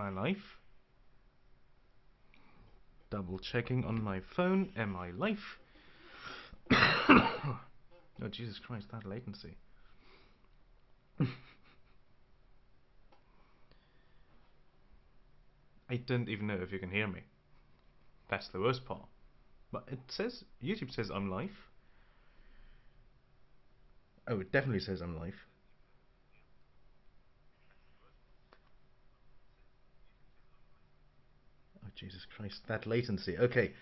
I live? Double checking on my phone. Am I live? Oh Jesus Christ, that latency. I don't even know if you can hear me. That's the worst part. But it says, YouTube says I'm live. Oh, it definitely says I'm live. Oh Jesus Christ, that latency. Okay.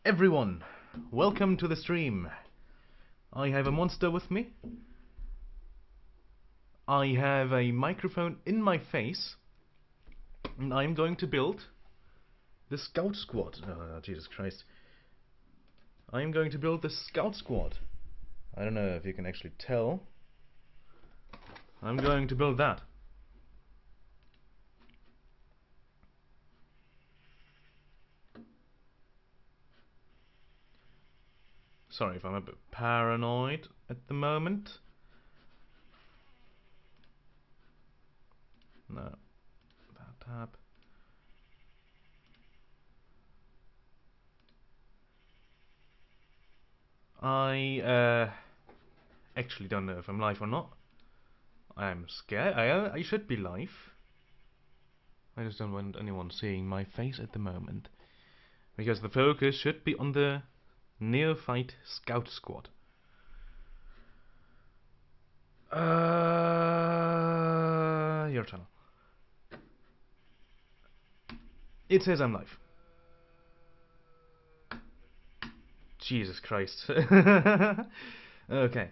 Everyone, welcome to the stream. I have a monster with me. I have a microphone in my face. And I'm going to build the Scout Squad. Oh, Jesus Christ. I'm going to build the Scout Squad. I don't know if you can actually tell. I'm going to build that. Sorry if I'm a bit paranoid at the moment. No. That tab. I actually don't know if I'm live or not. I'm scared. I should be live. I just don't want anyone seeing my face at the moment. Because the focus should be on the Neophyte Scout Squad. Your channel. It says I'm live. Jesus Christ. Okay.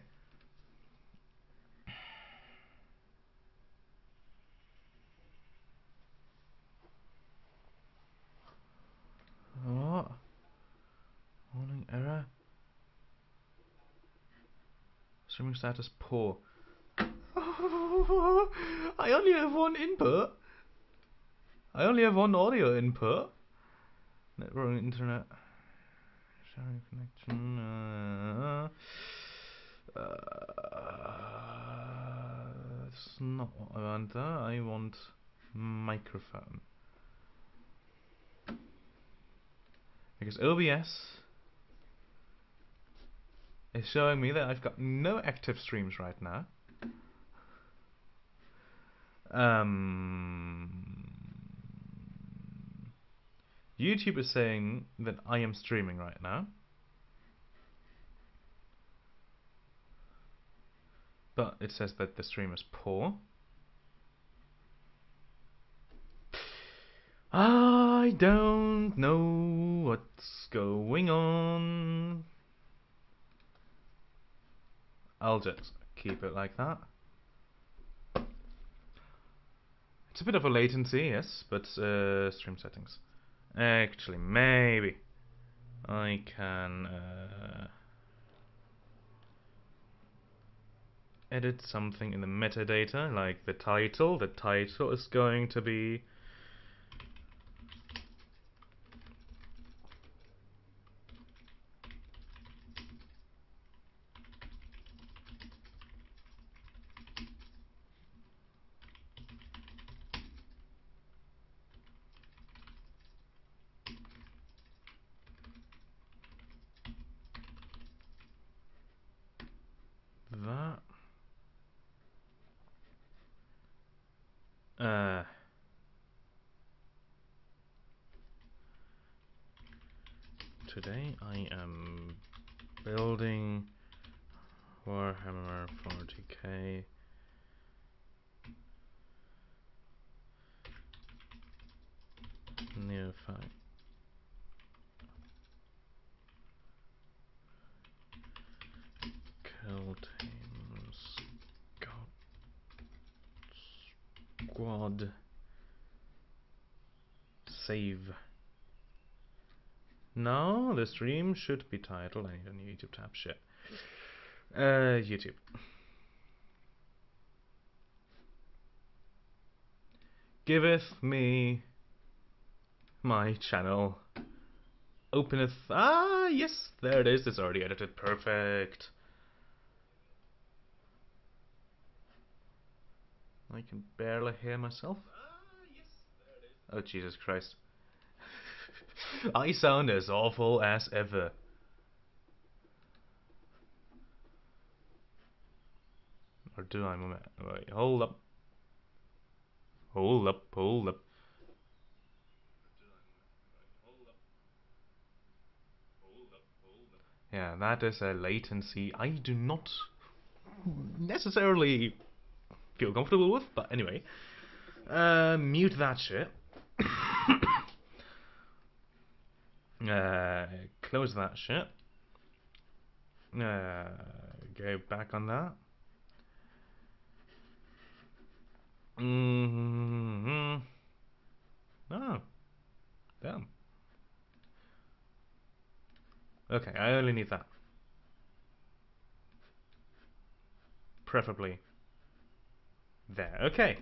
What? Warning error. Streaming status poor. I only have one input. I only have one audio input. Network internet. Sharing connection. It's not what I want. I want microphone. Because OBS is showing me that I've got no active streams right now. YouTube is saying that I am streaming right now. But it says that the stream is poor. I don't know what's going on. I'll just keep it like that. It's a bit of a latency, yes, but stream settings. Actually, maybe I can edit something in the metadata, like the title. The title is going to be that. Today I am building Warhammer 40k Neophyte. Kill Team Scout Squad. Save. No, the stream should be titled. I need a new YouTube tab. Shit. YouTube. Giveth me my channel. Openeth. Ah, yes, there it is. It's already edited. Perfect. I can barely hear myself. Oh, Jesus Christ. I sound as awful as ever. Or do I? Wait, hold up. Hold up, hold up. Yeah, that is a latency I do not necessarily feel comfortable with, but anyway. Mute that shit. Close that shit. Go back on that. Oh, damn. Okay, I only need that. Preferably there. Okay,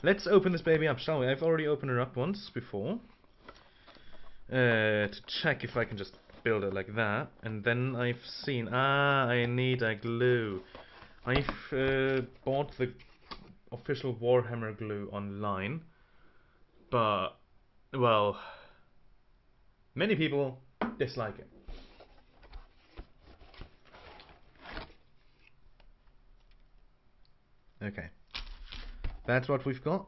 let's open this baby up, shall we? I've already opened her up once before. To check if I can just build it like that. And then I've seen, I need a glue. I've bought the official Warhammer glue online. But, well, many people dislike it. Okay, that's what we've got.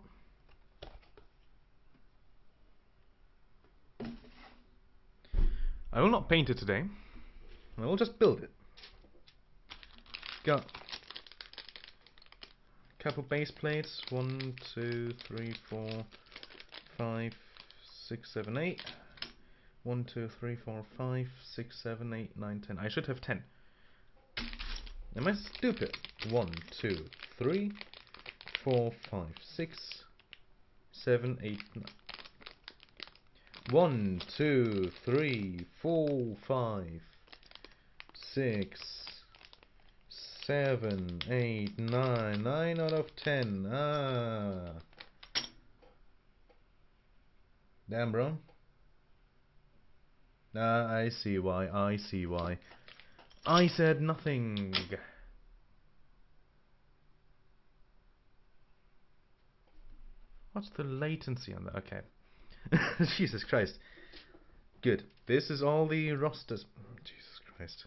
I will not paint it today. I will just build it. Got a couple base plates. 1, 2, 3, 4, 5, 6, 7, 8. 1, 2, 3, 4, 5, 6, 7, 8, 9, 10. I should have 10. Am I stupid? 1, 2, 3, 4, 5, 6, 7, 8, 9. 1, 2, 3, 4, 5, 6, 7, 8, 9. 9 out of 10. Damn, bro. I see why. I see why. I said nothing. What's the latency on that? Okay. Jesus Christ. Good. This is all the rosters. Jesus Christ.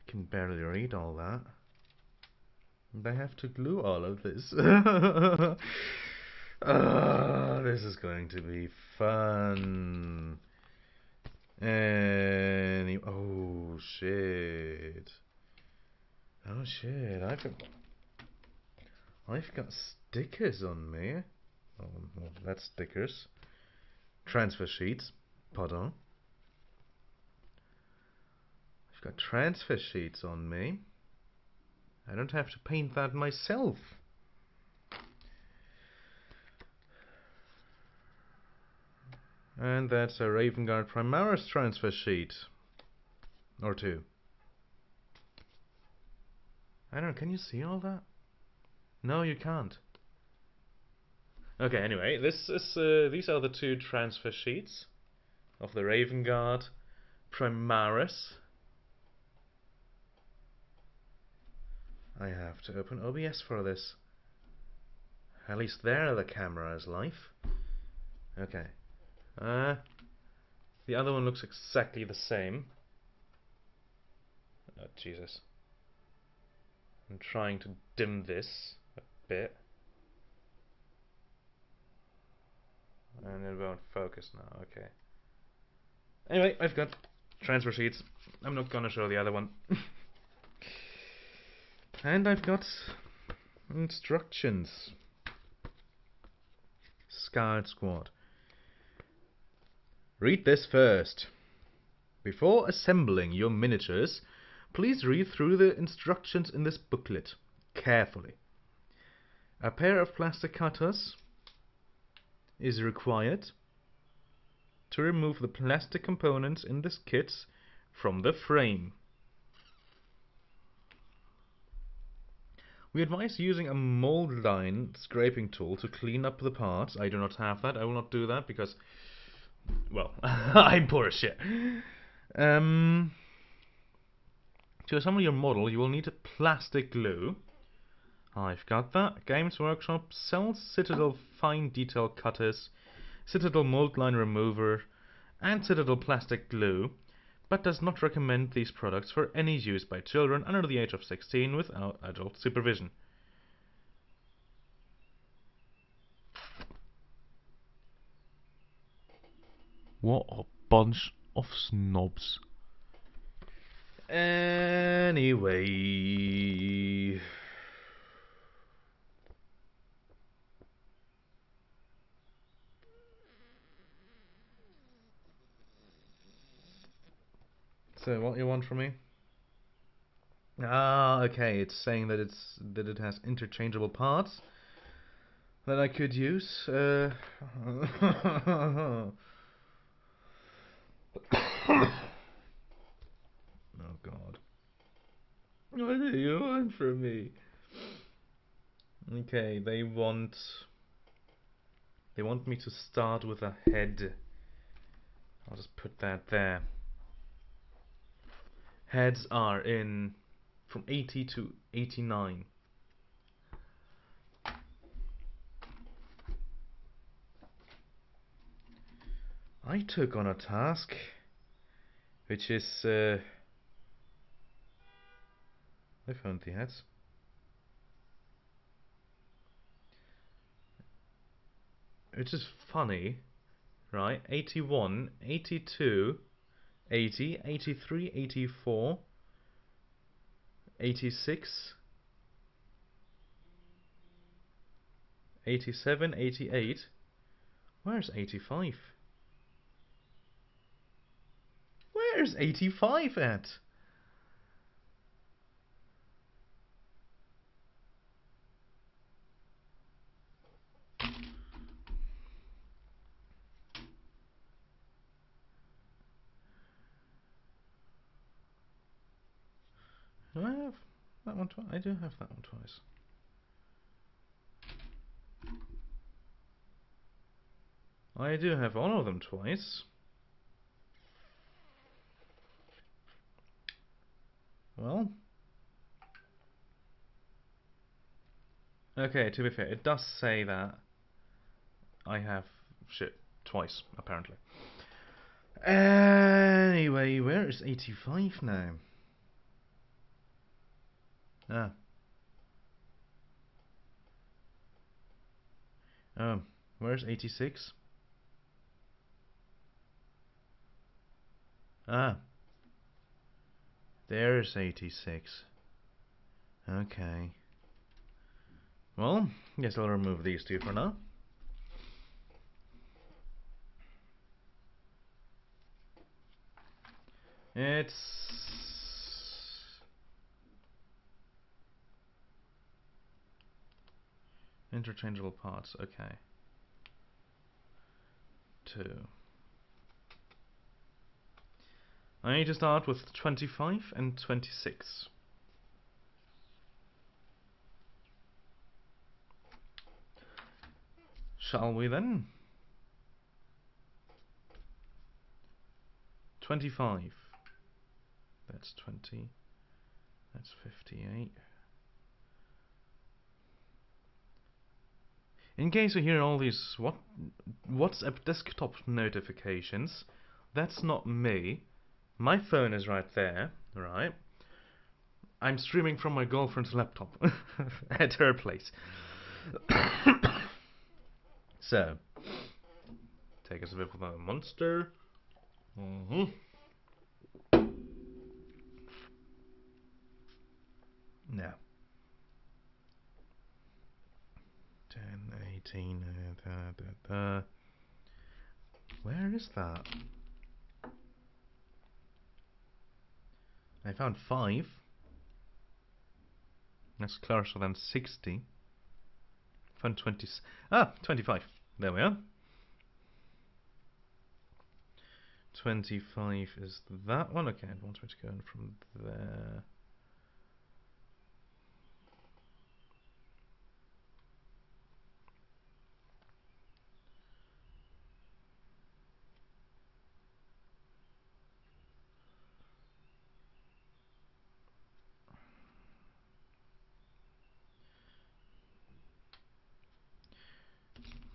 I can barely read all that. And I have to glue all of this. This is going to be fun. Oh shit. Oh shit. I've got stickers on me. Oh, well, that's stickers. Transfer sheets. Pardon. I've got transfer sheets on me. I don't have to paint that myself. And that's a Raven Guard Primaris transfer sheet. Or two. I don't know, can you see all that? No, you can't. Okay, anyway, this is these are the two transfer sheets of the Raven Guard Primaris. I have to open OBS for this. At least there the camera is live. Okay. The other one looks exactly the same. Oh, Jesus. I'm trying to dim this a bit. And it won't focus now, okay. Anyway, I've got transfer sheets. I'm not gonna show the other one. And I've got instructions. Scout Squad. Read this first. Before assembling your miniatures, please read through the instructions in this booklet carefully. A pair of plastic cutters is required to remove the plastic components in this kit from the frame. We advise using a mold line scraping tool to clean up the parts. I do not have that. I will not do that because, well, I'm poor as shit. To assemble your model, you will need a plastic glue. I've got that. Games Workshop sells Citadel fine detail cutters. Citadel mold line remover, and Citadel plastic glue, but does not recommend these products for any use by children under the age of 16 without adult supervision. What a bunch of snobs. Anyway... So, what you want from me? Ah, okay, it's saying that it has interchangeable parts that I could use. Oh God. What do you want from me? Okay, they want me to start with a head. I'll just put that there. Heads are in from 80 to 89. I took on a task which is I found the heads. Which is funny, right? 81, 82, 80, 83, 84, 86, 87, 88. Where's 85? Where's 85 at? Do I have that one twice? I do have that one twice. I do have all of them twice. Well... Okay, to be fair, it does say that I have shit twice, apparently. Anyway, where is 85 now? Ah. Where's 86? Ah. There's 86. Okay. Well, guess I'll remove these two for now. It's... interchangeable parts, okay. 2. I need to start with 25 and 26. Shall we then? 25. That's 20. That's 58. In case you hear all these WhatsApp desktop notifications, that's not me. My phone is right there, right? I'm streaming from my girlfriend's laptop at her place. So, take a sip of a monster. Now, 10, 18, where is that? I found 5. That's closer than 60. Found 20. 25. There we are. 25 is that one. Okay, I want me to go in from there.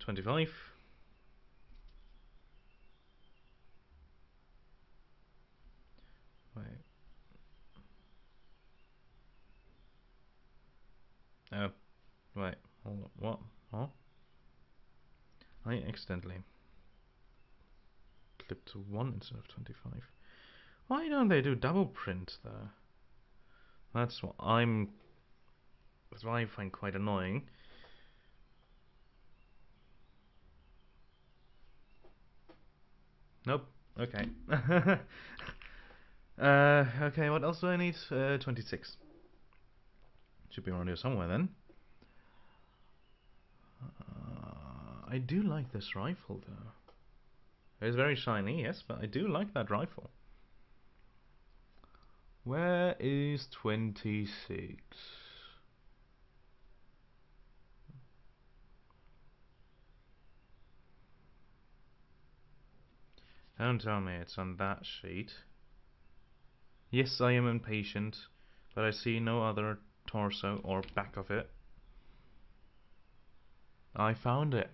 $25. Hold on, what? Huh? I accidentally clipped to 1 instead of 25. Why don't they do double print there? That's what I find quite annoying. Nope. Okay. Okay, what else do I need? 26. Should be around here somewhere then. I do like this rifle though. It's very shiny, yes, but I do like that rifle. Where is 26? Don't tell me it's on that sheet. Yes, I am impatient, but I see no other torso or back of it. I found it.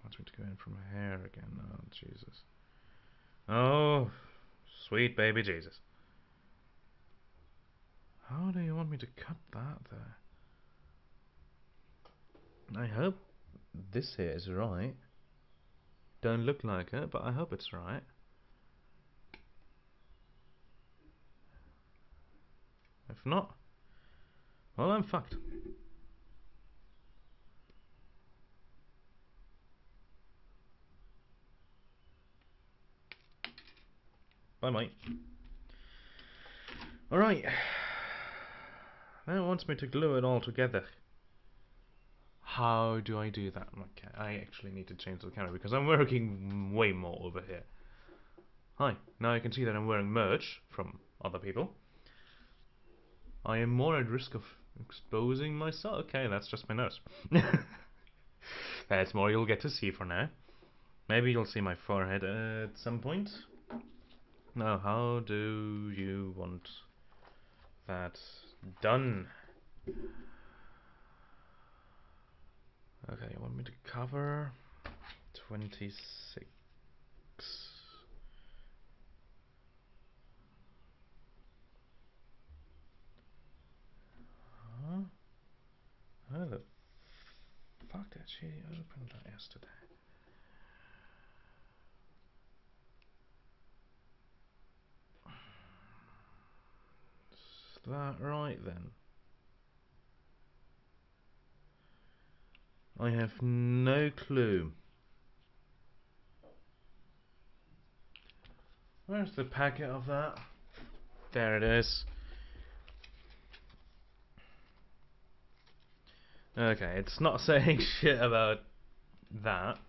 Wants me to go in from here again. Oh, Jesus. Oh, sweet baby Jesus. How do you want me to cut that there? I hope this here is right. Don't look like it, but I hope it's right. If not, well, I'm fucked. Bye, mate. Alright. Now it wants me to glue it all together. How do I do that? Okay, I actually need to change the camera because I'm working way more over here. Hi, now you can see that I'm wearing merch from other people. I am more at risk of exposing myself. Okay, that's just my nose. That's more you'll get to see for now. Maybe you'll see my forehead at some point. Now, how do you want that done? Okay, you want me to cover 26. Huh? How the fuck did she open that yesterday? Is that right then? I have no clue. Where's the packet of that? There it is. Okay, it's not saying shit about that.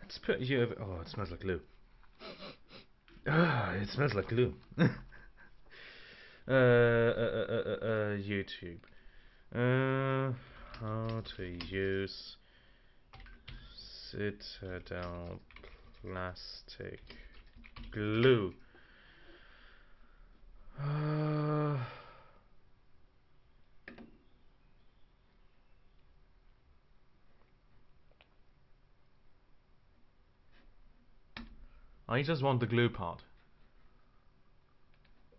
Let's put you over. Oh, it smells like glue. Ah, it smells like glue. YouTube. How to use Citadel plastic glue. I just want the glue part.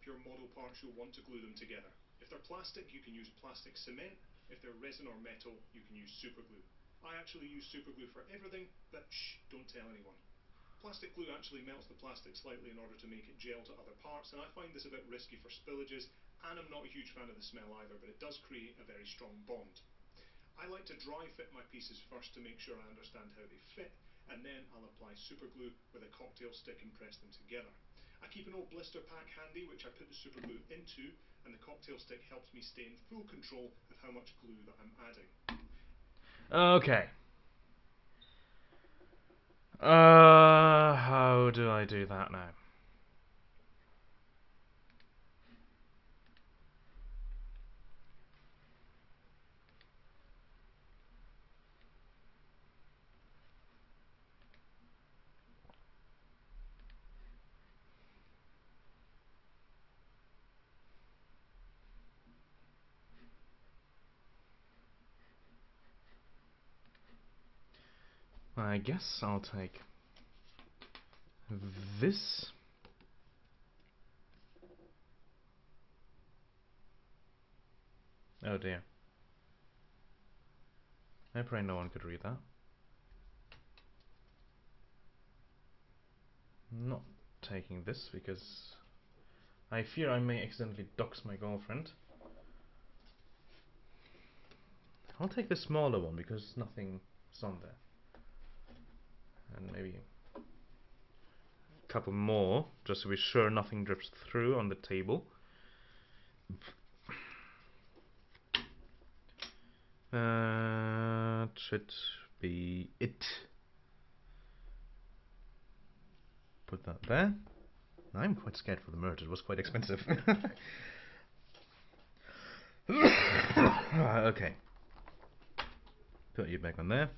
Your model parts, you'll want to glue them together. If they're plastic, you can use plastic cement. If they're resin or metal, you can use super glue. I actually use super glue for everything, but shh, don't tell anyone. Plastic glue actually melts the plastic slightly in order to make it gel to other parts, and I find this a bit risky for spillages, and I'm not a huge fan of the smell either, but it does create a very strong bond. I like to dry fit my pieces first to make sure I understand how they fit, and then I'll apply super glue with a cocktail stick and press them together. I keep an old blister pack handy which I put the super glue into, and the cocktail stick helps me stay in full control of how much glue that I'm adding. Okay. How do I do that now? I guess I'll take this. Oh dear. I pray no one could read that. I'm not taking this because I fear I may accidentally dox my girlfriend. I'll take the smaller one because nothing is on there. And maybe a couple more, just to be sure nothing drips through on the table. That should be it. Put that there. I'm quite scared for the merge, it was quite expensive. Okay. Put you back on there.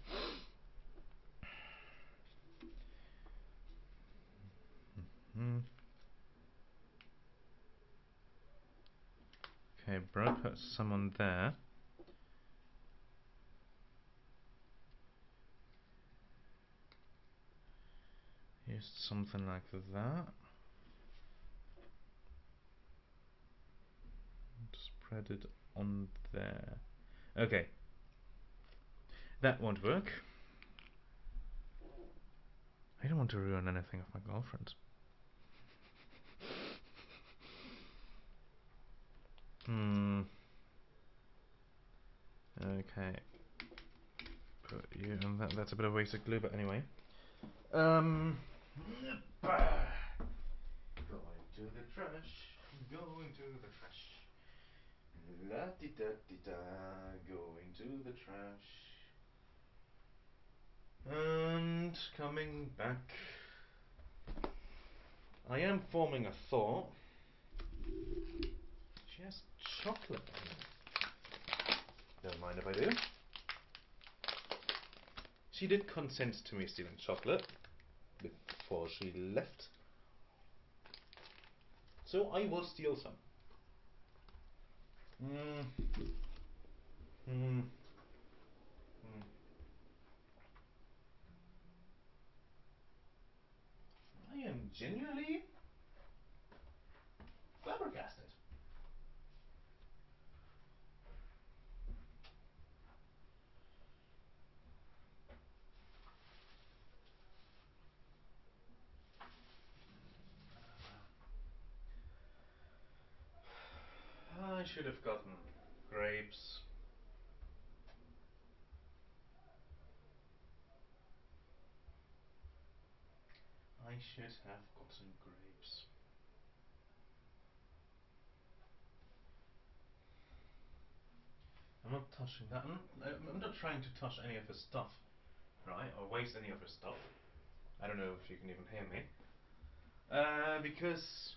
Okay, bro, put some on there. Here's something like that. Spread it on there. Okay. That won't work. I don't want to ruin anything of my girlfriend. Okay. Put you and that's a bit of wasted glue, but anyway. Going to the trash. Going to the trash. La di da di da. Going to the trash. And coming back. I am forming a thought. She has chocolate in it. Don't mind if I do. She did consent to me stealing chocolate before she left. So I will steal some. I am genuinely flabbergasted. I should have gotten grapes. I should have gotten grapes. I'm not touching that. I'm not trying to touch any of his stuff, right? Or waste any of his stuff. I don't know if you can even hear me. Because,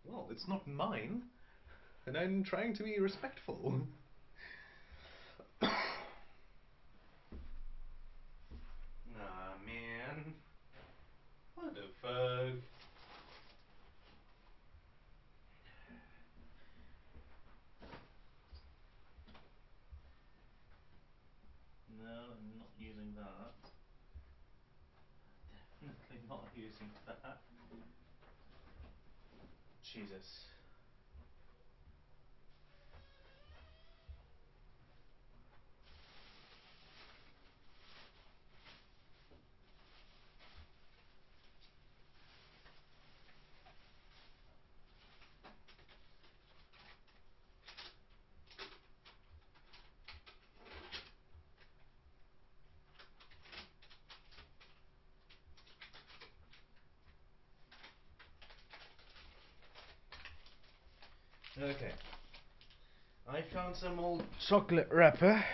well, it's not mine, and I'm trying to be respectful. Nah, man. What the fuck? No, I'm not using that. Definitely not using that. Jesus. Okay. I found some old chocolate wrapper.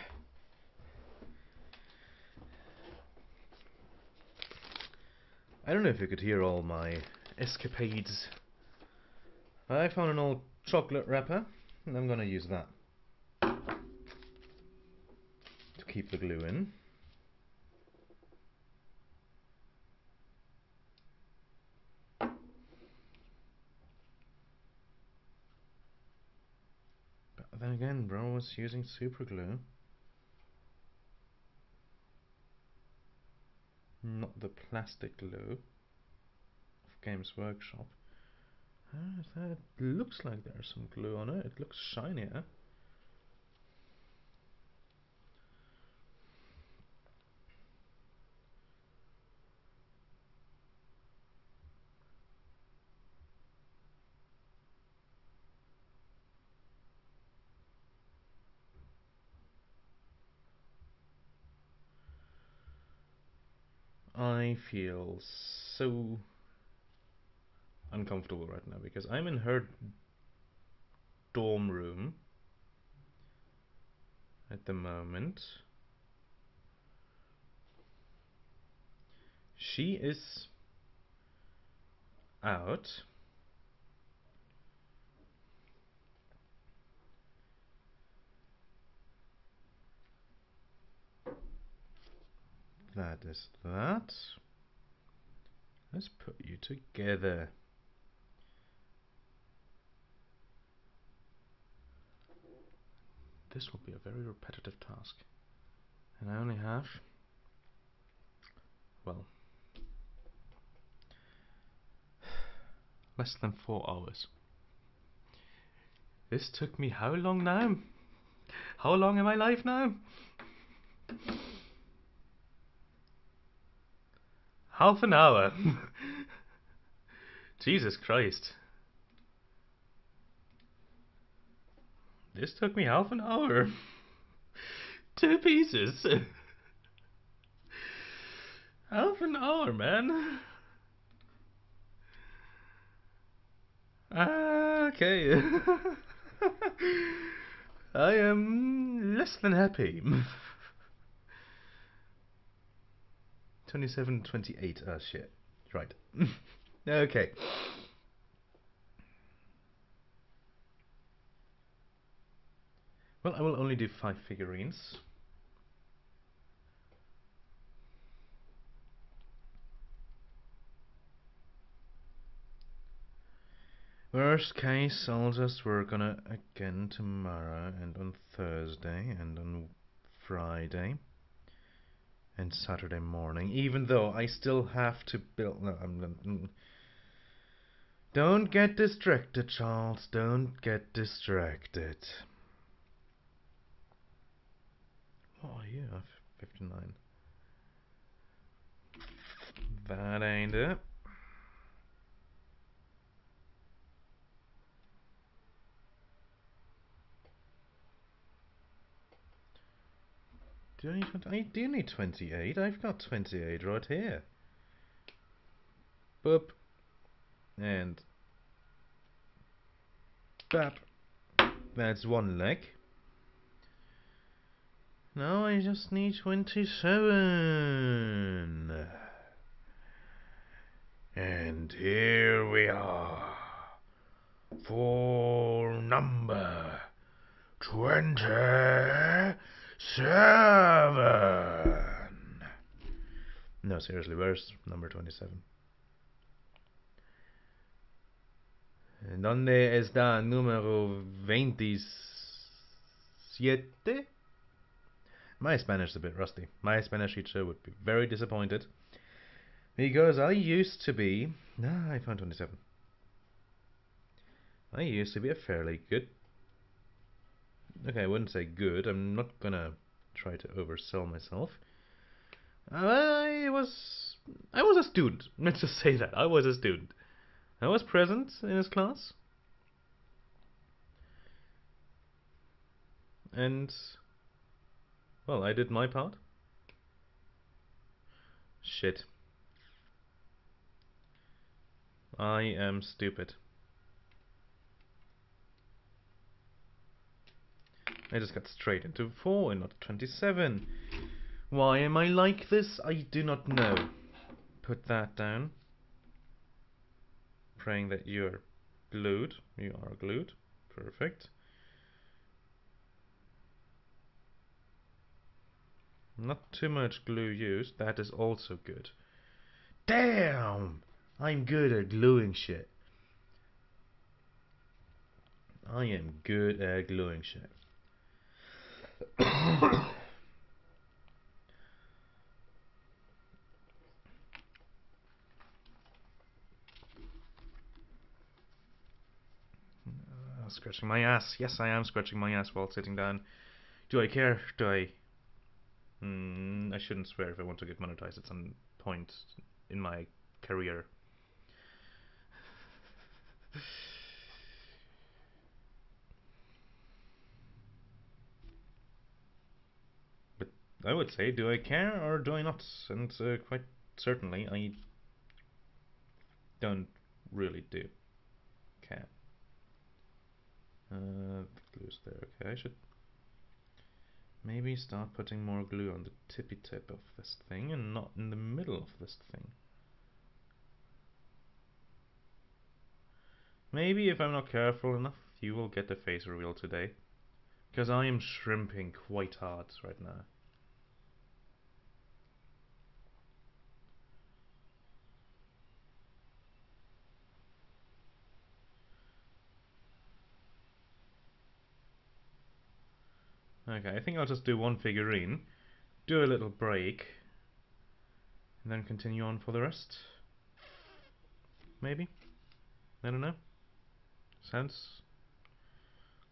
I don't know if you could hear all my escapades. I found an old chocolate wrapper, and I'm gonna use that to keep the glue in. But then again, bro was using super glue. Not the plastic glue of Games Workshop. That looks like there's some glue on it. It looks shinier. I feel so uncomfortable right now because I'm in her dorm room at the moment. She is out. That is that. Let's put you together. This will be a very repetitive task. And I only have, well, less than 4 hours. This took me how long now? How long am I live now? Half an hour. Jesus Christ. This took me half an hour. 2 pieces. Half an hour, man. Okay. I am less than happy. 27, 28. Oh shit. Right. Okay. Well, I will only do 5 figurines. Worst case, I'll just work on it again tomorrow and on Thursday and on Friday and Saturday morning, even though I still have to build. No, don't get distracted, Charles. Don't get distracted. What are you? 59. That ain't it. Do I need 20? I do need 28. I've got 28 right here. Boop. And bap. That's one leg. Now I just need 27. And here we are for number 27. No, seriously, where's number 27? ¿Dónde está número 27? My Spanish is a bit rusty. My Spanish teacher would be very disappointed. Because I used to be... I found 27. I used to be a fairly good... Okay, I wouldn't say good. I'm not gonna try to oversell myself. I was a student. Let's just say that. I was a student. I was present in his class. And... well, I did my part. Shit. I am stupid. I just got straight into 4 and not 27. Why am I like this? I do not know. Put that down. Praying that you're glued. You are glued. Perfect. Not too much glue used. That is also good. Damn! I'm good at gluing shit. I am good at gluing shit. Scratching my ass. Yes, I am scratching my ass while sitting down. Do I care? Do I... I shouldn't swear if I want to get monetized at some point in my career. But I would say, do I care or do I not? And quite certainly I don't really do care. Glue's there. Okay, I should maybe start putting more glue on the tippy tip of this thing and not in the middle of this thing. Maybe if I'm not careful enough, you will get the face reveal today. Because I am shrimping quite hard right now. Okay, I think I'll just do one figurine, do a little break, and then continue on for the rest. Maybe? I don't know. Sounds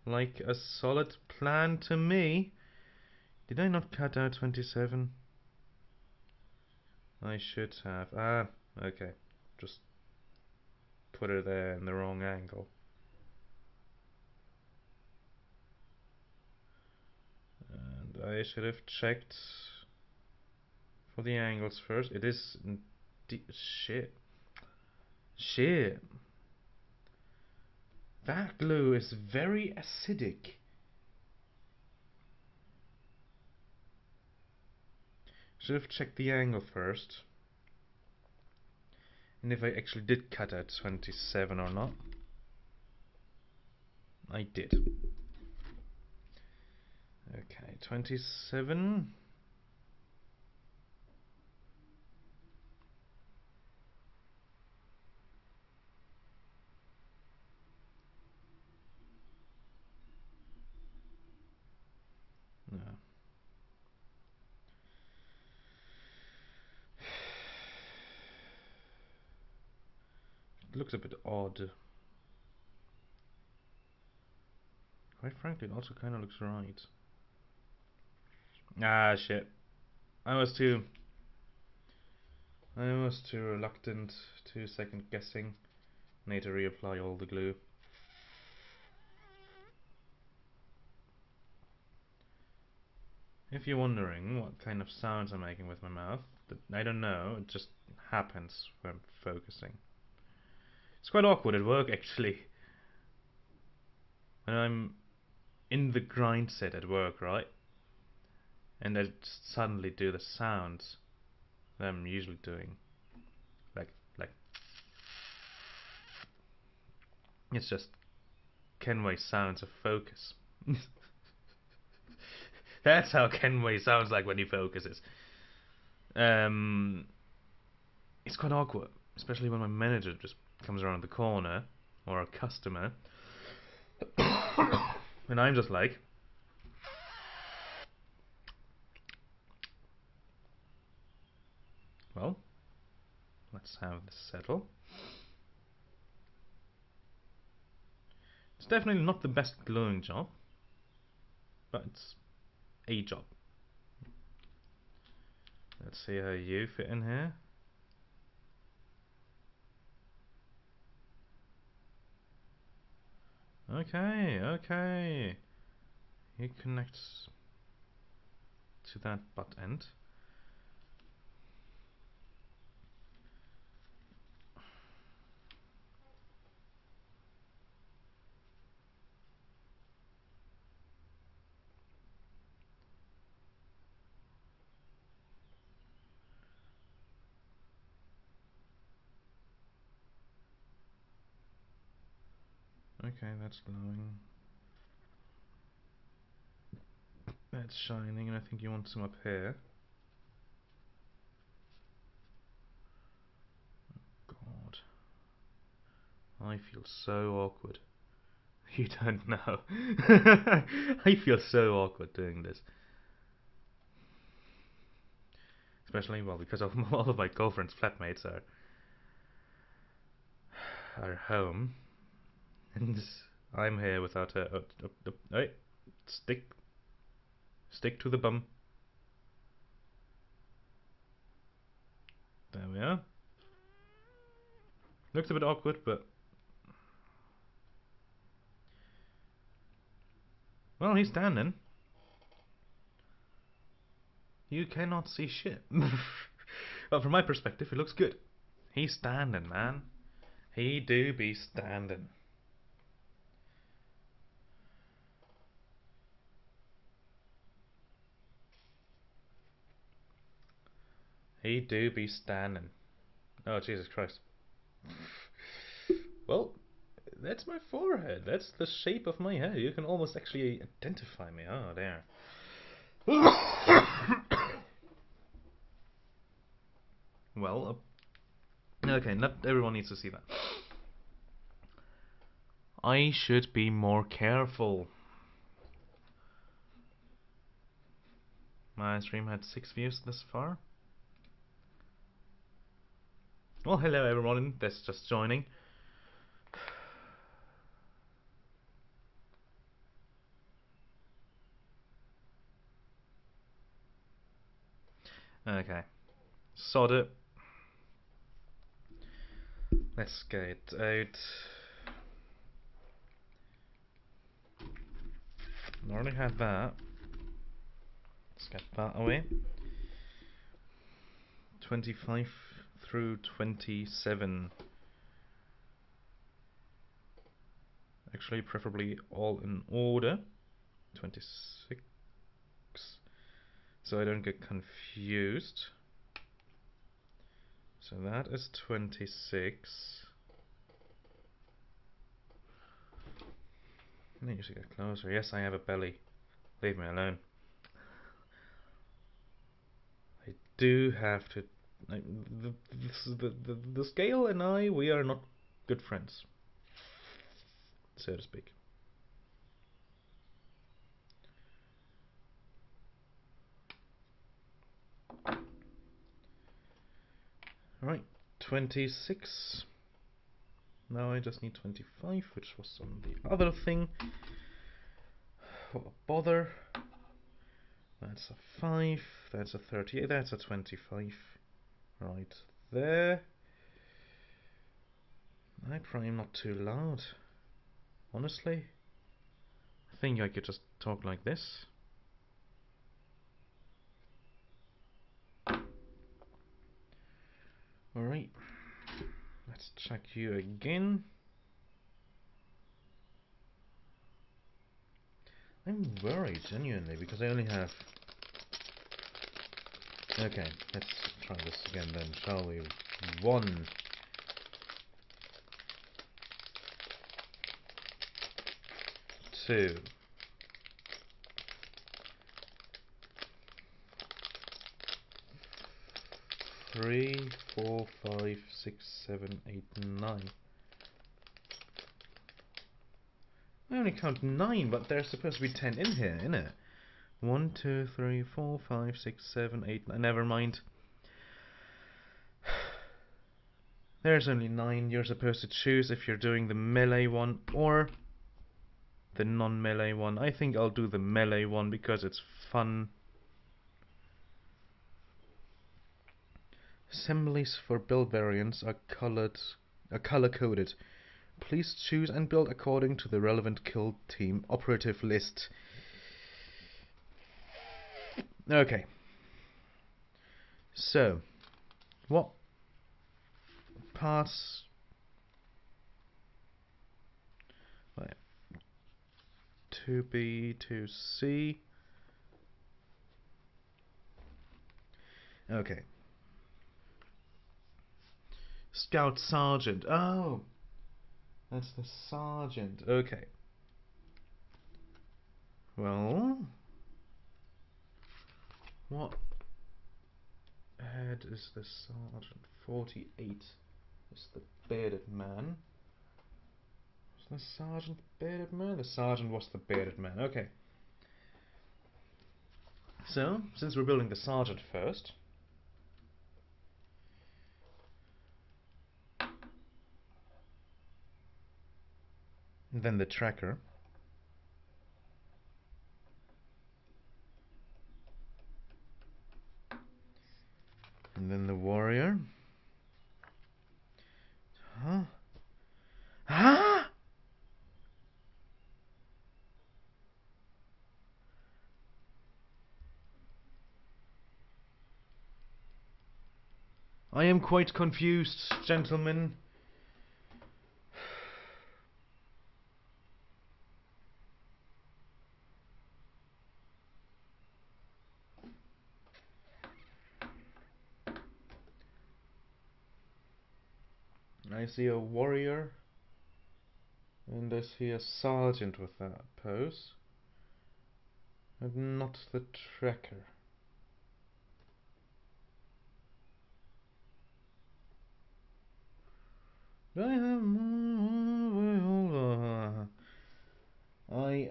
like a solid plan to me. Did I not cut out 27? I should have. Ah, okay. Just put it there in the wrong angle. And I should have checked for the angles first. It is... shit. Shit. That glue is very acidic. Should have checked the angle first. And if I actually did cut out 27 or not. I did. Okay, 27. No. It looks a bit odd. Quite frankly, it also kind of looks right. Ah, shit. I was too reluctant, too second guessing. Need to reapply all the glue. If you're wondering what kind of sounds I'm making with my mouth, I don't know, it just happens when I'm focusing. It's quite awkward at work, actually. When I'm in the grind set at work, right? And I just suddenly do the sounds that I'm usually doing. Like it's just Kenway sounds of focus. That's how Kenway sounds like when he focuses. It's quite awkward, especially when my manager just comes around the corner, or a customer, and I'm just like, well, let's have this settle. It's definitely not the best gluing job, but it's a job. Let's see how you fit in here. Okay, okay. He connects to that butt end. Okay, that's glowing. That's shining, and I think you want some up here. God. I feel so awkward. You don't know. I feel so awkward doing this. Especially, well, because of all of my girlfriend's flatmates are home. And I'm here without her. Hey, stick to the bum. There we are. Looks a bit awkward, but well, he's standing. You cannot see shit. But from my perspective, it looks good. He's standing, man. He do be standing. He do be standing. Oh, Jesus Christ. Well, that's my forehead. That's the shape of my head. You can almost actually identify me. Oh, there. Well, okay, not everyone needs to see that. I should be more careful. My stream had 6 views this far. Well, hello everyone that's just joining. Okay. Sod it. Let's get out. I already had that. Let's get that away. 25 through 27. Actually, preferably all in order. 26. So I don't get confused. So that is 26. I need to get closer. Yes, I have a belly. Leave me alone. I do have to. The scale and I, we are not good friends, so to speak. Right, 26. Now I just need 25, which was on the other thing. What a bother. That's a 5, that's a 38, that's a 25. Right there. I probably am not too loud. Honestly, I think I could just talk like this. Alright, let's check you again. I'm worried, genuinely, because I only have... Okay, let's try this again then, shall we? 1. 2. 3, 4, 5, 6, 7, 8, 9. I only count 9, but there's supposed to be 10 in here, innit? 1, 2, 3, 4, 5, 6, 7, 8, 9. Never mind. There's only 9. You're supposed to choose if you're doing the melee one or the non-melee one. I think I'll do the melee one because it's fun. Assemblies for build variants are color-coded. Please choose and build according to the relevant kill team operative list. Okay. So, what parts... to B to C. Okay. Scout Sergeant. Oh! That's the Sergeant. Okay. Well... what head is the Sergeant? 48 is the bearded man. Is the Sergeant the bearded man? The Sergeant was the bearded man. Okay. So, since we're building the Sergeant first... then the Tracker... and then the Warrior... Huh? Huh? I am quite confused, gentlemen. I see a warrior, and I see a sergeant with that pose, and not the tracker. I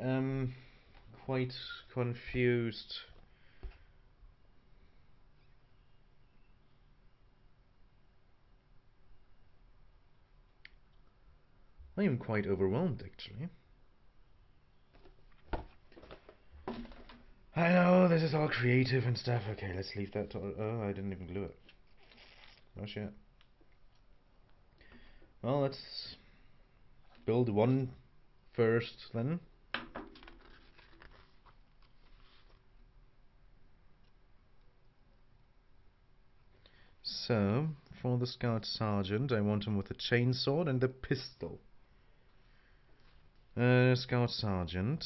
am quite confused. I am quite overwhelmed, actually. I know, this is all creative and stuff. Okay, let's leave that to... Oh, I didn't even glue it. Oh shit. Well, let's build one first, then. So, for the Scout Sergeant, I want him with a chainsaw and a pistol. Scout Sergeant,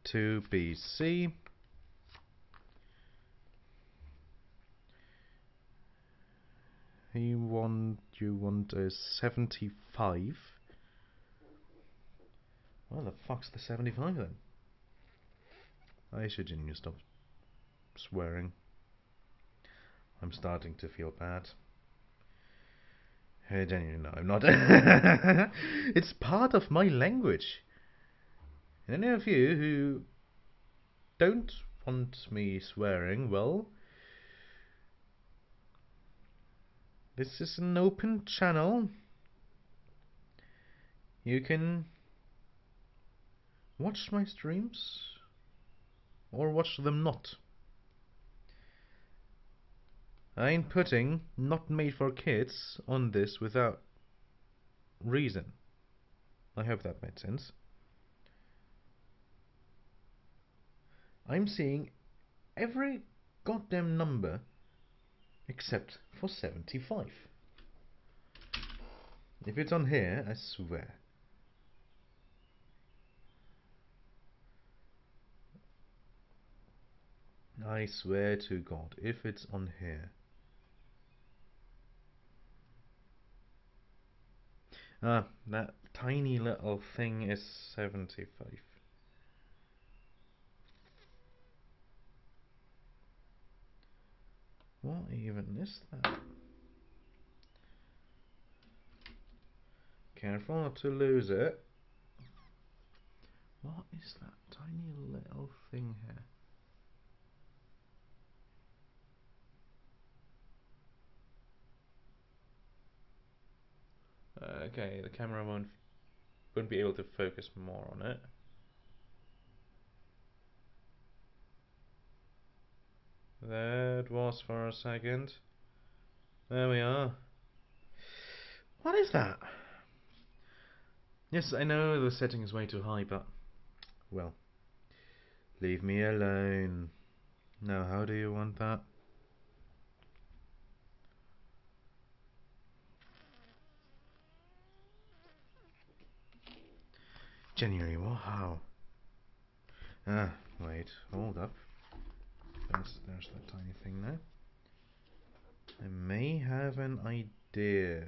2 BC. You want a 75. Well, the fuck's the 75 then? I should genuinely stop swearing. I'm starting to feel bad. Genuinely, no, I'm not. It's part of my language. And any of you who don't want me swearing, well, this is an open channel. You can watch my streams or watch them not. I ain't putting not made for kids on this without reason. I hope that made sense. I'm seeing every goddamn number except for 75. If it's on here, I swear. I swear to God, if it's on here. Ah, that tiny little thing is 75. What even is that? Careful not to lose it. What is that tiny little thing here? Okay, the camera won't be able to focus more on it. There it was for a second. There we are. What is that? Yes, I know the setting is way too high, but... well, leave me alone. Now, how do you want that? January, what? How? Ah, wait, hold up. There's that tiny thing there. I may have an idea.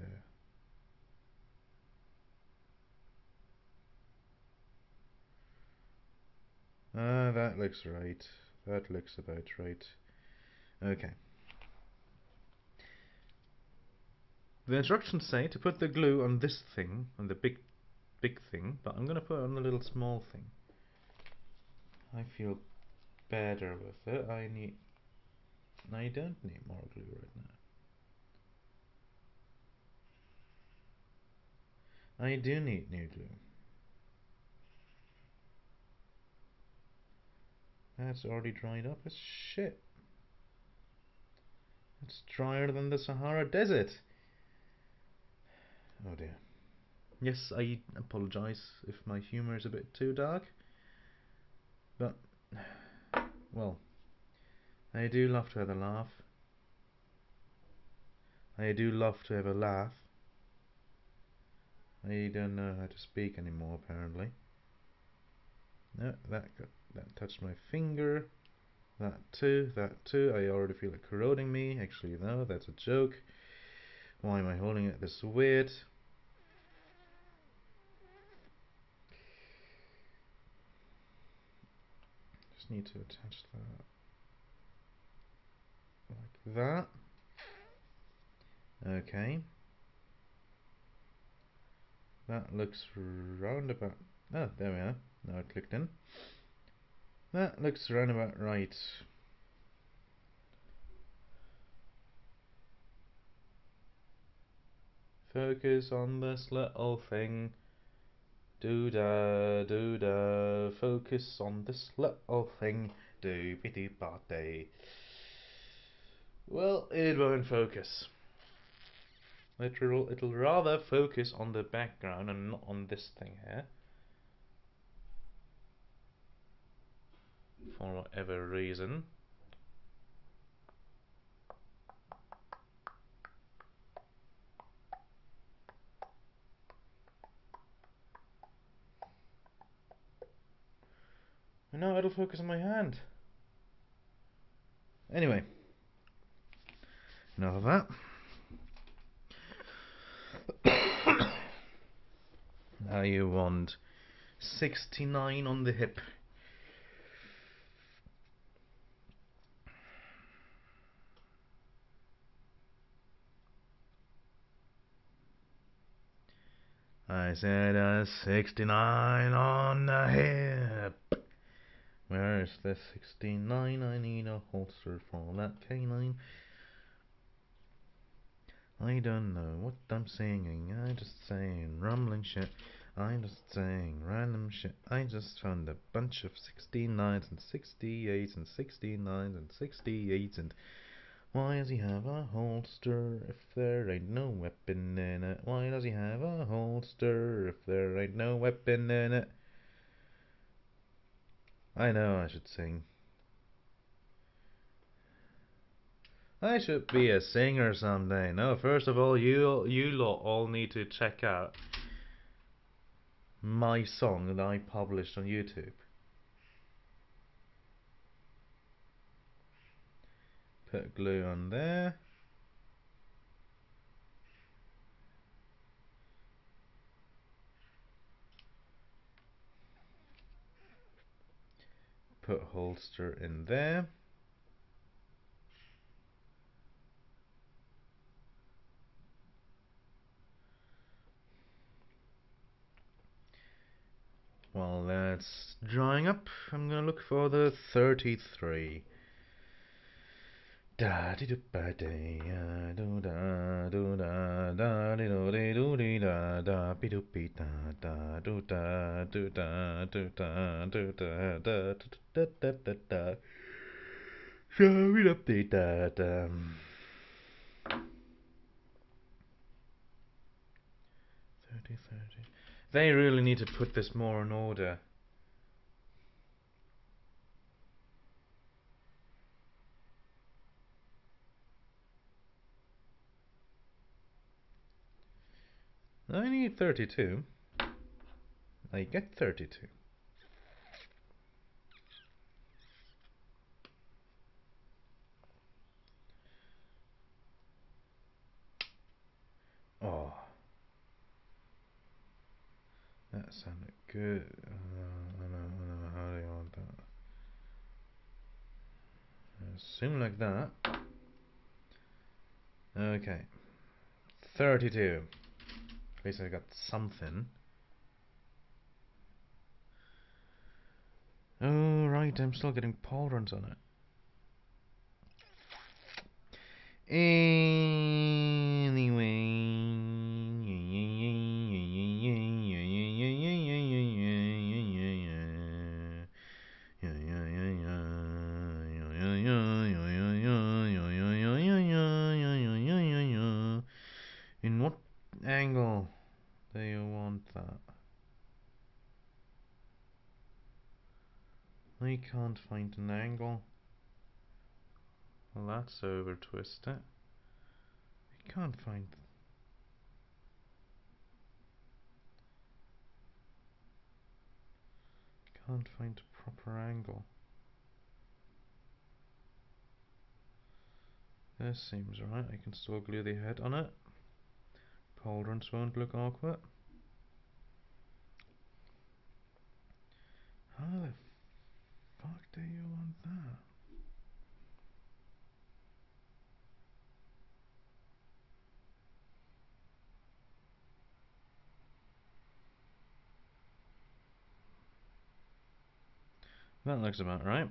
Ah, that looks right. That looks about right. Okay. The instructions say to put the glue on this thing, on the big thing, but I'm gonna put it on the little small thing. I feel better with it. I don't need more glue right now. I do need new glue. That's already dried up as shit. It's drier than the Sahara Desert. Oh dear. Yes, I apologise if my humour is a bit too dark. But, well, I do love to have a laugh. I do love to have a laugh. I don't know how to speak anymore, apparently. No, that touched my finger. That too. I already feel it corroding me. Actually, no, that's a joke. Why am I holding it this weird? Just need to attach that like that. Okay. That looks round about. Oh, there we are. Now it clicked in. That looks round about right. Focus on this little thing. Do da. Focus on this little thing. Do be do ba day. Well, it won't focus. It'll rather focus on the background and not on this thing here. For whatever reason. And now it'll focus on my hand. Anyway. Enough of that. Now you want 69 on the hip. I said 69 on the hip. Where is the 69? I need a holster for that canine. I don't know what I'm singing. I'm just saying rumbling shit. I'm just saying random shit. I just found a bunch of 69s and 68s and 69s and 68s and why does he have a holster if there ain't no weapon in it? Why does he have a holster if there ain't no weapon in it? I know I should sing. I should be a singer someday. No, first of all, you lot all need to check out my song that I published on YouTube. Put glue on there. Put holster in there. While that's drying up, I'm gonna look for the 33. Da di do ba day do da da di do di da bi do bi da do da do da do da do da da da da da da show it up the da da. 30. They really need to put this more in order. I need 32. I get 32. Oh, that sounded good. I know, how do you want that? Assume like that. Okay. 32. At least I got something. Oh, right, I'm still getting pauldrons on it. In what angle do you want that? I can't find an angle. Well, that's over twisted. Can't find a proper angle. This seems right. I can still glue the head on it. Pauldrons won't look awkward. How the fuck do you want that? That looks about right.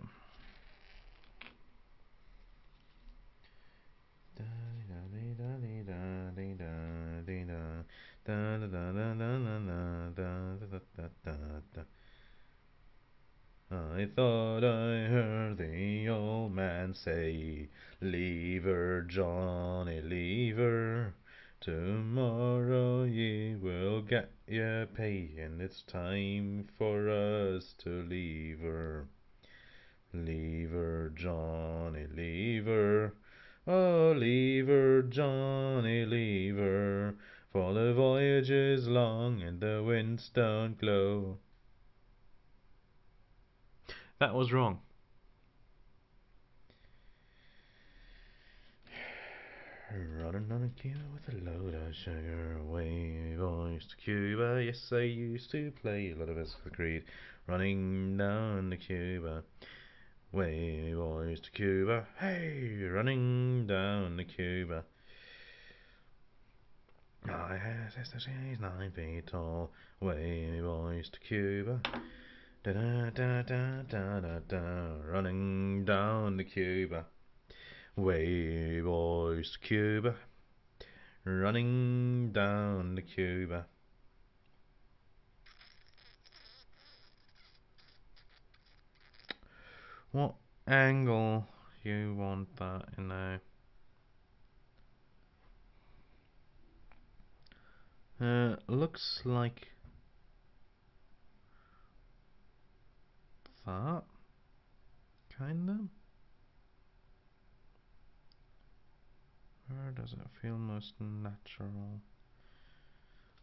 I thought I heard the old man say, "Leave her, Johnny, leave her. Tomorrow ye will get your pay, and it's time for us to leave her. Leave her, Johnny, leave her. Oh, leave her, Johnny, leave her. For the voyage is long and the winds don't blow." That was wrong. Running on a Cuba with a load of sugar, away boys to Cuba. Yes, I used to play a lot of Escal Creed. Running down to Cuba, way boys to Cuba. Hey, running down to Cuba. I have a sister, she's 9 feet tall. Way boys to Cuba. Da da da da da da da. Running down to Cuba. Way boys to Cuba. Running down to Cuba. What angle you want that in now? Looks like that, kinda. Where does it feel most natural?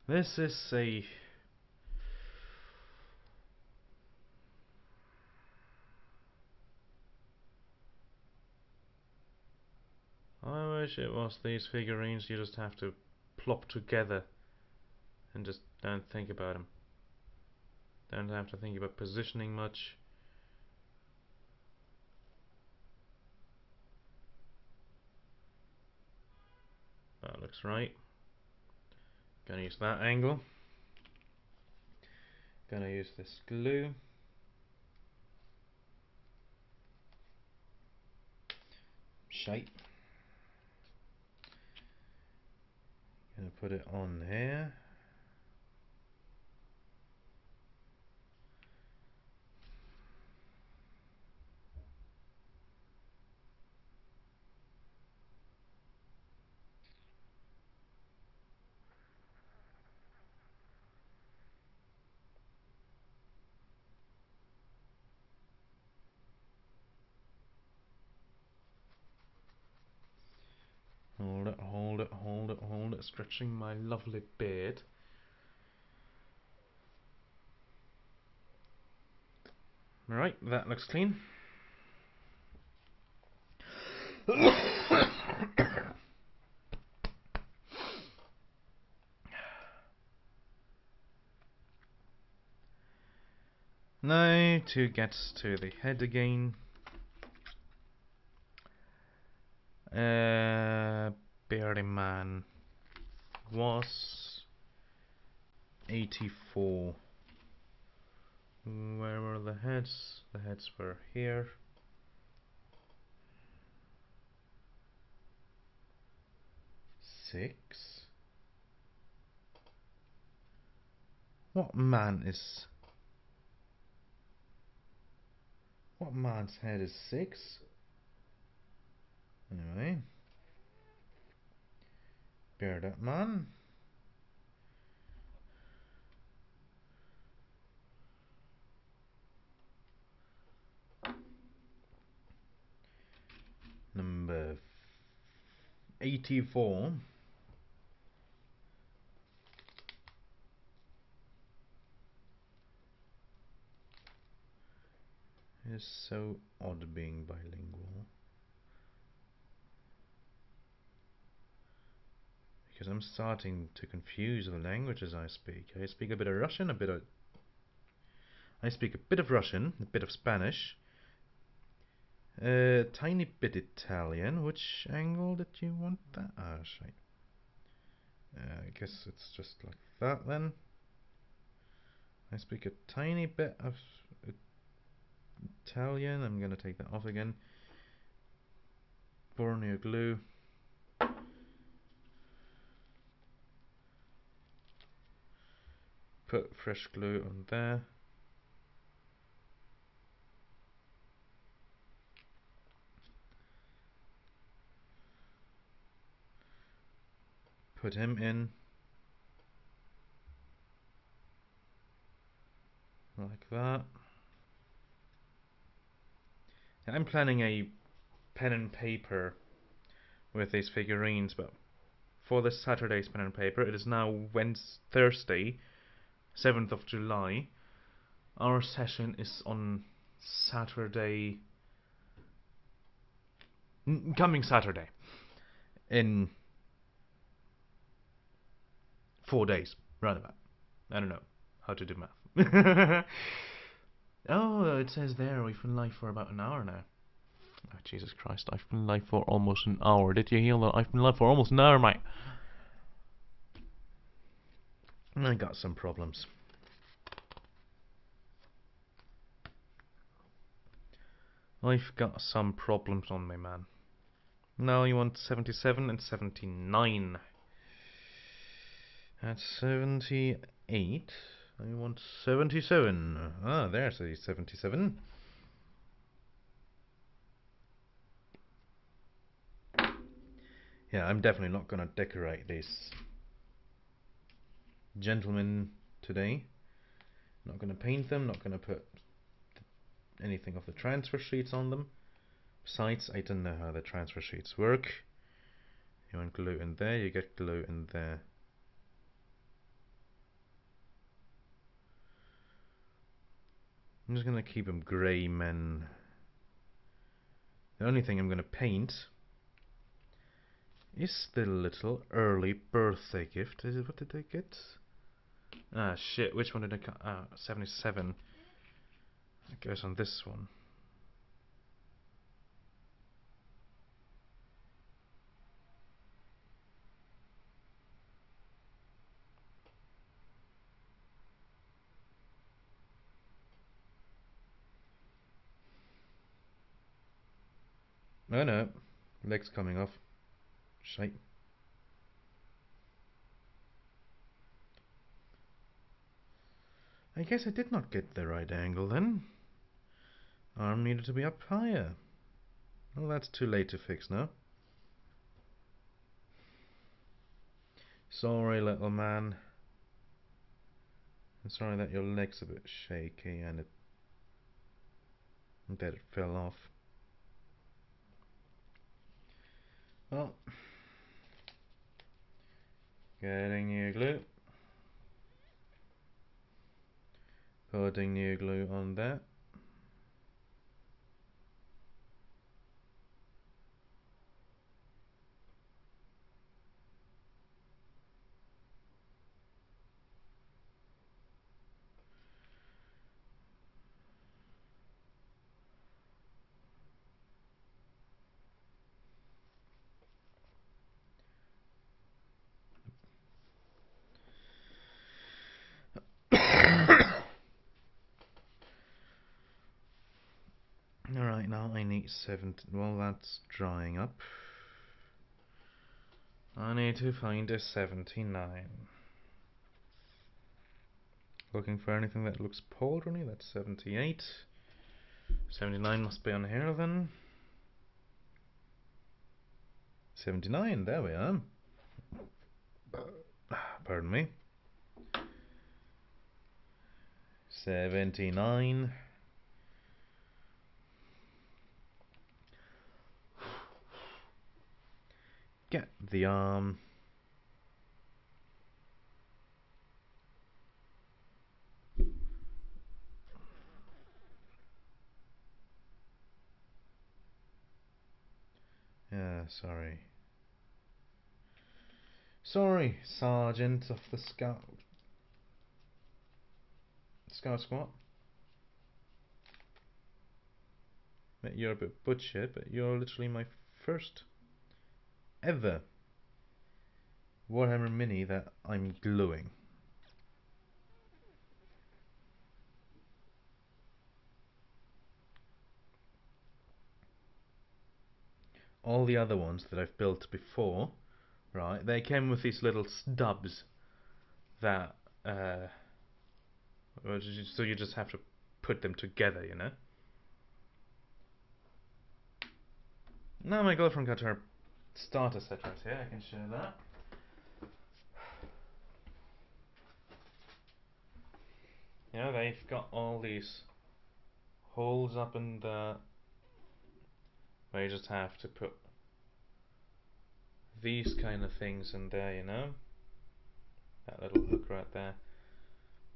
This is a... I wish it was these figurines you just have to plop together and just don't think about them. Don't have to think about positioning much. That looks right. Gonna use that angle. Gonna use this glue. Shape. Gonna put it on here. Hold it, hold it, hold it, hold it, stretching my lovely beard. Right, that looks clean. Now to get to the head again. Beardy Man was 84. Where were the heads? The heads were here. 6. What man's head is 6? Anyway. Bearded Man. Number 84. is so odd being bilingual. Because I'm starting to confuse the languages I speak. I speak a bit of Russian, I speak a bit of Russian, a bit of Spanish, a tiny bit Italian. Which angle did you want that? Ah, shite. I guess it's just like that then. I speak a tiny bit of Italian. I'm gonna take that off again. Borneo glue. Put fresh glue on there. Put him in. Like that. I'm planning a pen and paper with these figurines, but for this Saturday's pen and paper, it is now Thursday, 7th of July. Our session is on Saturday, coming Saturday, in 4 days, roundabout. I don't know how to do math. Oh, it says there we've been live for about an hour now. Oh, Jesus Christ, I've been live for almost an hour. Did you hear that? I've been live for almost an hour, mate. I got some problems. I've got some problems on me, man. Now you want 77 and 79. At 78, I want 77. Ah, there's a 77. Yeah, I'm definitely not gonna decorate this gentlemen today. Not gonna paint them, not gonna put anything of the transfer sheets on them. Besides, I don't know how the transfer sheets work. You want glue in there, you get glue in there. I'm just gonna keep them grey men. The only thing I'm gonna paint is the little early birthday gift. Is it, what did I get? Ah, shit, which one did I cut? Ah, 77. It goes on this one. Oh no, leg's coming off. Shite. I guess I did not get the right angle then. Arm needed to be up higher. Well, that's too late to fix now. Sorry, little man. I'm sorry that your leg's a bit shaky and that it fell off. Well, getting new glue. Putting new glue on that. Alright, now I need 7. Well, that's drying up. I need to find a 79. Looking for anything that looks pauldrony. That's 78. 79 must be on here then. 79, there we are. Pardon me. 79. Get the arm. Sorry. Sorry, Sergeant of the Scout Squad. You're a bit butchered, but you're literally my first ever Warhammer Mini that I'm gluing. All the other ones that I've built before, right, they came with these little stubs that, so you just have to put them together, you know? Now my girlfriend got her starter set right here, I can show that. You know, they've got all these holes up in the, where you just have to put these kind of things in there, you know? That little hook right there.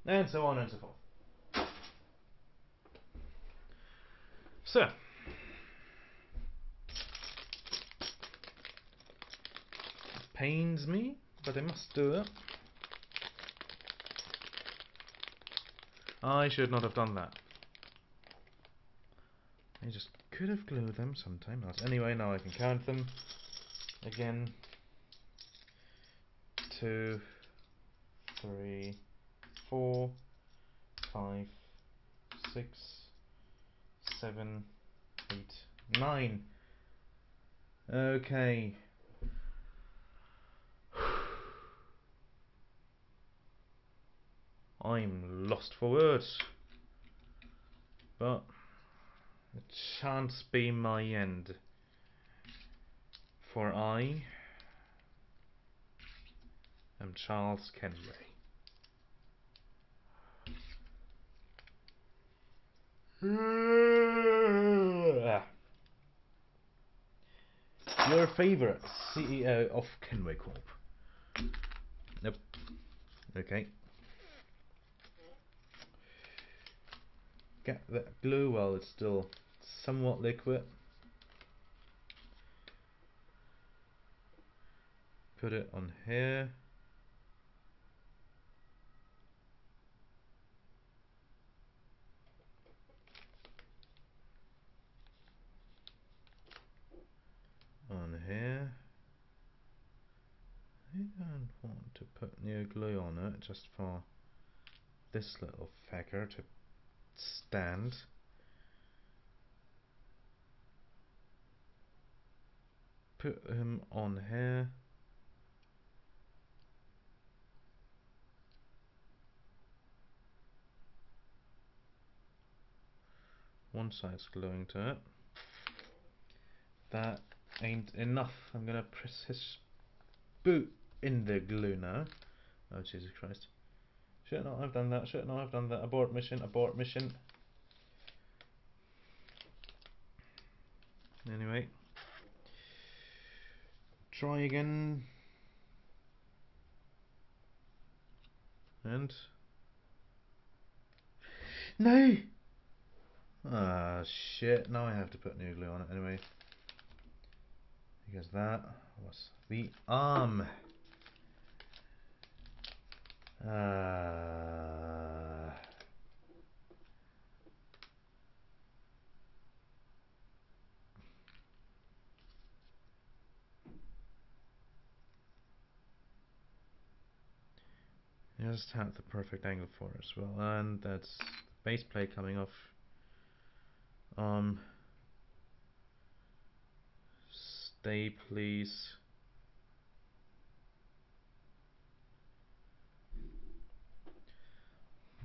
And so on and so forth. So, it pains me, but I must do it. I should not have done that. I just could have glued them sometime else. Anyway, now I can count them again. 2, 3, 4, 5, 6, 7, 8, 9. Okay. I'm lost for words. But it shan't be my end. For I am Charles Kenway. Your favourite CEO of Kenway Corp. Nope. Okay. Get that glue while it's still somewhat liquid. Put it on here. On here. I don't want to put new glue on it, just for this little fecker to stand. Put him on here. One side's gluing to it. That ain't enough. I'm gonna press his boot in the glue now. Oh Jesus Christ. Should not have done that, should not have done that. Abort mission, abort mission. Anyway. Try again. And no! Ah shit, now I have to put new glue on it anyway. Because that was the arm. Just have the perfect angle for it as well, and that's the base plate coming off. Stay please.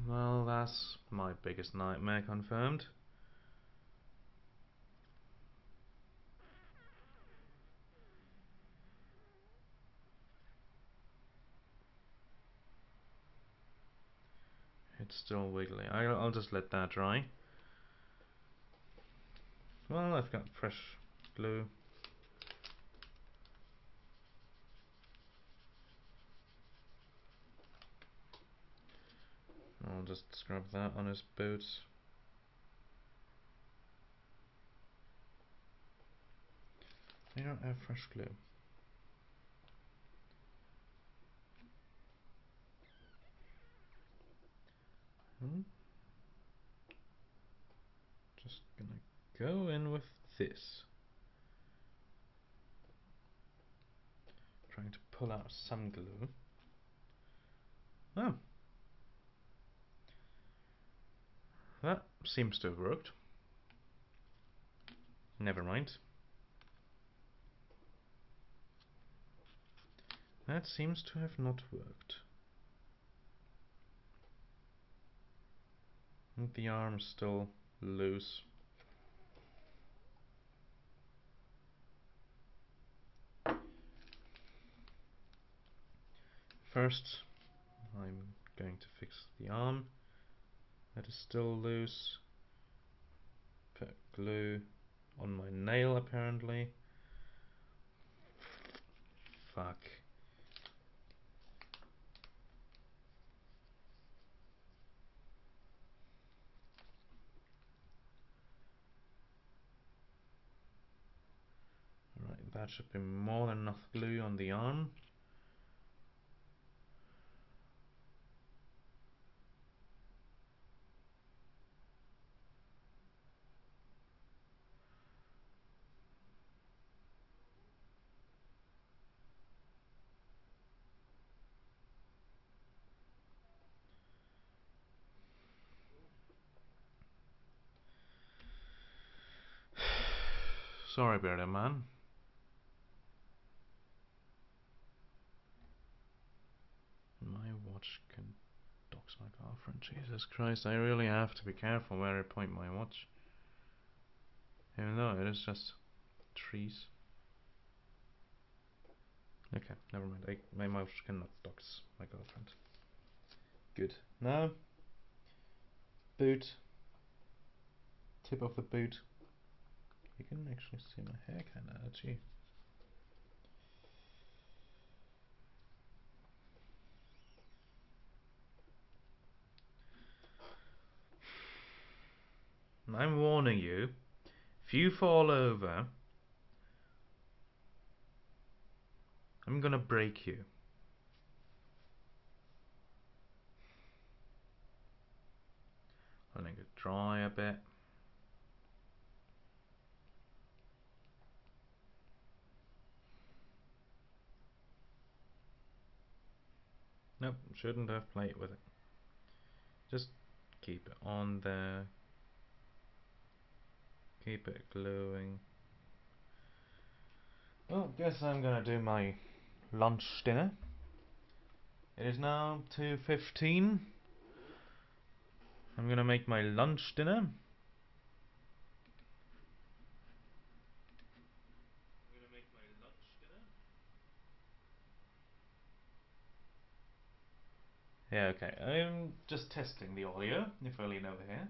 Well, that's my biggest nightmare confirmed. It's still wiggly. I'll just let that dry. Well, I've got fresh glue. I'll just scrub that on his boots. I don't have fresh glue. Just gonna go in with this. Trying to pull out some glue. Oh. That seems to have worked. Never mind. That seems to have not worked. And the arm's still loose. First, I'm going to fix the arm. That is still loose. Put glue on my nail, apparently. Fuck. Right, that should be more than enough glue on the arm. Sorry about it, man. My watch can dox my girlfriend. Jesus Christ, I really have to be careful where I point my watch. Even though it is just trees. Okay, never mind. My mouse cannot dox my girlfriend. Good. Now, boot. Tip of the boot. You can actually see my hair kinda itchy. I'm warning you, if you fall over, I'm gonna break you. Letting it dry a bit. Nope, shouldn't have played with it. Just keep it on there. Keep it gluing. Well, guess I'm gonna do my lunch dinner. It is now 2:15. I'm gonna make my lunch dinner. Yeah, okay. I'm just testing the audio, if only over here.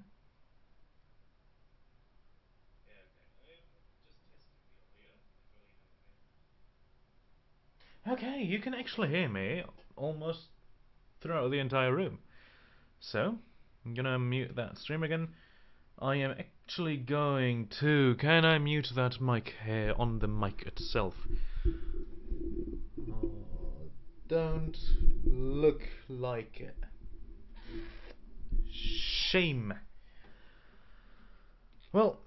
Okay, you can actually hear me almost throughout the entire room. So, I'm gonna mute that stream again. I am actually going to... Can I mute that mic here on the mic itself? Oh, don't look like it. Shame. Well...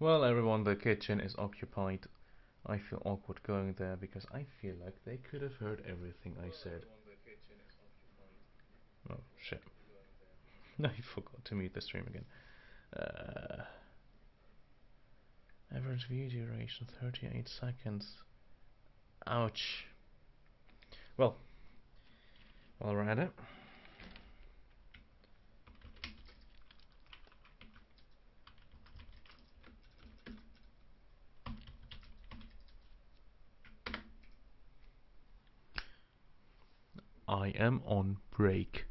Well, everyone, the kitchen is occupied. I feel awkward going there because I feel like they could have heard everything I said. Oh, shit. I forgot to mute the stream again. Average view duration 38 seconds. Ouch. Well, while we're at it. I am on break.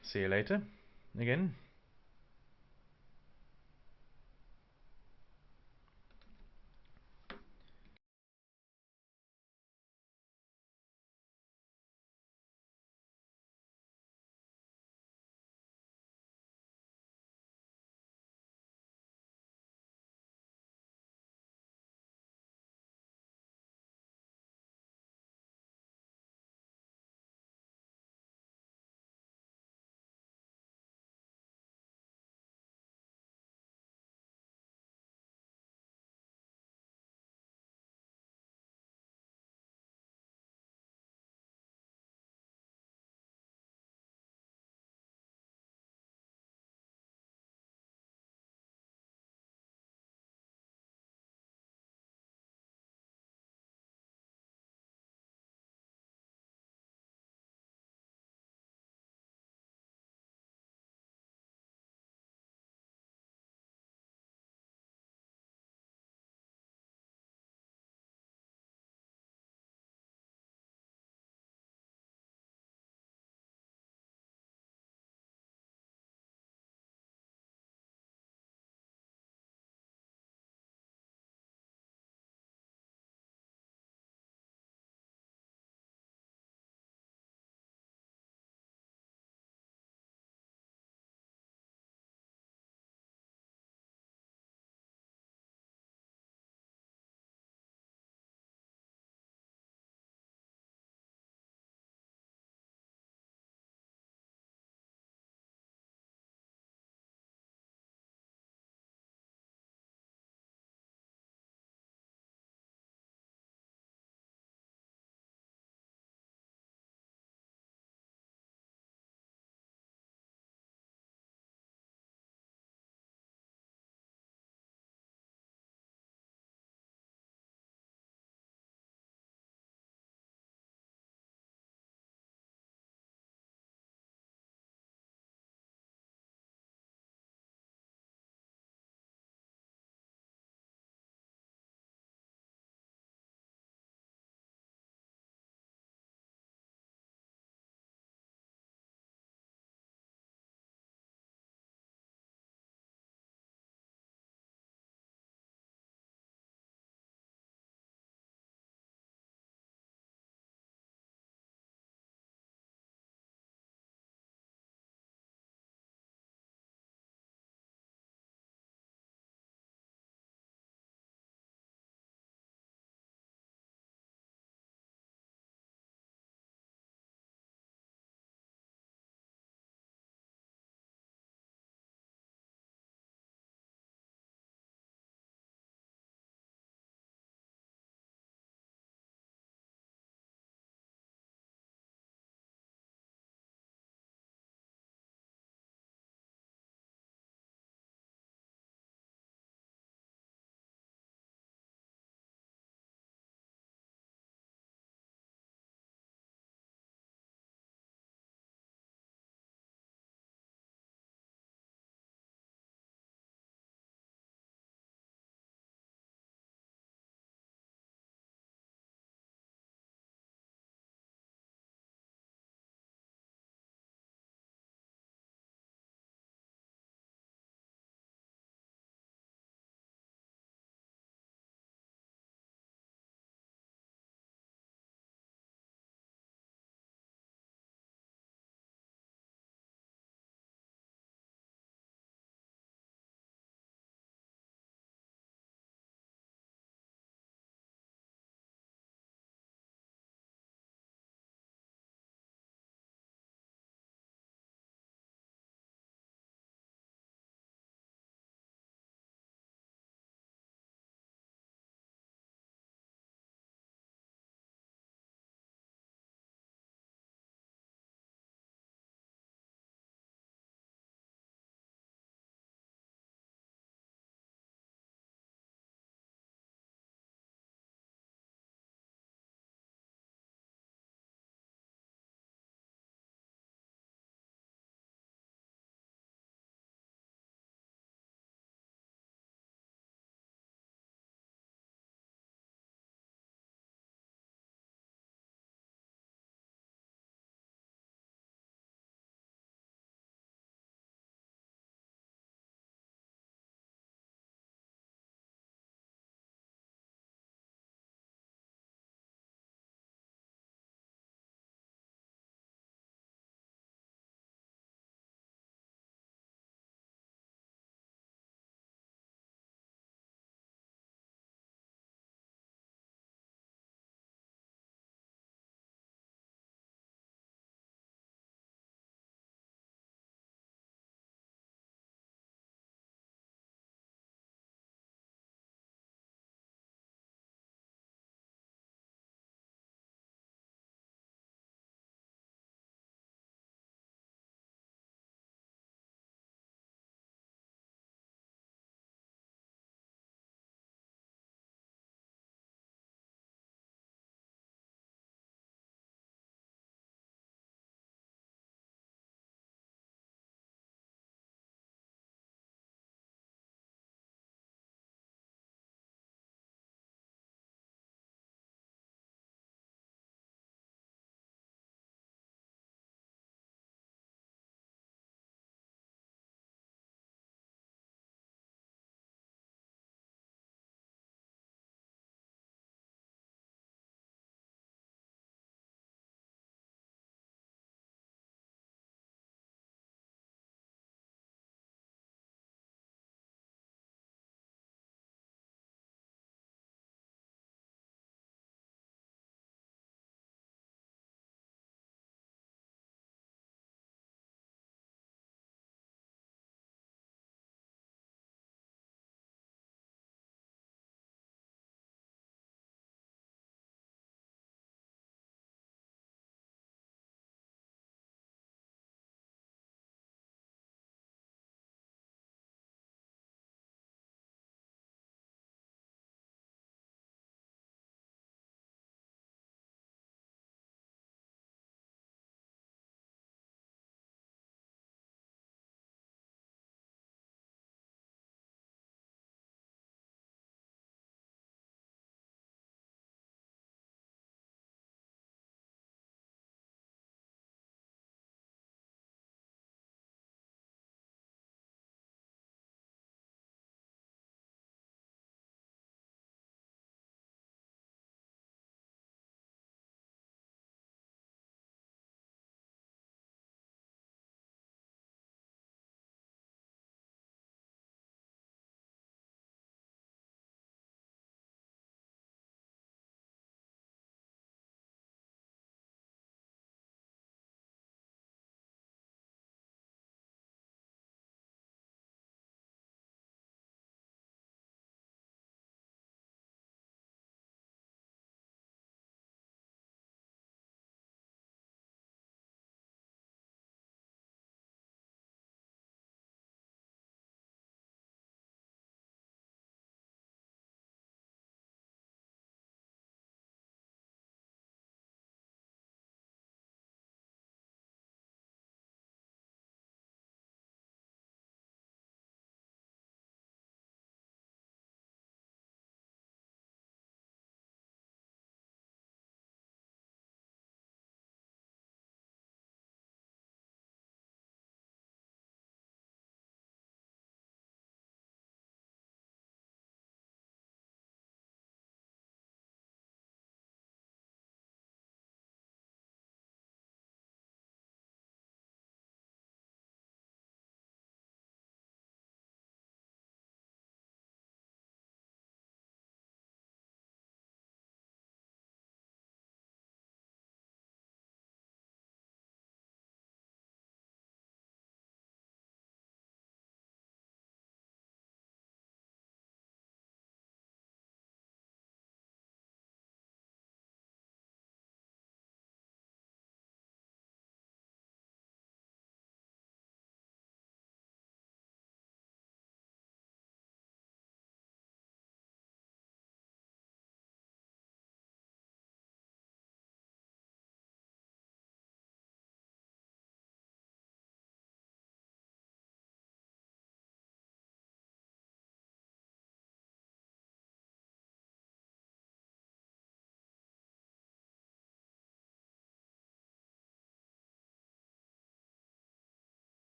See you later. Again.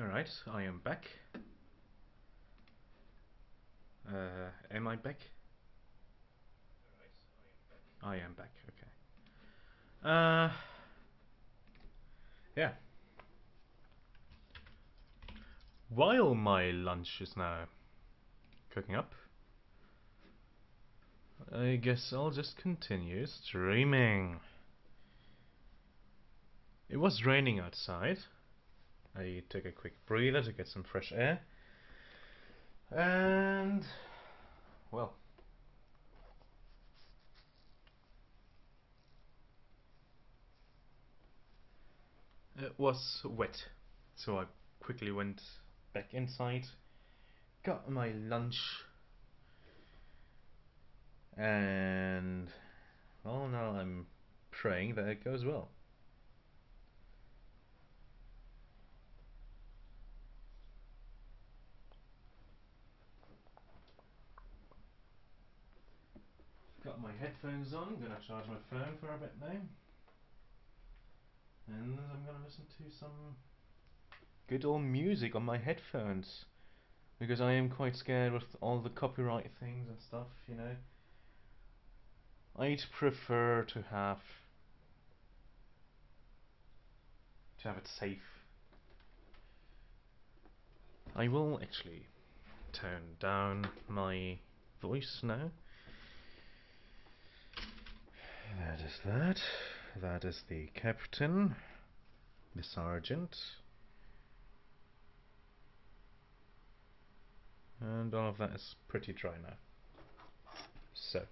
Alright, I am back. Am I back? I am back, okay. Yeah. While my lunch is now cooking up, I guess I'll just continue streaming. It was raining outside. I took a quick breather to get some fresh air. And, well, it was wet. So I quickly went back inside, got my lunch, and, well, now I'm praying that it goes well. Got my headphones on, gonna charge my phone for a bit now. And I'm gonna listen to some good old music on my headphones. Because I am quite scared with all the copyright things and stuff, you know. I'd prefer to have it safe. I will actually turn down my voice now. That is that. That is the captain, the sergeant, and all of that is pretty dry now. So.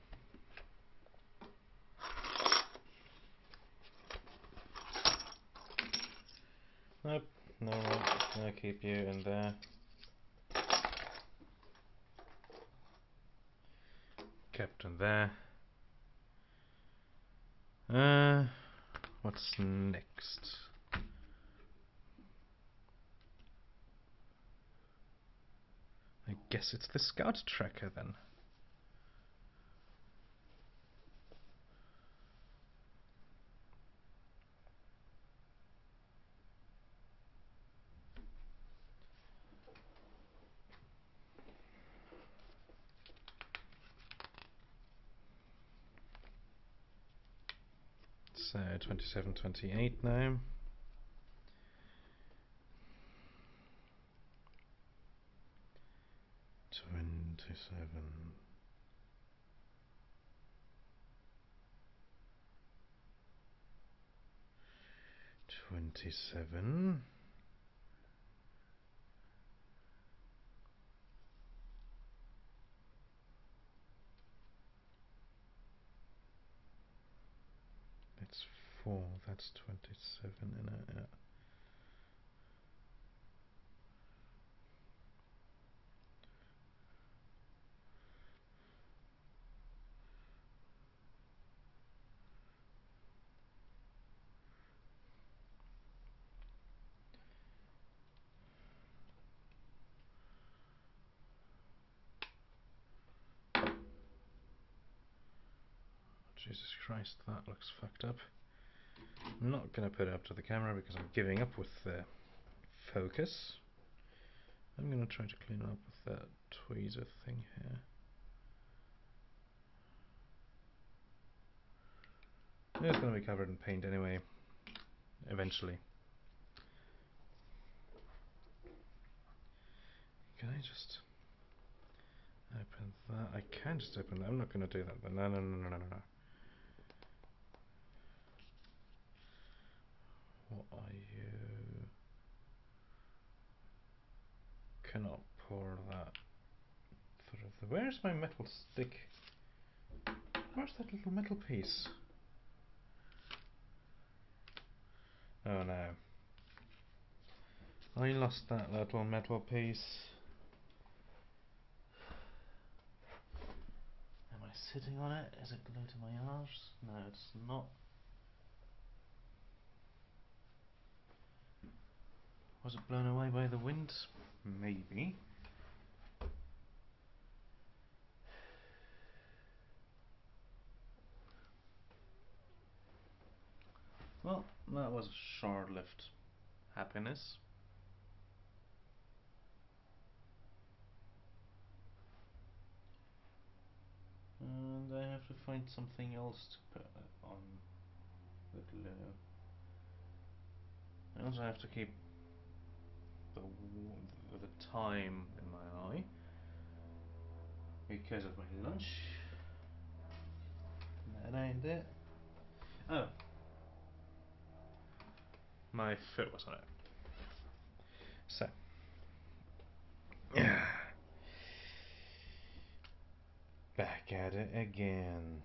Nope, no, I'll keep you in there. Captain there. What's next? I guess it's the scout tracker then. So 27, 28 now. Twenty-seven. 27. That's 4, that's 27 in it, yeah. Jesus Christ, that looks fucked up. I'm not gonna put it up to the camera because I'm giving up with the focus. I'm gonna try to clean up with that tweezer thing here. It's gonna be covered in paint anyway, eventually. Can I just open that? I can just open that. I'm not gonna do that then. No, no, no, no, no, no. What are you? Cannot pour that through the. Where's my metal stick? Where's that little metal piece? Oh no. I lost that little metal piece. Am I sitting on it? Is it glued to my arse? No, it's not. Was it blown away by the wind? Maybe. Well, that was short-lived happiness. And I have to find something else to put on the glue. I also have to keep the time in my eye because of my lunch. That ain't it. Oh, my foot was on it. So, back at it again.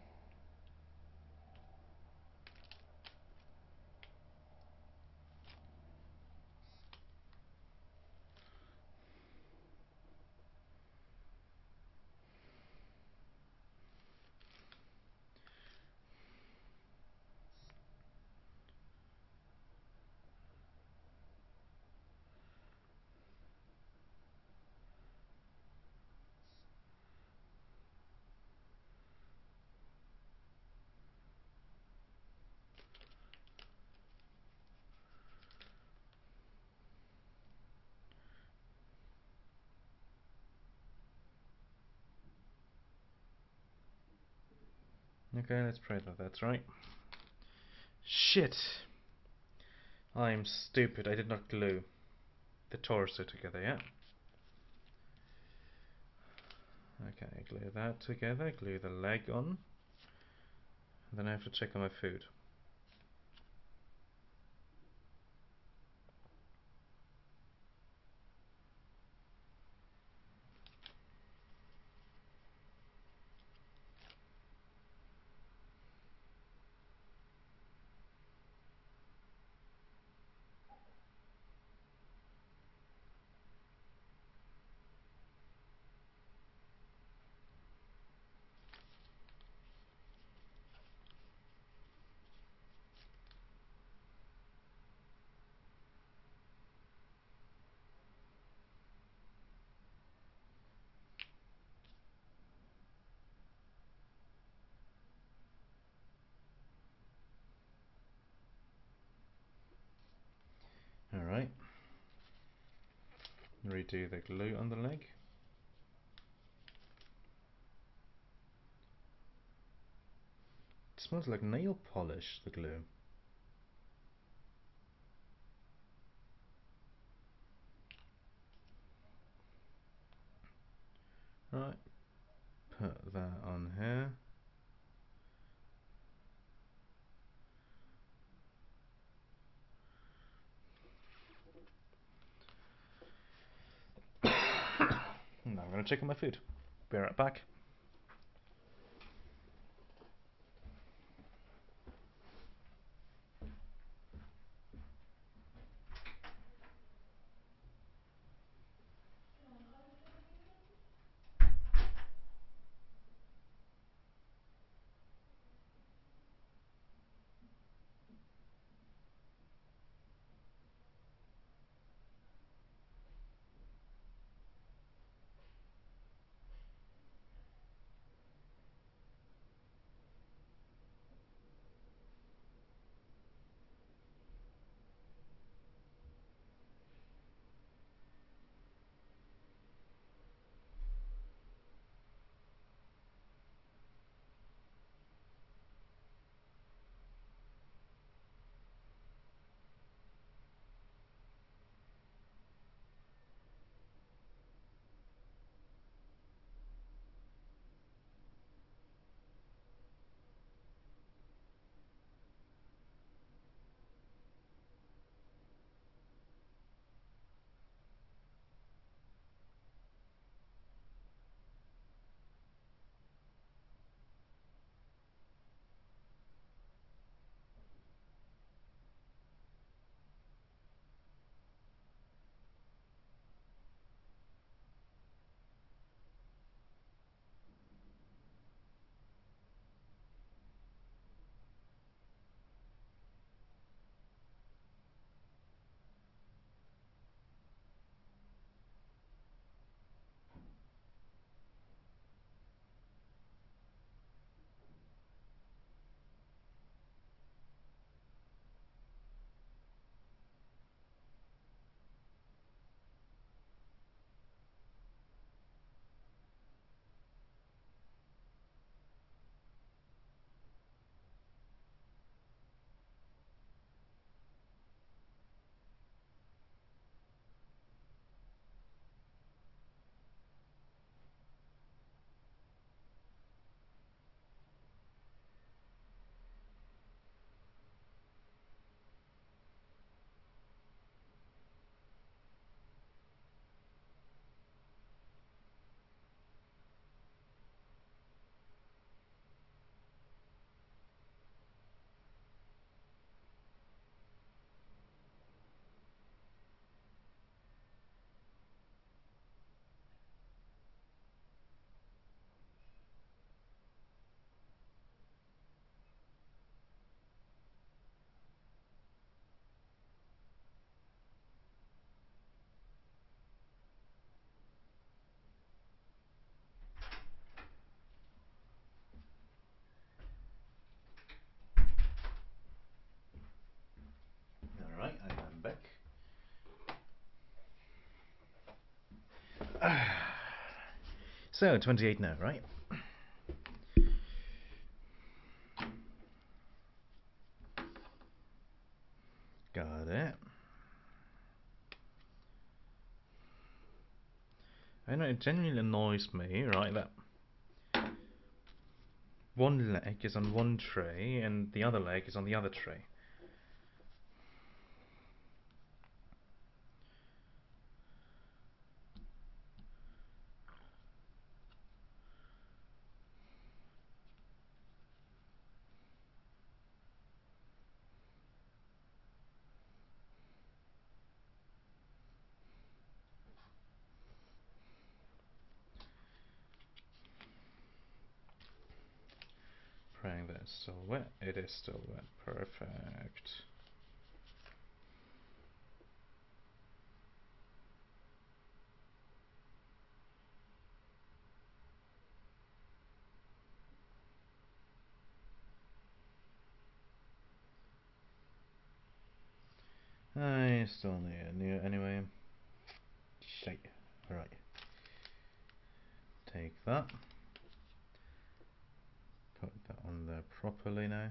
Okay, let's pray that that's right. Shit! I'm stupid, I did not glue the torso together yet. Okay, glue that together, glue the leg on. And then I have to check on my food. Alright. Redo the glue on the leg. It smells like nail polish, the glue. Right, put that on here. Now I'm going to check on my food. Be right back. So 28 now, right? Got it. I know it genuinely annoys me, right, that one leg is on one tray and the other leg is on the other tray. Praying that it's still wet. It is still wet. Perfect. I still need it anyway. Shite. Alright. Take that. Put that on there properly now.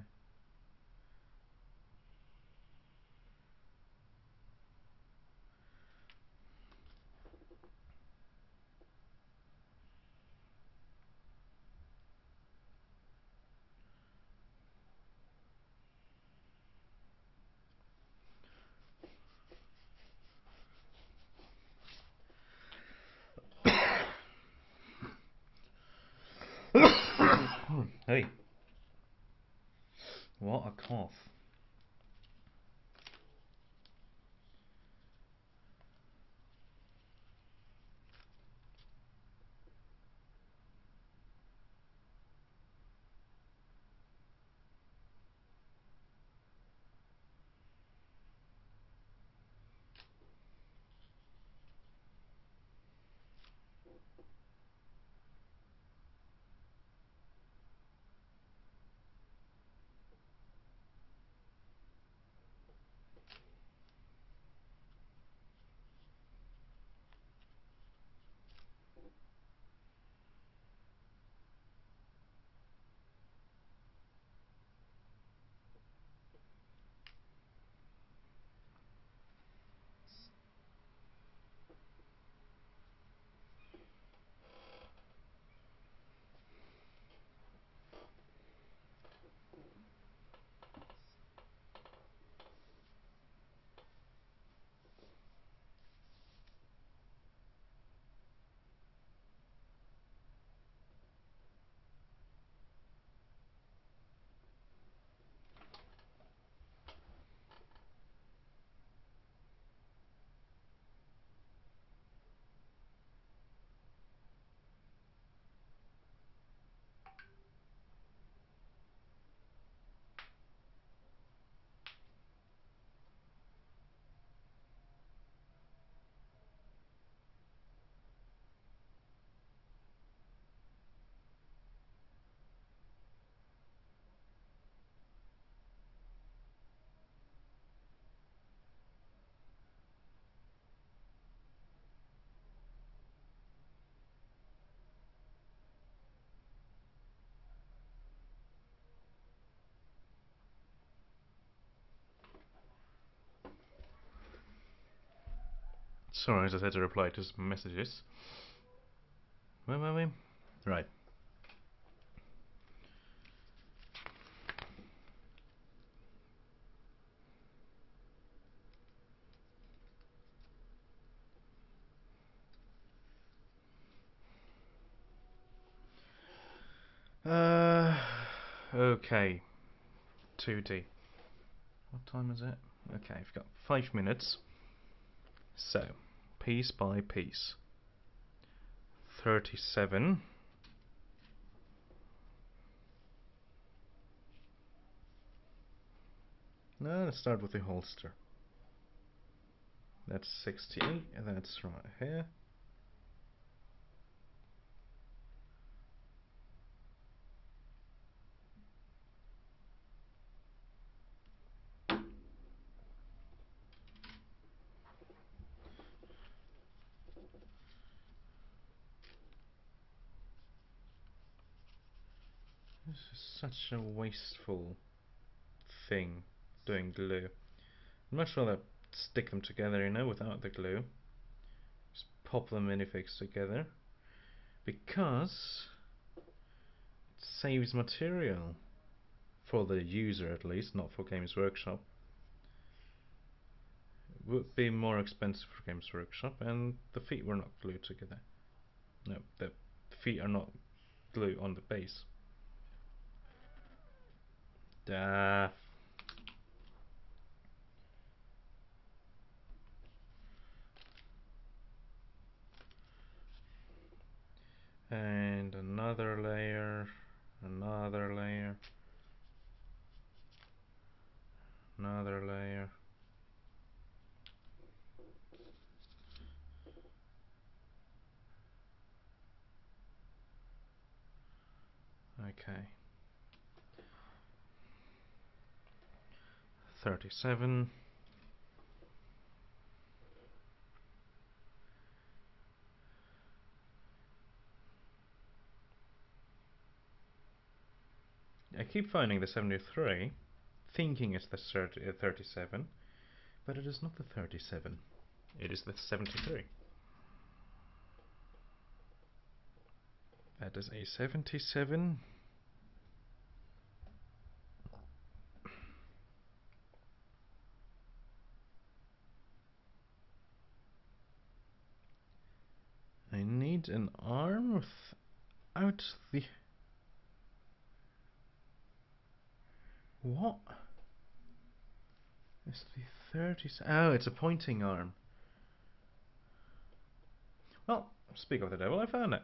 Hey. What a cough. Sorry, I just had to reply to some messages. Where were we? Right. Okay. 2D. What time is it? Okay, I've got 5 minutes. So, piece by piece. 37. No, let's start with the holster. That's 68, and that's right here. This is such a wasteful thing, doing glue. I'd much rather stick them together, you know, without the glue. Just pop the minifigs together, because it saves material. For the user at least, not for Games Workshop. It would be more expensive for Games Workshop, and the feet were not glued together. No, the feet are not glue on the base. Duh. And another layer, another layer, another layer. Okay. 37. I keep finding the 73, thinking it's the 37, but it is not the 37. It is the 73. That is a 77. I need an arm without the... What? It's the 30... Oh, it's a pointing arm. Well, speak of the devil, I found it.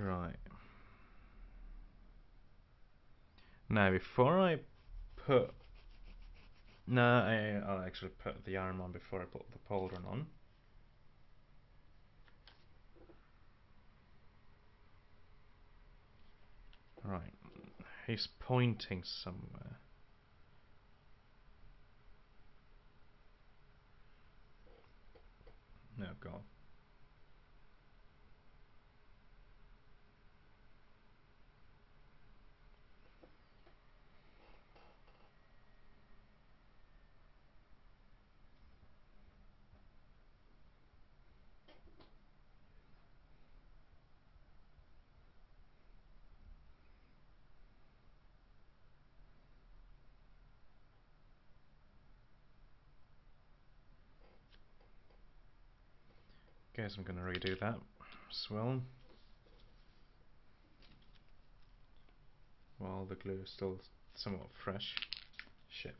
Right. Now, before I put... No, I'll actually put the arm on before I put the pauldron on. Right. He's pointing somewhere. Oh, God. Guess I'm gonna redo that as well. While the glue is still somewhat fresh. Shit.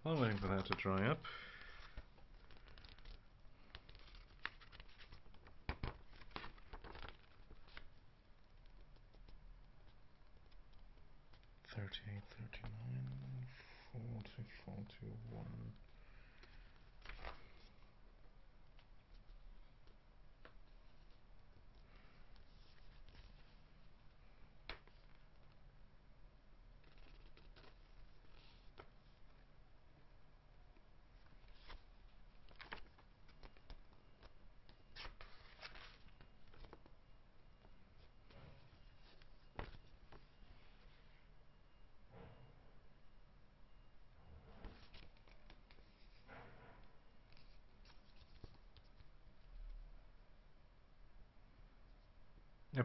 I'm waiting for that to dry up. $38, $39, $40, $41.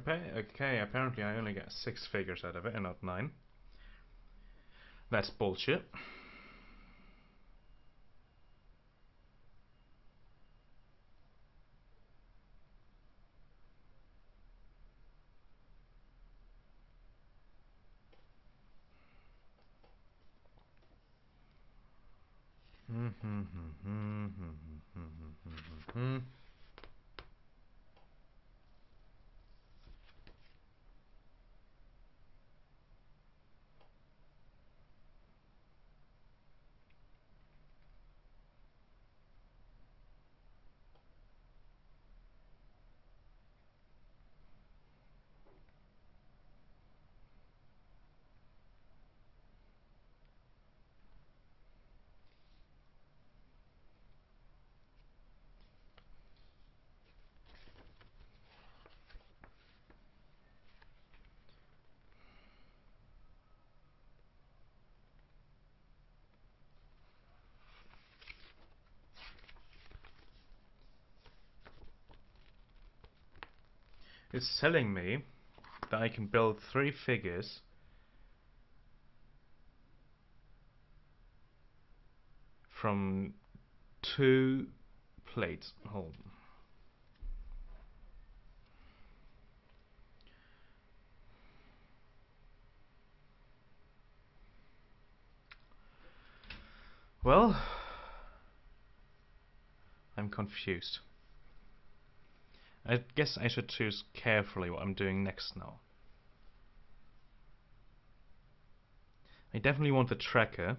Okay, apparently I only get 6 figures out of it and not 9. That's bullshit. It's telling me that I can build 3 figures from 2 plates. Hold on. Well, I'm confused. I guess I should choose carefully what I'm doing next now. I definitely want the tracker.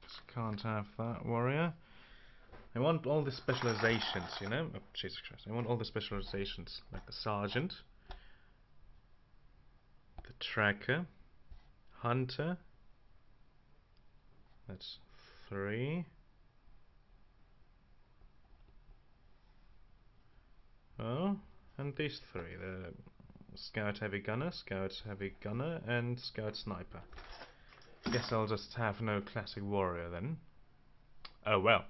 Just can't have that warrior. I want all the specializations, you know? Oh, Jesus Christ. I want all the specializations, like the sergeant, the tracker, hunter. That's 3. Oh, and these 3. The scout heavy gunner, and scout sniper. Guess I'll just have no classic warrior then. Oh well.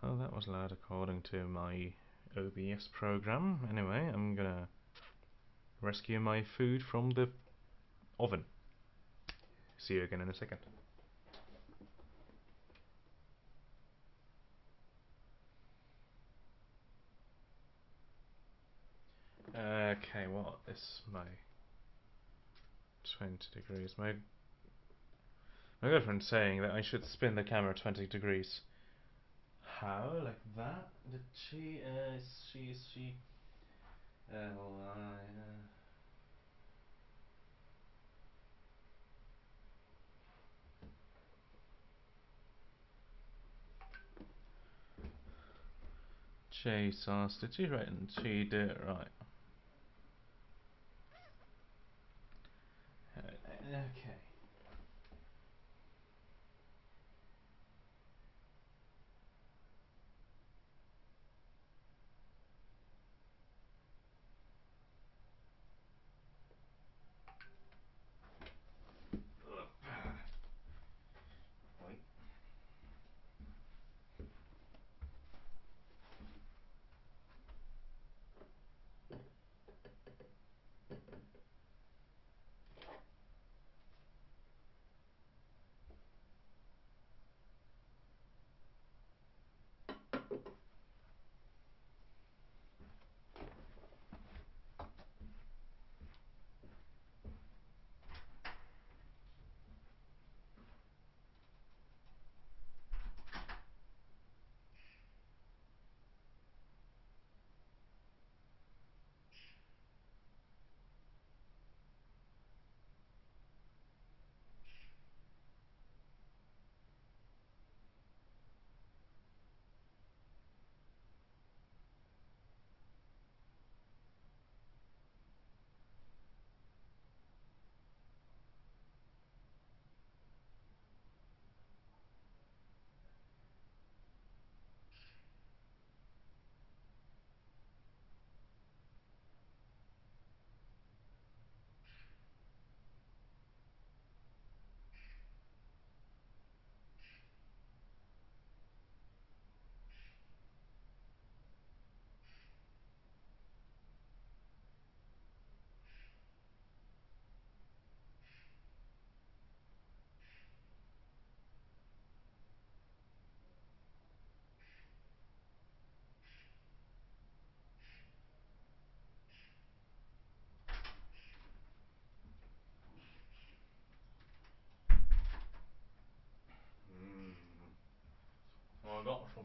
Oh, that was loud according to my OBS program. Anyway, I'm gonna rescue my food from the oven. See you again in a second. Okay, what is my 20 degrees? My girlfriend's saying that I should spin the camera 20 degrees. How? Like that? Did she? She. Jesus, did she write and she did it right? Okay. Wait.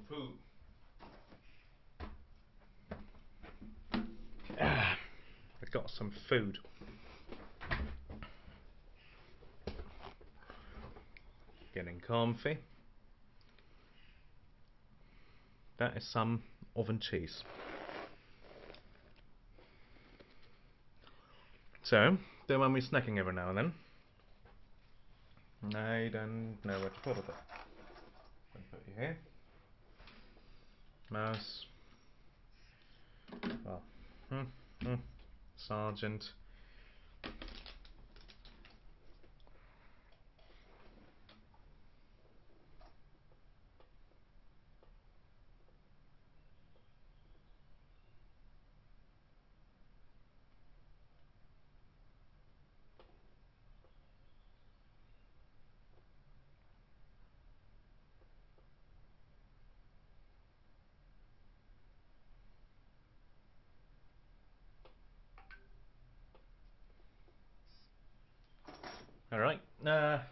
food. I got some food. Getting comfy. That is some oven cheese. So, don't mind me snacking every now and then. I don't know where to put it. I'll put you here. Mouse. Well, Sergeant. Alright, can't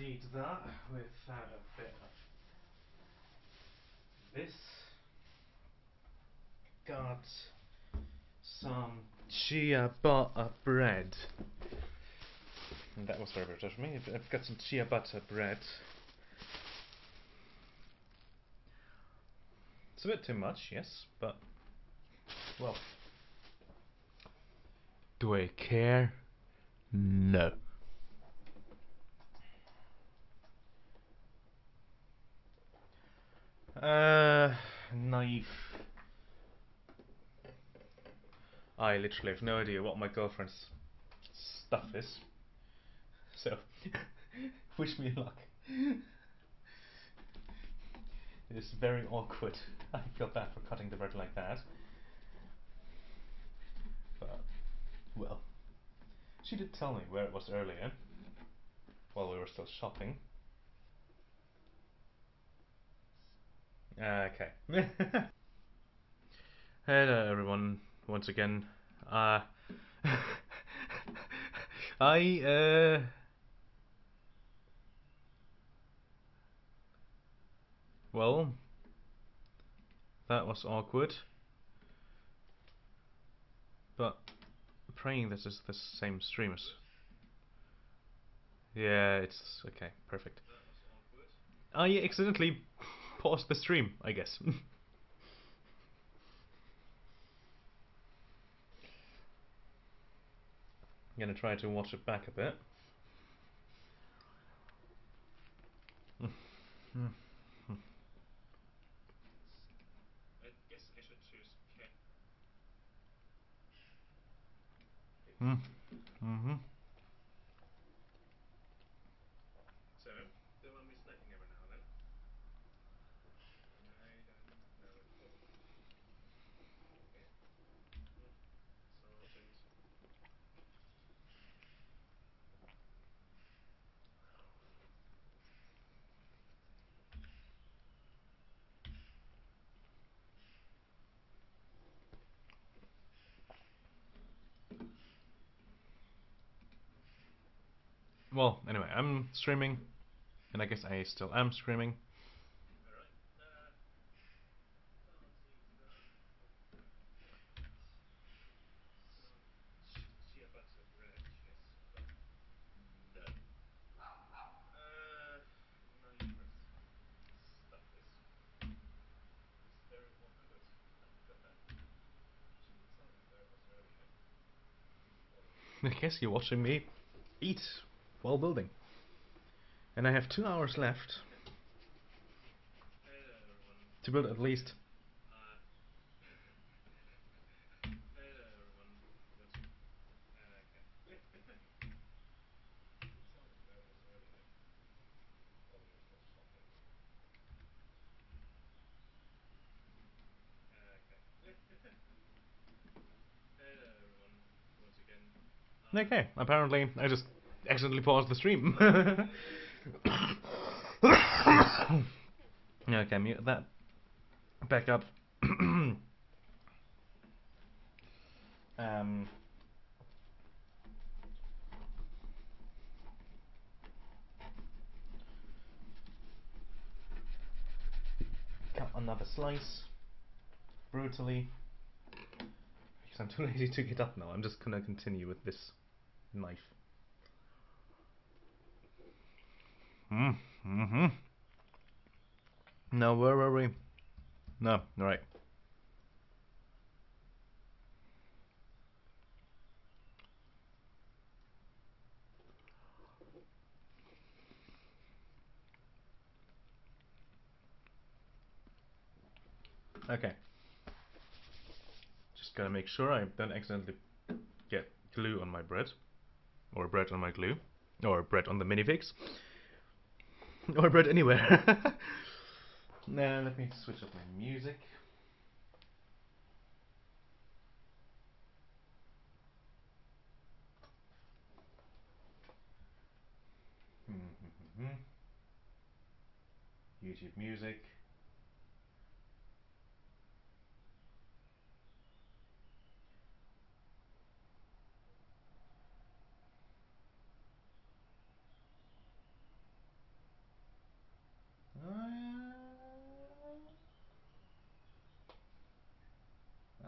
eat that without a bit of this. Got some chia butter bread. And that was very British of me. I've got some chia butter bread. It's a bit too much, yes, but well. Do I care? No. Knife. I literally have no idea what my girlfriend's stuff is. So, wish me luck. It is very awkward. I feel bad for cutting the bread like that. But, well. She did tell me where it was earlier, while we were still shopping. Okay. Hello everyone, once again. Well, that was awkward. But, praying this is the same stream as... Yeah, it's... okay, perfect. I accidentally paused the stream, I guess. I'm gonna try to watch it back a bit. I guess I should choose Ken. So, don't want me snacking every now and then. I don't know what to put it. Okay. Sergeant. Well, anyway, I'm streaming, and I guess I still am streaming. Alright, chia butter bread, yes, but no. Knife stuff this. It's very awkward. I feel bad. She did tell me where it was earlier. I guess you're watching me eat while building. And I have 2 hours left to build at least. Okay, apparently I just accidentally paused the stream. Okay, mute that. Back up. um, another slice brutally because I'm too lazy to get up now. I'm just gonna continue with this knife. Mm-hmm. Now where were we? No, right. Okay. Just gotta make sure I don't accidentally get glue on my bread. Or bread on my glue. Or bread on the minifigs. Or bread anywhere. Now let me switch up my music. YouTube music.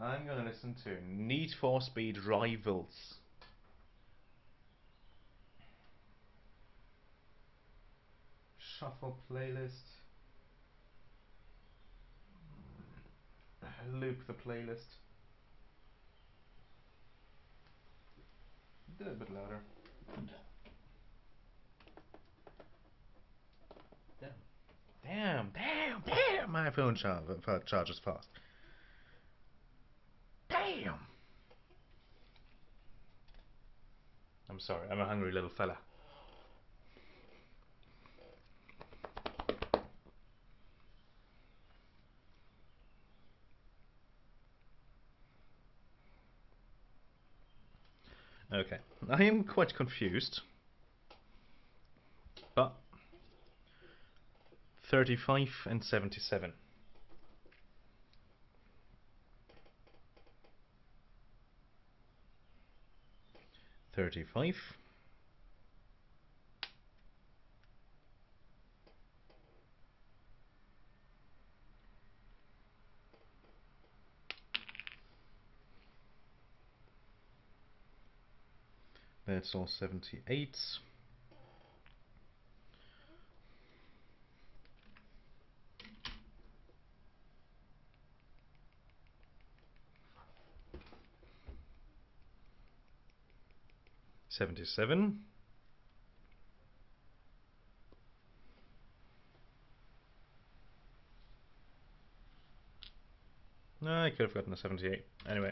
I'm gonna listen to Need for Speed Rivals. Shuffle playlist. Loop the playlist. Do it a bit louder. Damn! My phone charges fast. Damn! I'm sorry, I'm a hungry little fella. Okay, I am quite confused, but 35 and 77. 35. That's all 78. 77. No, I could have gotten a 78. Anyway.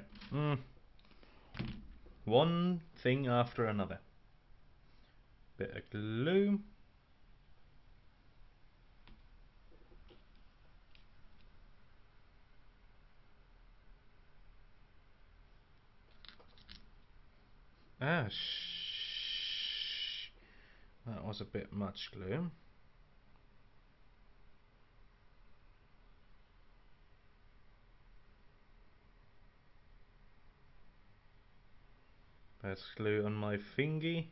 One thing after another. Bit of glue. That was a bit much glue. That's glue on my fingy.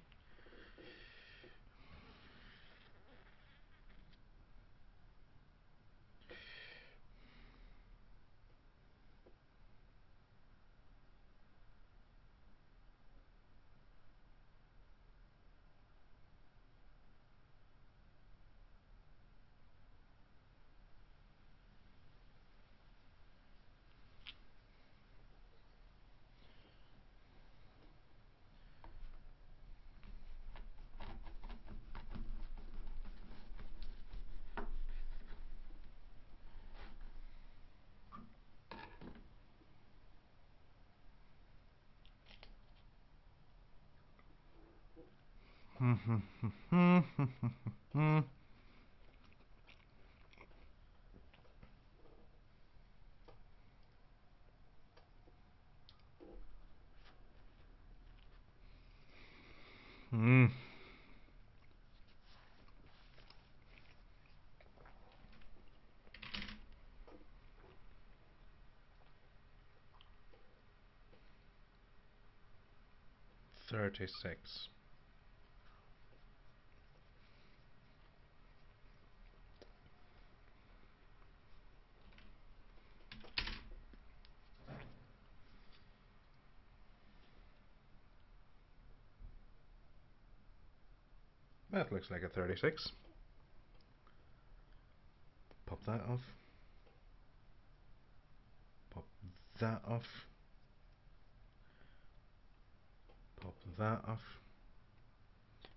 Hmm. 36. That looks like a 36. Pop that off. Pop that off. Pop that off.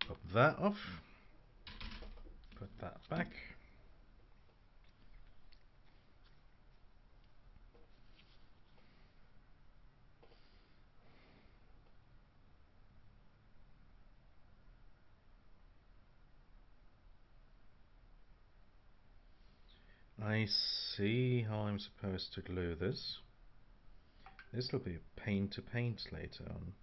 Pop that off. Put that back. I see how I'm supposed to glue this. This will be a pain to paint later on.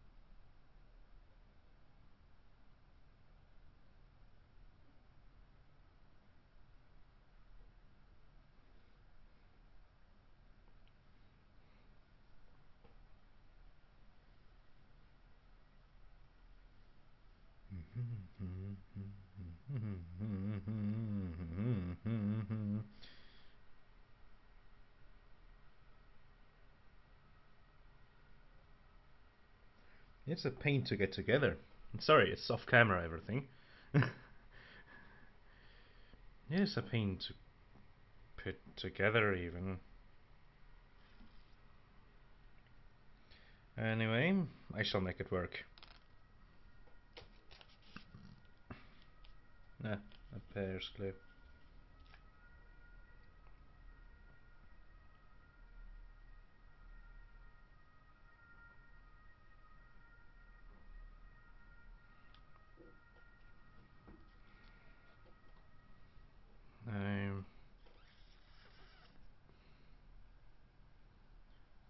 It's a pain to get together. Sorry, it's off camera, everything. It's a pain to put together, even. Anyway, I shall make it work. A Pears glue.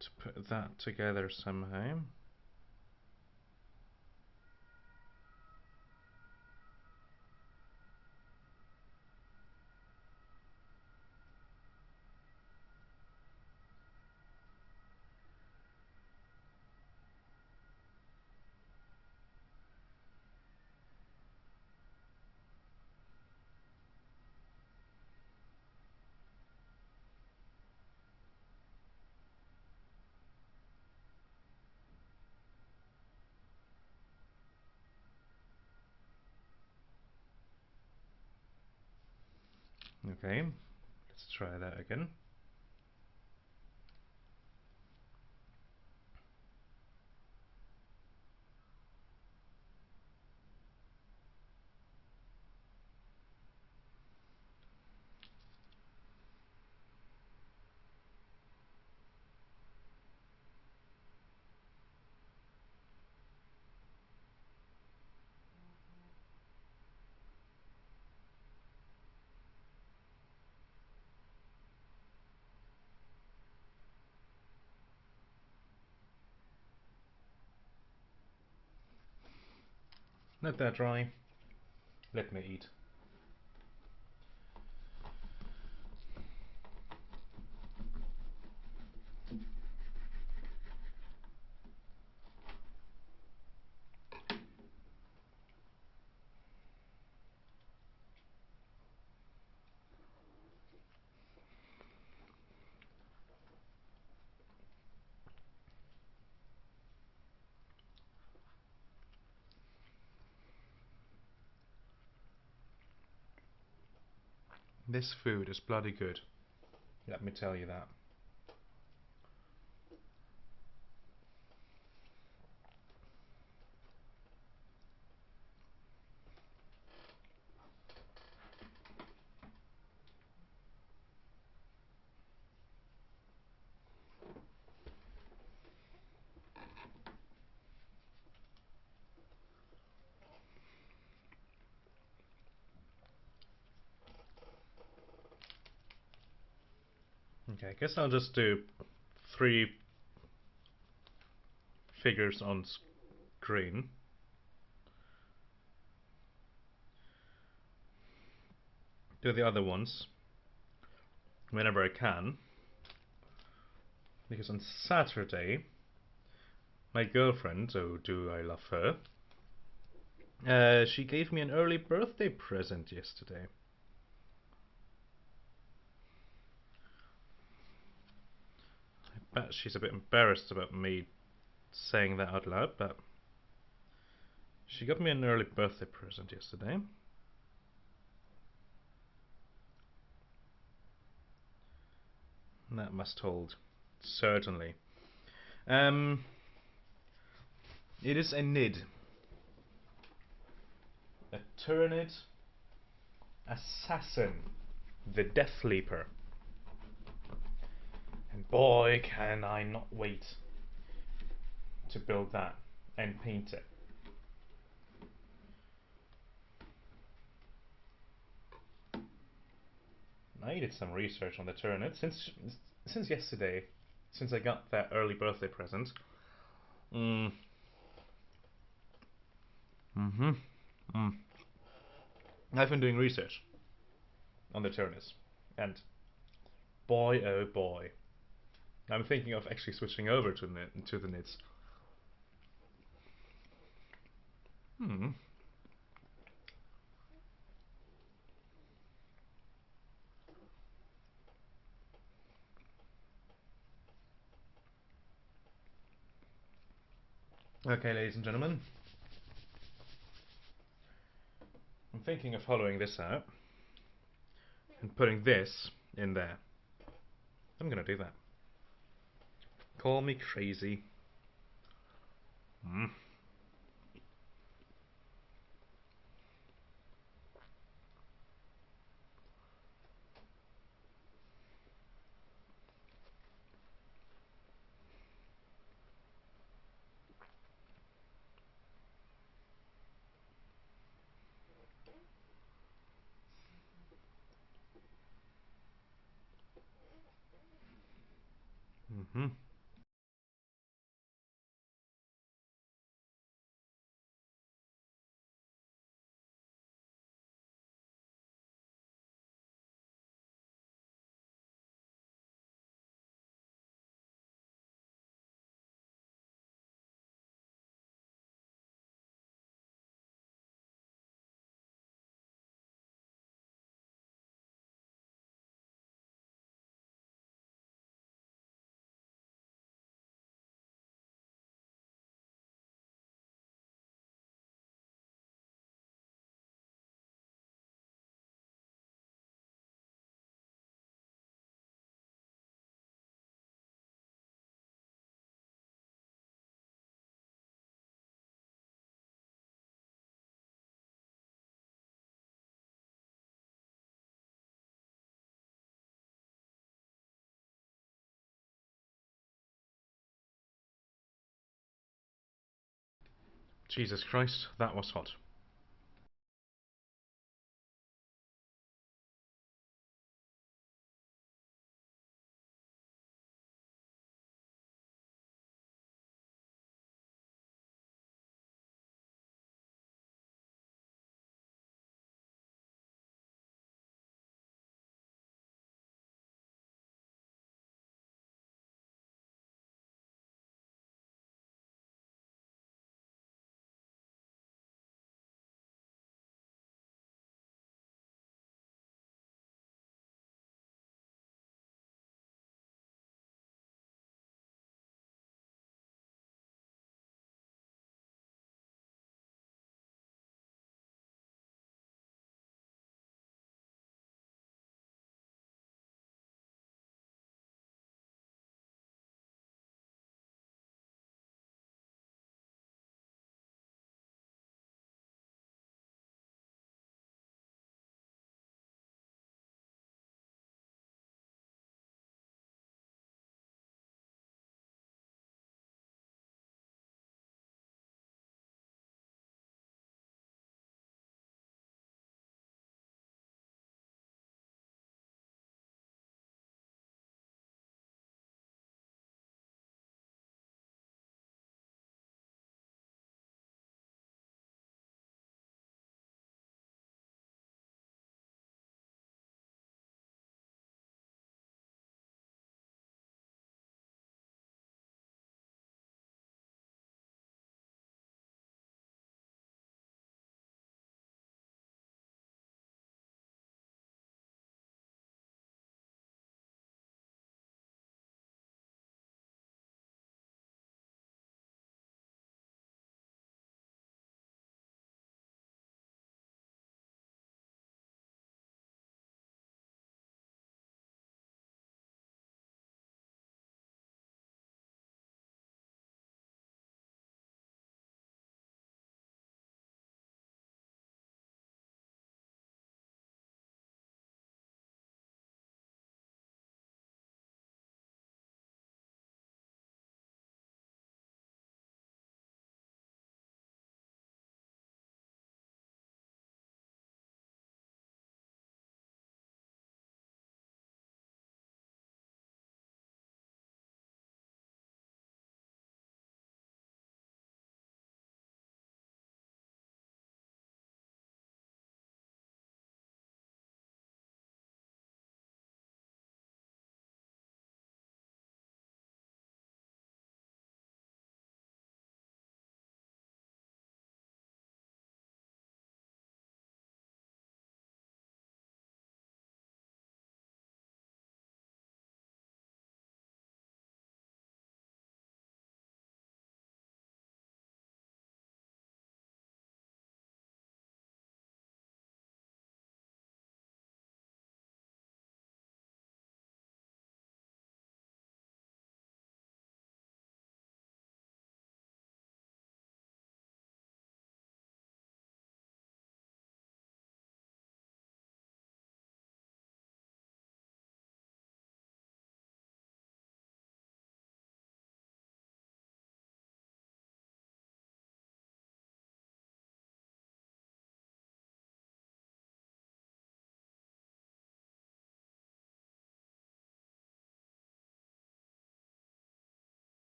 To put that together somehow. Okay, let's try that again. Let that dry. Let me eat. This food is bloody good. Let me tell you that. Okay, I guess I'll just do 3 figures on screen. Do the other ones whenever I can, because on Saturday my girlfriend, oh do I love her, she gave me an early birthday present yesterday. I bet she's a bit embarrassed about me saying that out loud, but she got me an early birthday present yesterday. That must hold. Certainly. It is a nid. A Tyrannid Assassin. The Death Leaper. And boy, can I not wait to build that and paint it. I did some research on the Tyrannid since yesterday, since I got that early birthday present. I've been doing research on the Tyrannids, and boy oh boy, I'm thinking of actually switching over to the Nids. Okay, ladies and gentlemen, I'm thinking of hollowing this out and putting this in there. I'm gonna do that. Call me crazy. Jesus Christ, that was hot.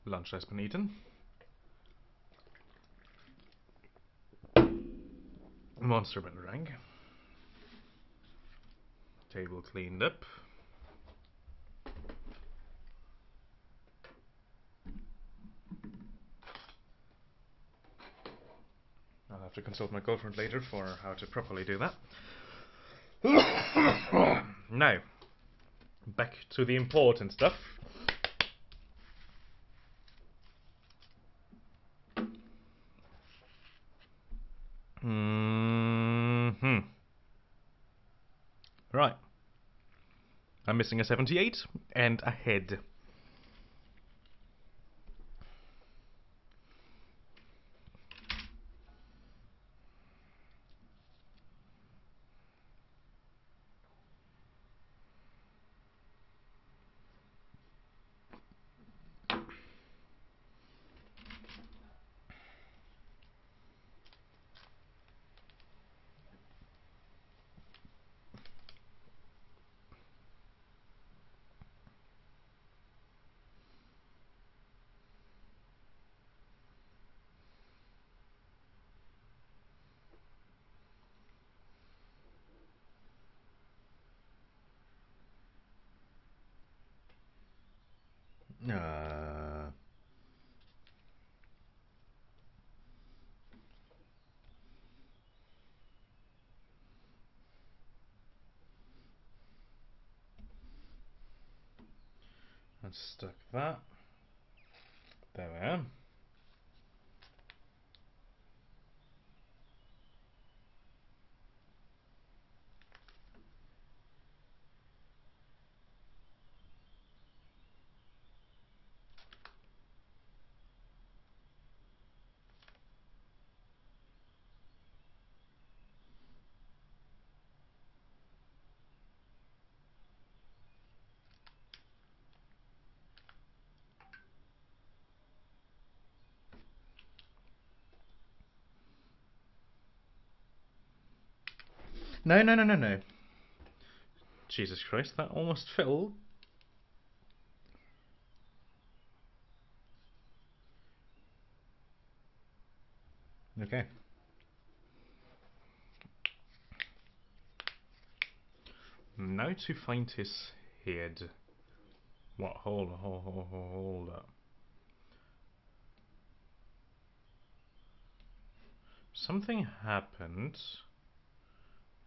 Lunch has been eaten. Monster been drank. Table cleaned up. I'll have to consult my girlfriend later for how to properly do that. Now, back to the important stuff. Right. I'm missing a 78 and a head. Let's stuck that. There we are. No, no, no, no, no. Jesus Christ, that almost fell. Okay. Now to find his head. What? Hold up. Something happened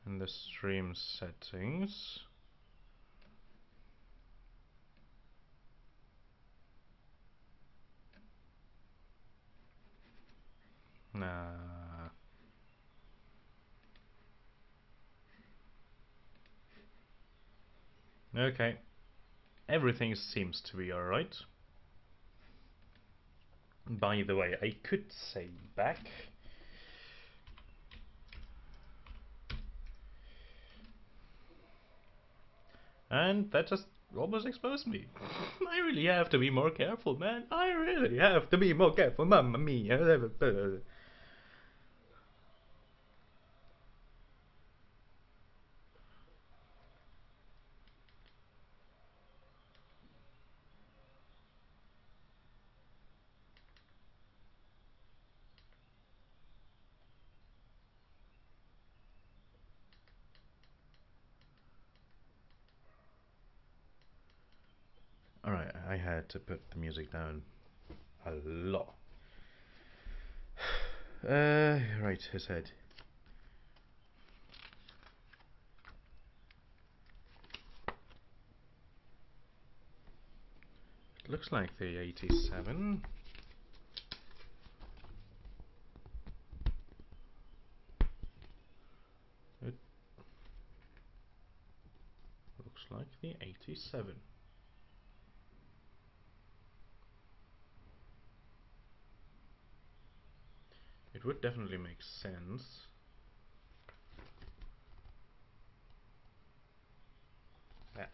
in the stream settings. Nah. Okay. Everything seems to be alright. By the way, I could say back. And that just almost exposed me. I really have to be more careful, man. I really have to be more careful, mamma mia. Alright, I had to put the music down a lot. Right, his head. It looks like the 87. It looks like the 87. It would definitely make sense. Yeah.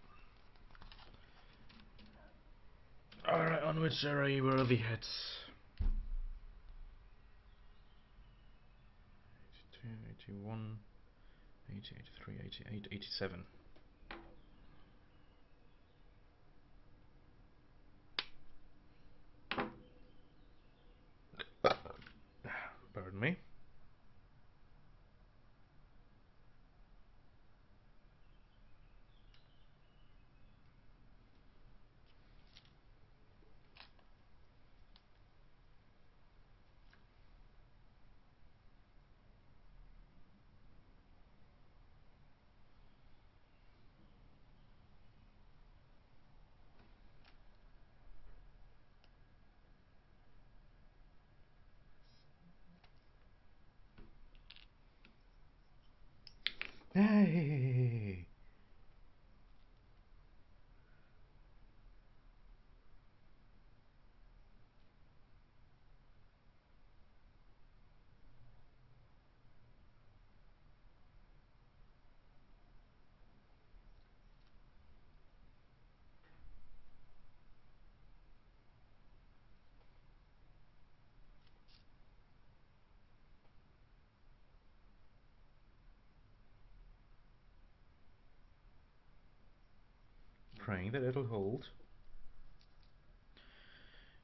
Alright, on which array were the heads? 82, 81, 80, 83, 88, 87. Pardon me. Hey! Praying that it'll hold.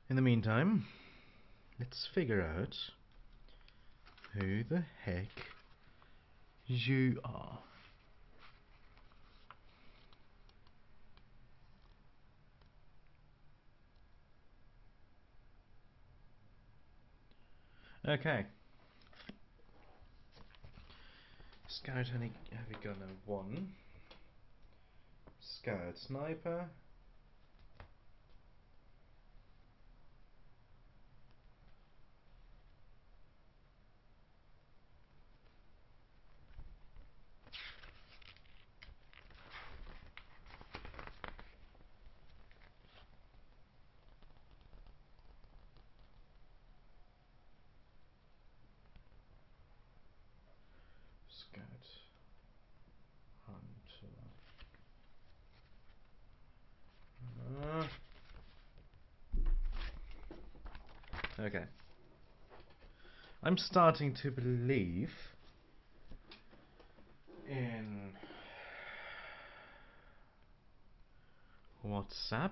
In the meantime, let's figure out who the heck you are. Okay. Scout heavy gunner 1. Scout sniper. Scout hunter. Okay. I'm starting to believe in WhatsApp,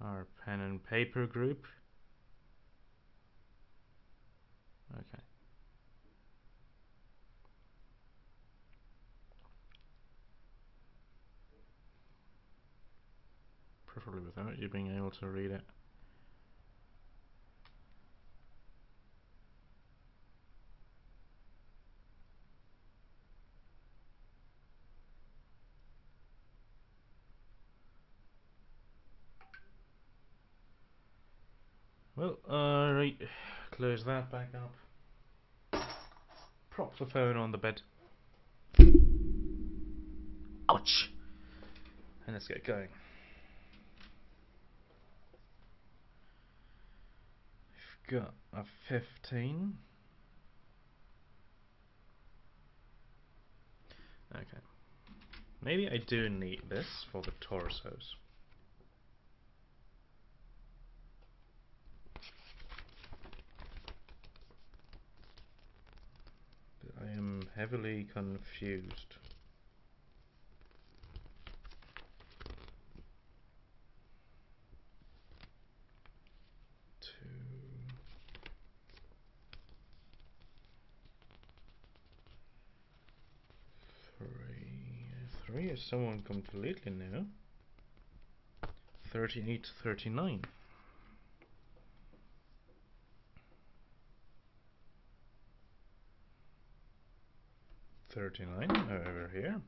our pen and paper group. Okay. Preferably without you being able to read it. Well, right. Close that back up. Prop the phone on the bed. Ouch! And let's get going. We've got a 15. Okay. Maybe I do need this for the torsos. But I am heavily confused. Three is someone completely new. 38, 39. 39 over here.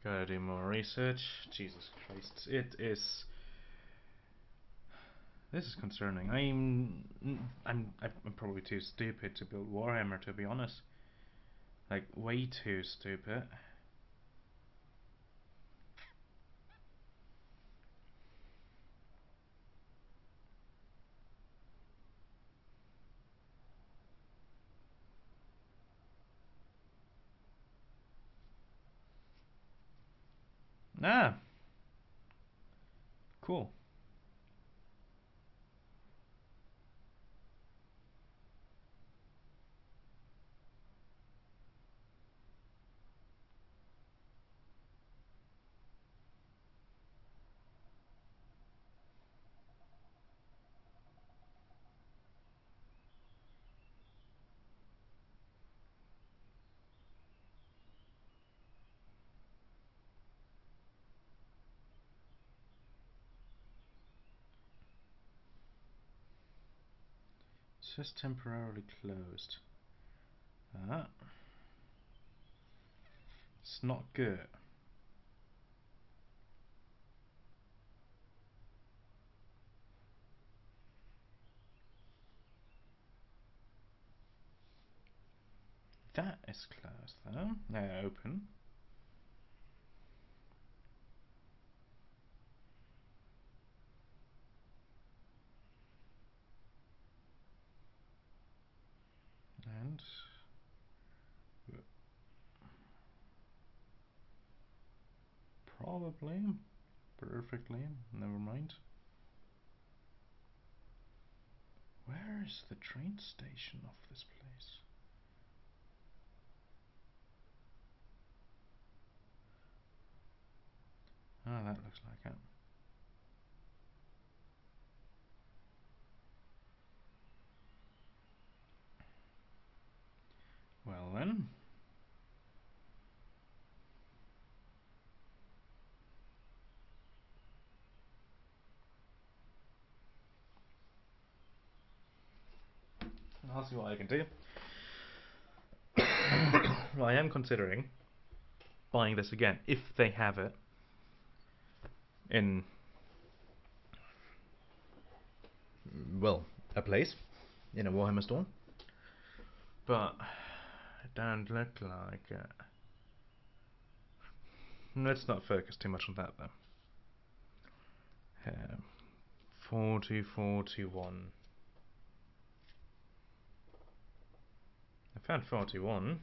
Gotta do more research. Jesus Christ, it is. This is concerning. I'm probably too stupid to build Warhammer, to be honest. Like, way too stupid. Ah! Cool. It's just temporarily closed. Ah. It's not good. That is closed though. Now open. And probably perfectly. Never mind. Where is the train station of this place? Ah, that looks like it. Well then. I'll see what I can do. Well, I am considering buying this again, if they have it in, well, a place, in a Warhammer store. But it don't look like it. Let's not focus too much on that though. 40, 41. I found 41.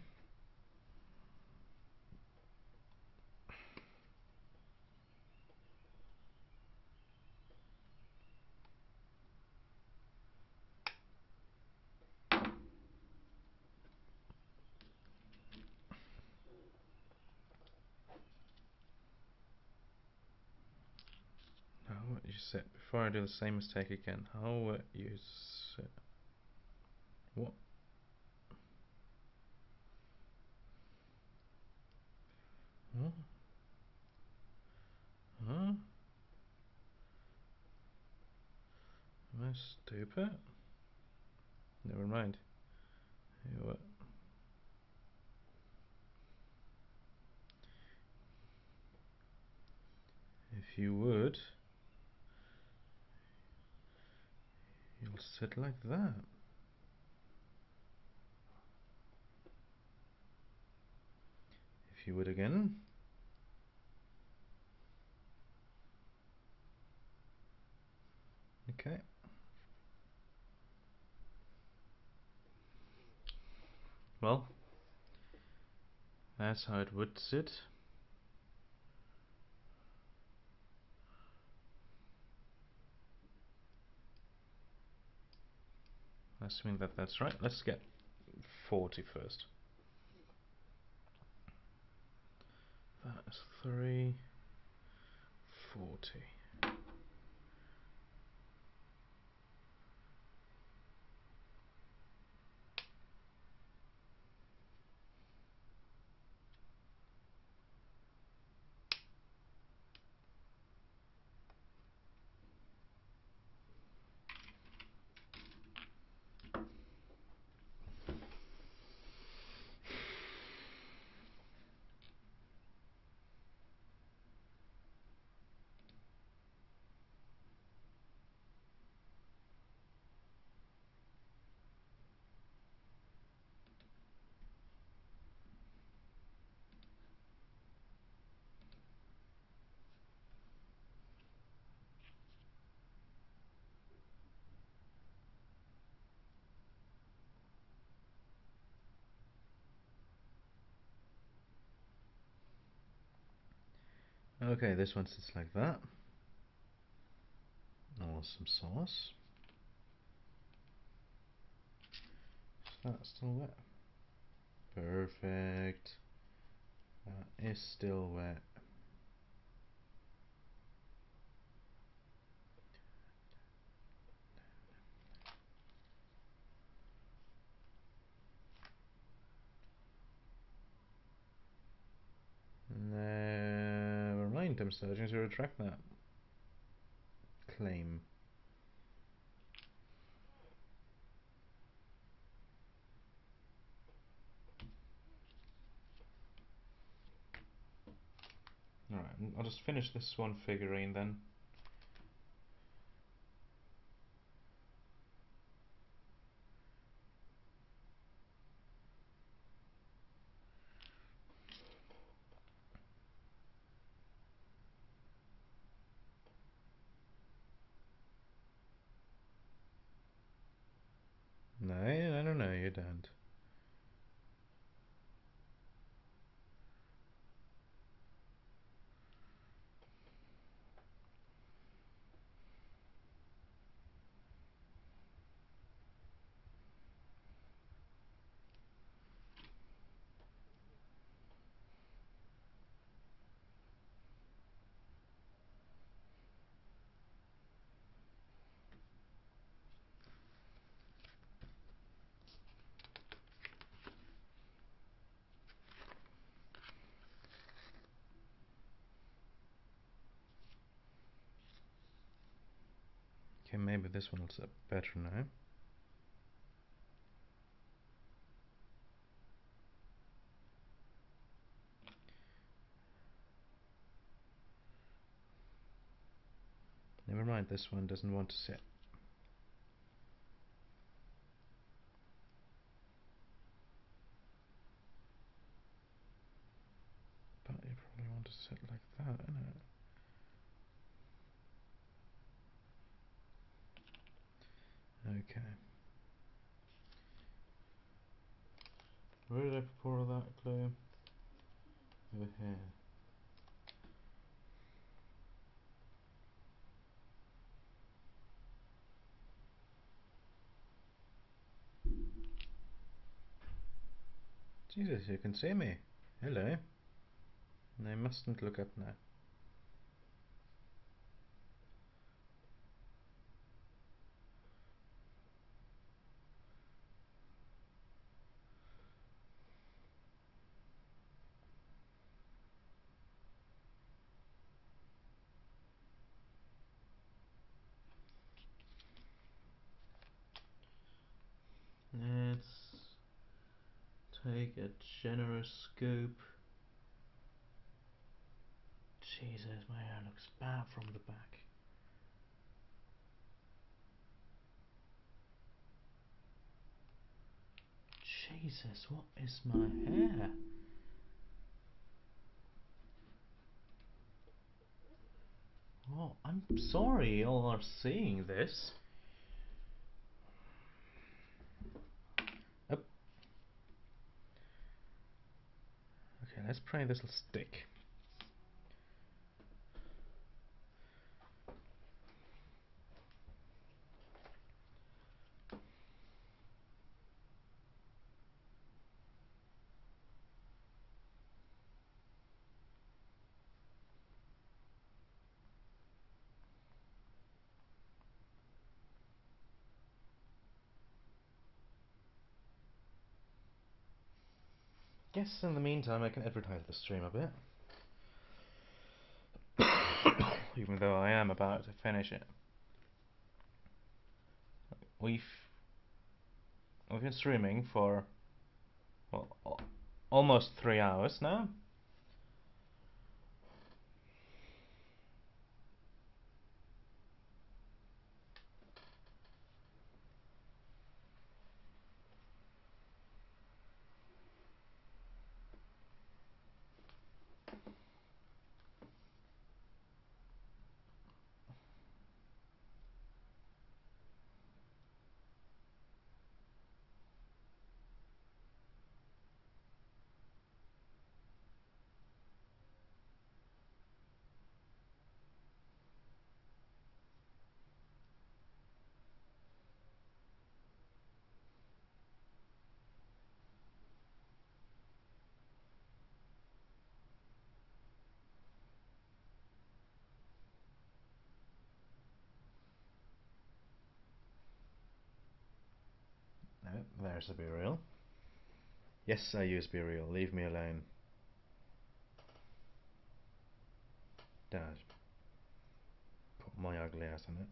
Now what you said before I do the same mistake again. How what you said? What? Huh? Huh? Am I stupid? Never mind. What? If you would, you'll sit like that. If you would again. Okay. Well, that's how it would sit. Assuming that that's right. Let's get 40 first. That's 3, 40. Okay, this one sits like that. Awesome sauce. Is that still wet? Perfect. That is still wet. Never mind, I'm starting to retract that claim. Alright, I'll just finish this one figurine then. No, no, you don't. Okay, maybe this one will sit better now. Never mind, this one doesn't want to sit. But you probably want to sit like that, innit? Okay. Where did I pour that glue? Over here. Jesus, you can see me. Hello. And I mustn't look up now. Let's take a generous scoop. Jesus, my hair looks bad from the back. Jesus, what is my hair? Oh, I'm sorry you all are seeing this. Up. Okay, let's pray this will stick. Guess in the meantime I can advertise the stream a bit. Even though I am about to finish it. We've been streaming for, well, almost 3 hours now. There's a burial. Yes, I use burial. Leave me alone. Dad. Put my ugly ass on it.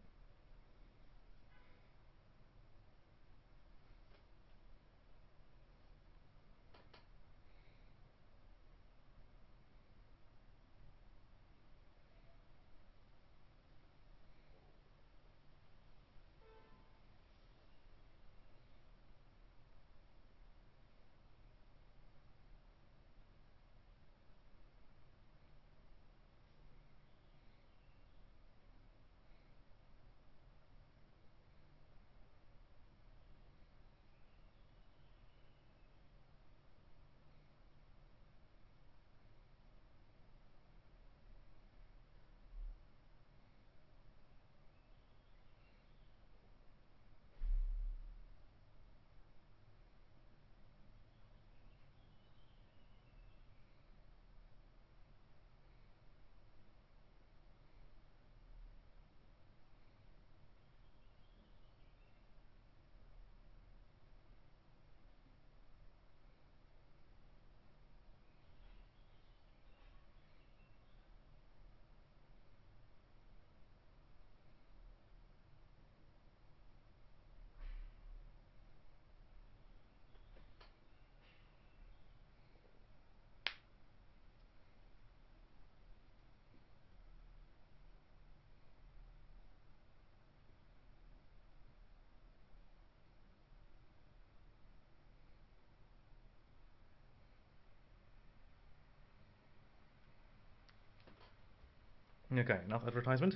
Okay, enough advertisement.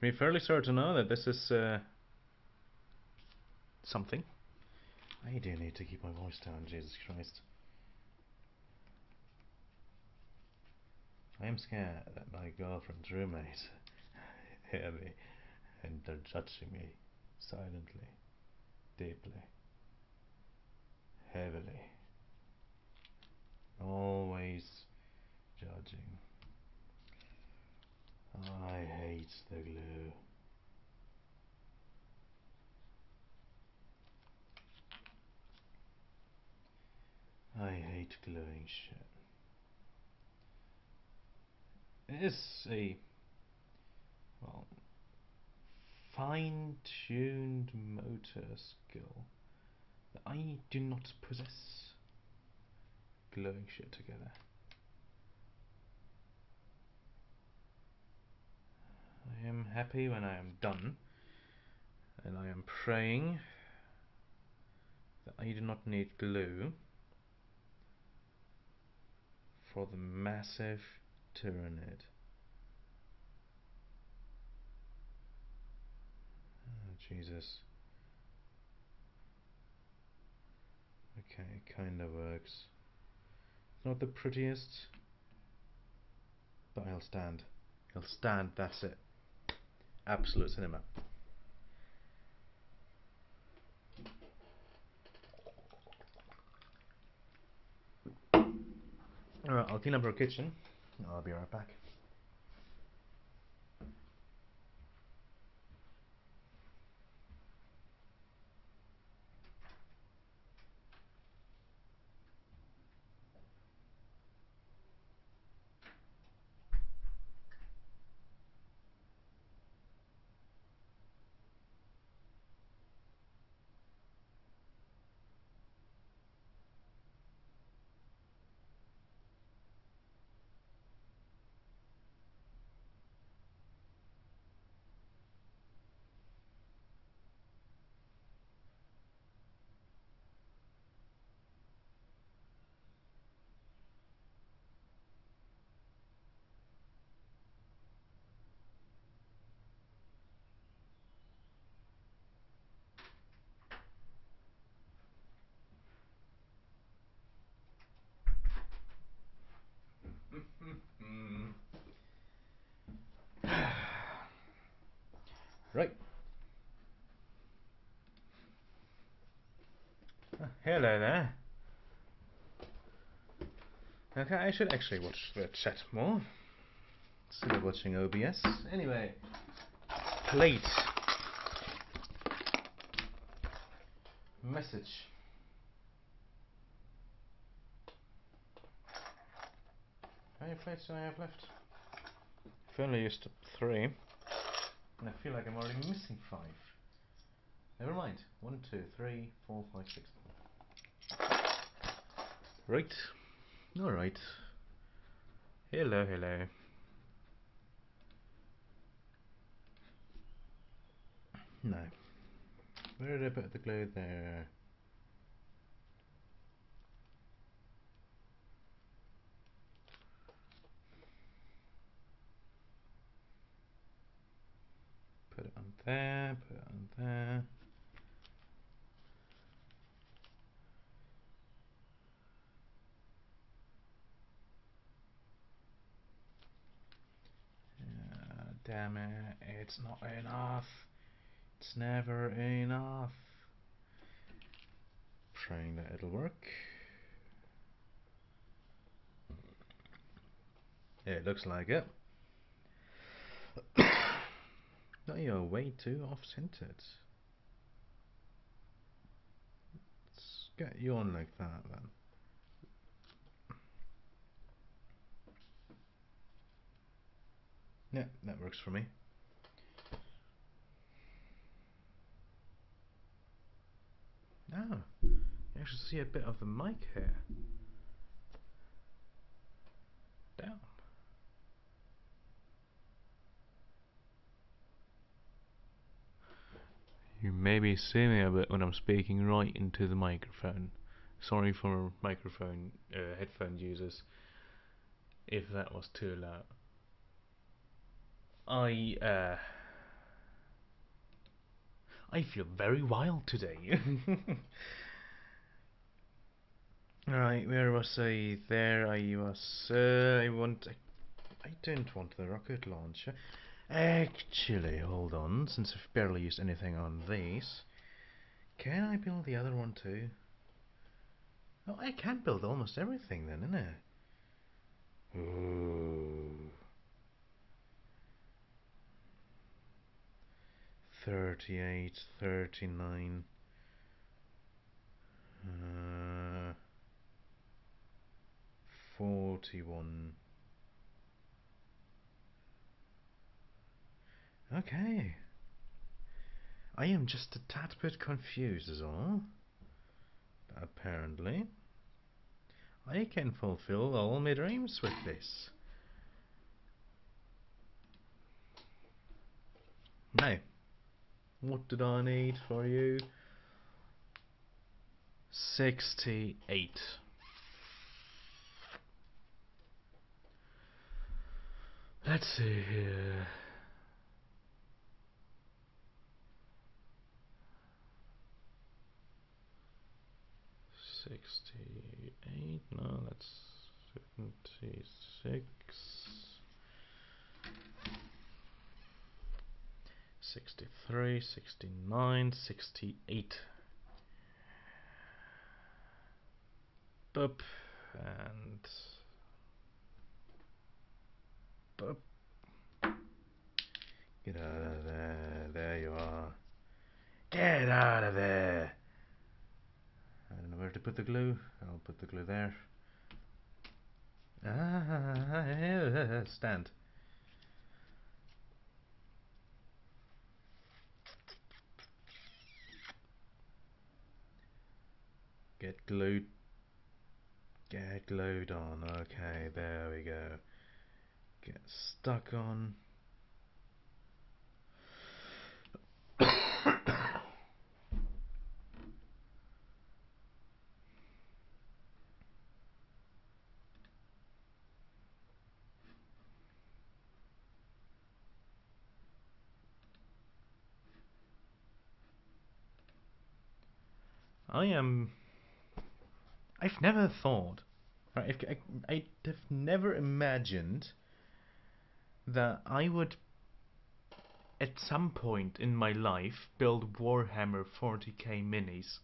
I'm fairly certain now that this is something. I do need to keep my voice down, Jesus Christ. I am scared that my girlfriend's roommates hear me and they're judging me silently, deeply, heavily. Always judging. I hate the glue. I hate gluing shit. It is a, well, fine-tuned motor skill that I do not possess. Gluing shit together. I am happy when I am done, and I am praying that I do not need glue for the massive Tyranid. Oh, Jesus. Okay, it kinda works. It's not the prettiest, but I'll stand. I'll stand, that's it. Absolute cinema. Alright, I'll clean up our kitchen. I'll be right back. Right. Hello there. Okay, I should actually watch the chat more instead of watching OBS. Anyway, plate. Message. How many plates do I have left? I've only used up 3. And I feel like I'm already missing 5. Never mind. 1, 2, 3, 4, 5, 6. Right. Alright. Hello, hello. No. Where did I put the glue there? Put it on there, put it on there. Damn it, it's not enough. It's never enough. Praying that it'll work. Yeah, it looks like it. No, you're way too off-centered. Let's get you on like that then. Yeah, that works for me. Ah, you actually see a bit of the mic here. Damn. You maybe see me a bit when I'm speaking right into the microphone. Sorry for microphone headphone users if that was too loud. I feel very wild today. Right, where was I? There I was. I don't want the rocket launcher. Actually, hold on, since I've barely used anything on these. Can I build the other one too? Oh, I can build almost everything then, innit? Ooh. 38, 39. 41. Okay. I am just a tad bit confused is all. Apparently, I can fulfill all my dreams with this. Now, what did I need for you? 68. Let's see here. $68. No, that's 76. 63, 69, 68. Boop. And boop. Get out of there. There you are. Get out of there. I don't know where to put the glue. I'll put the glue there. Ah, stand. Get glued. Get glued on. Okay, there we go. Get stuck on. I've never thought, right, I'd have never imagined that I would at some point in my life build Warhammer 40k minis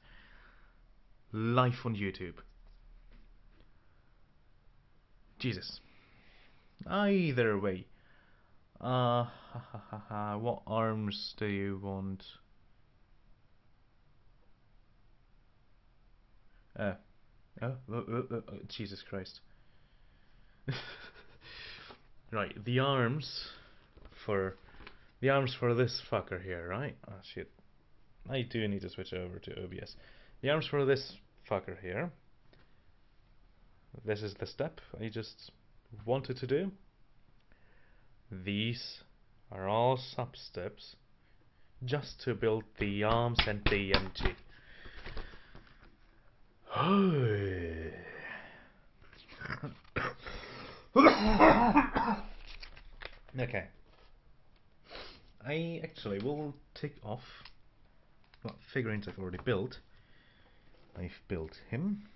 live on YouTube. Jesus. Either way. What arms do you want? Jesus Christ. Right, the arms for this fucker here, right? Oh shit. I do need to switch over to OBS. The arms for this fucker here. This is the step I just wanted to do. These are all sub-steps just to build the arms and the MG. Okay. I actually will tick off what figurines I've already built. I've built him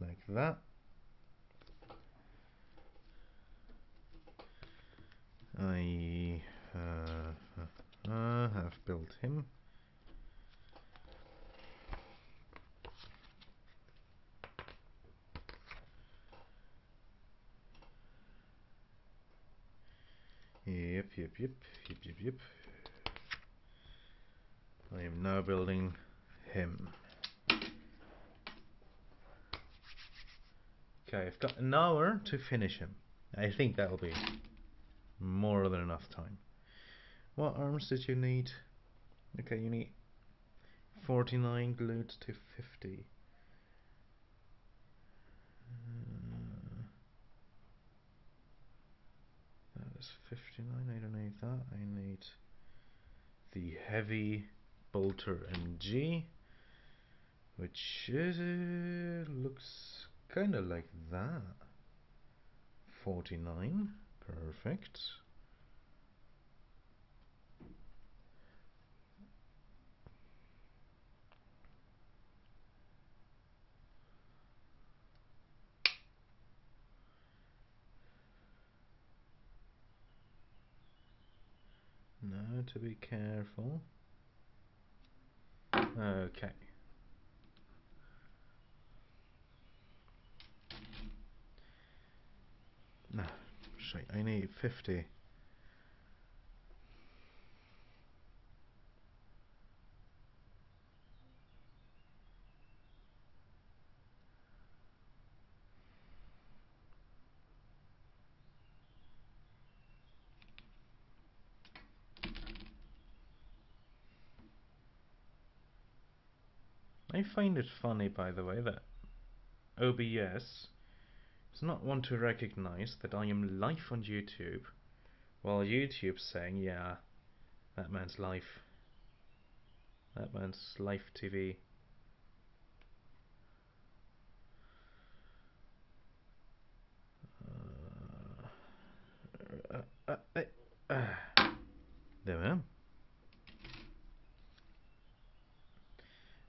like that. I have built him. Yep. I am now building him. Okay, I've got an hour to finish him. I think that'll be more than enough time. What arms did you need? Okay, you need 49 glued to 50. That is 59. I don't need that. I need the heavy bolter MG, which looks kind of like that. 49. Perfect. Now to be careful. Okay. No, shit, I need 50. I find it funny, by the way, that OBS does not want to recognize that I am live on YouTube, while YouTube's saying, yeah, that man's live. That man's live TV. There we are.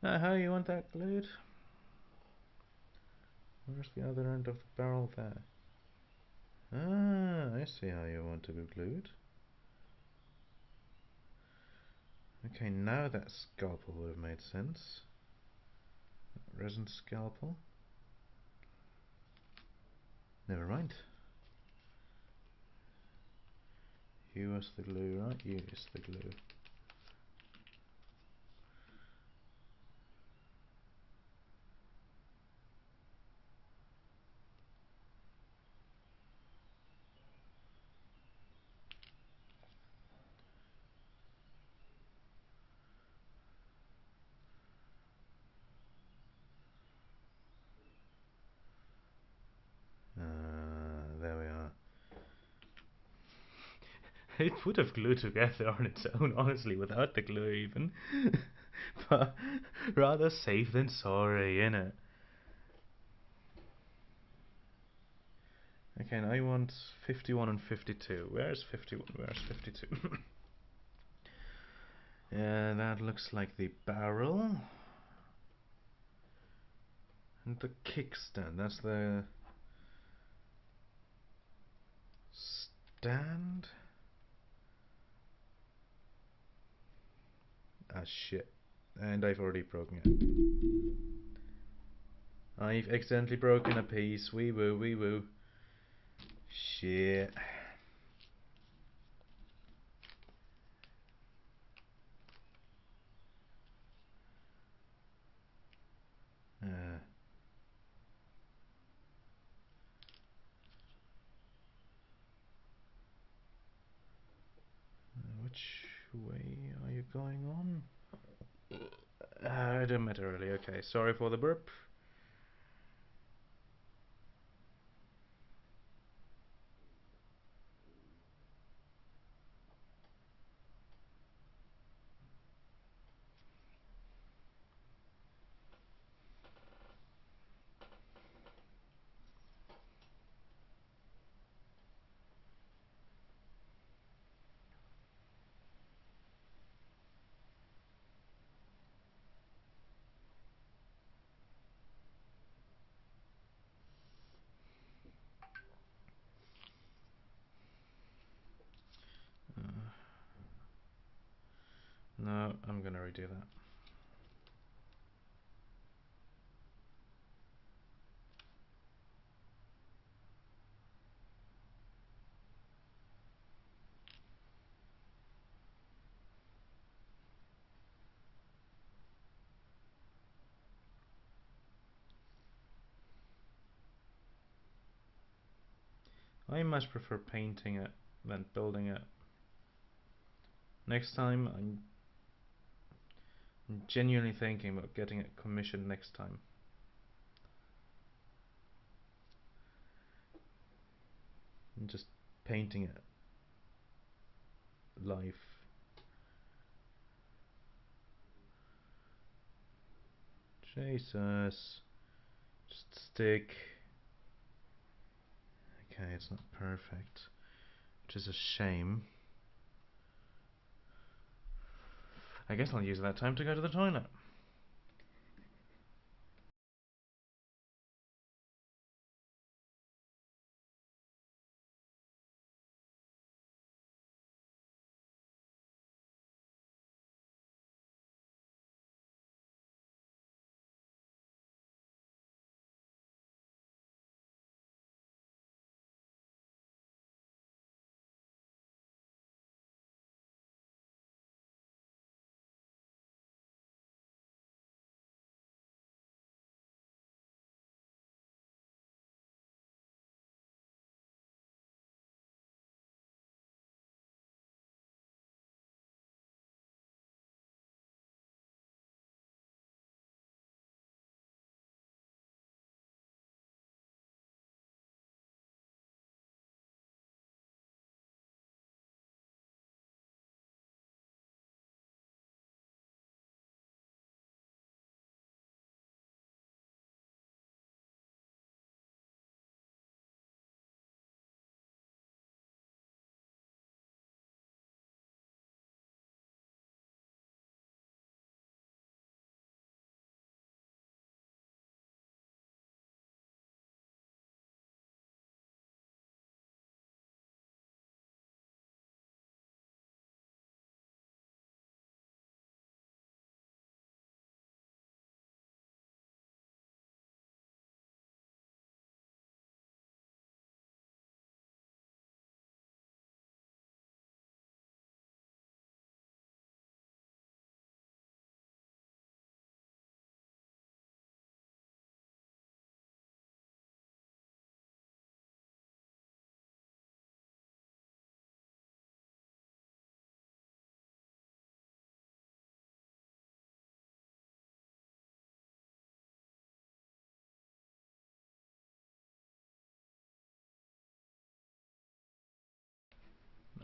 Now, how you want that glued? Where's the other end of the barrel there? Ah, I see how you want to be glued. Okay, now that scalpel would have made sense. Resin scalpel. Never mind. You was the glue, right? You is the glue. There we are. It would have glued together on its own, honestly, without the glue even. But rather safe than sorry, innit? Okay, now I want 51 and 52. Where's 51? Where's 52? Yeah, that looks like the barrel. And the kickstand, that's the stand. Ah, shit. And I've already broken it. I've accidentally broken a piece. Wee woo, wee woo. Shit. way are you going on? It didn't matter really. Okay, sorry for the burp. No, I'm gonna redo that. I much prefer painting it than building it. Next time, I'm genuinely thinking about getting it commissioned next time. And just painting it live. Jesus. Just stick. Okay, it's not perfect, which is a shame. I guess I'll use that time to go to the toilet.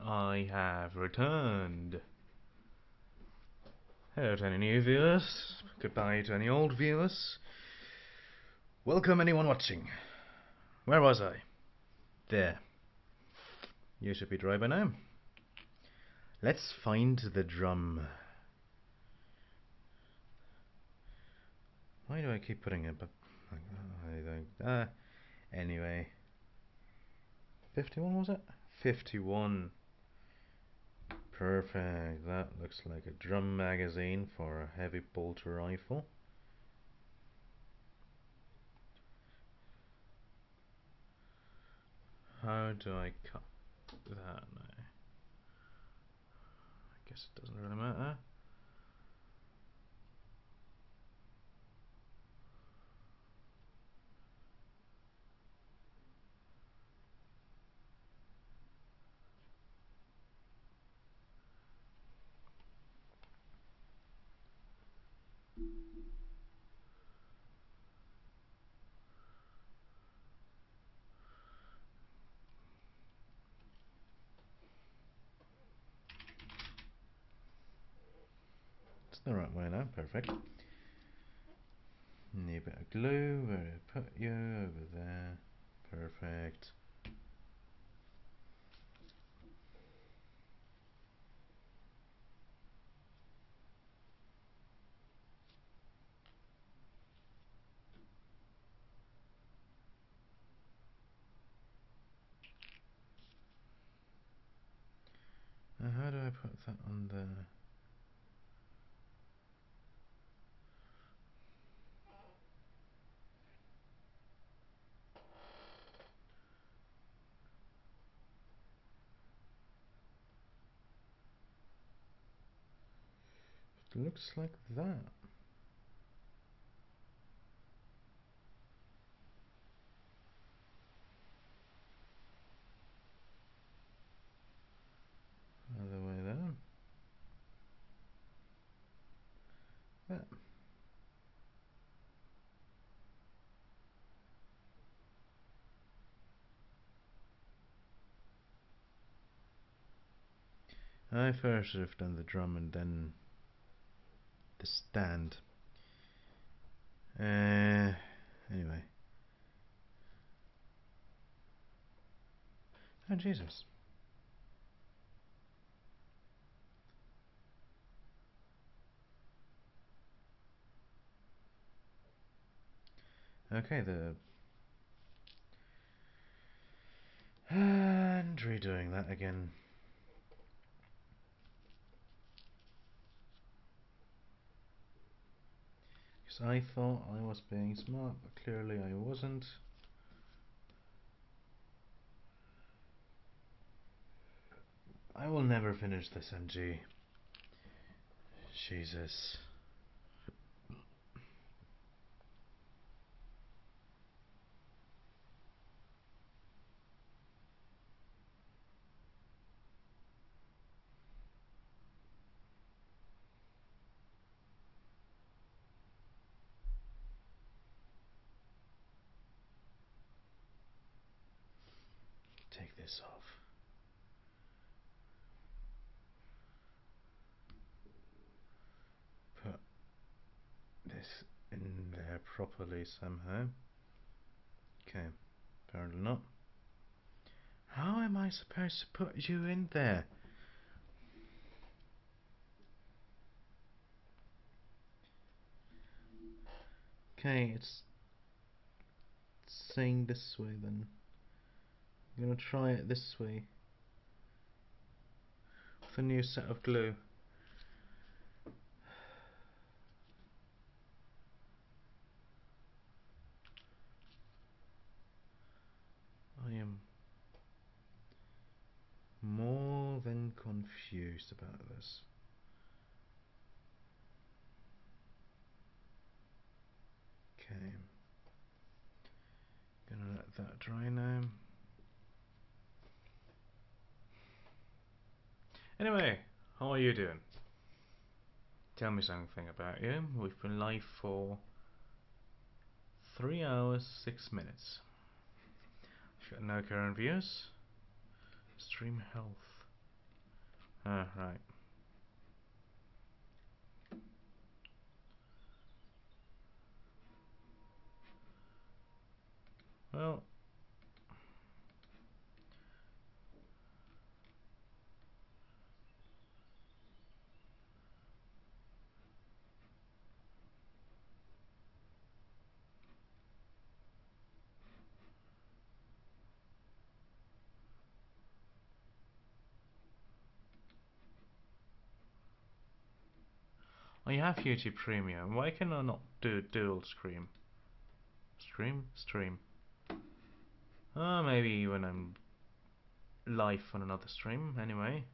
I have returned. Hello to any new viewers. Goodbye to any old viewers. Welcome anyone watching. Where was I? There. You should be dry by now. Let's find the drum. Why do I keep putting it? Anyway. 51 was it? 51. Perfect. That looks like a drum magazine for a heavy bolt rifle. How do I cut that now? I guess it doesn't really matter. the right way now, perfect. Need a bit of glue, where do I put you? Over there. Perfect. Now how do I put that on there? It looks like that. Other way there. That. I first should have done the drum and then the stand. Anyway. Oh Jesus. Okay, and redoing that again. Because I thought I was being smart, but clearly I wasn't. I will never finish this MG. Jesus. Take this off. Put this in there properly somehow. Okay, apparently not. How am I supposed to put you in there? Okay, it's saying this way then. I'm gonna try it this way. With a new set of glue. I am more than confused about this. Okay. Gonna let that dry now. Anyway, how are you doing? Tell me something about you. We've been live for 3 hours 6 minutes. Got no current views. Stream health. Ah, right. Well, I have YouTube Premium. Why can I not do dual stream? Stream. Maybe when I'm live on another stream. Anyway.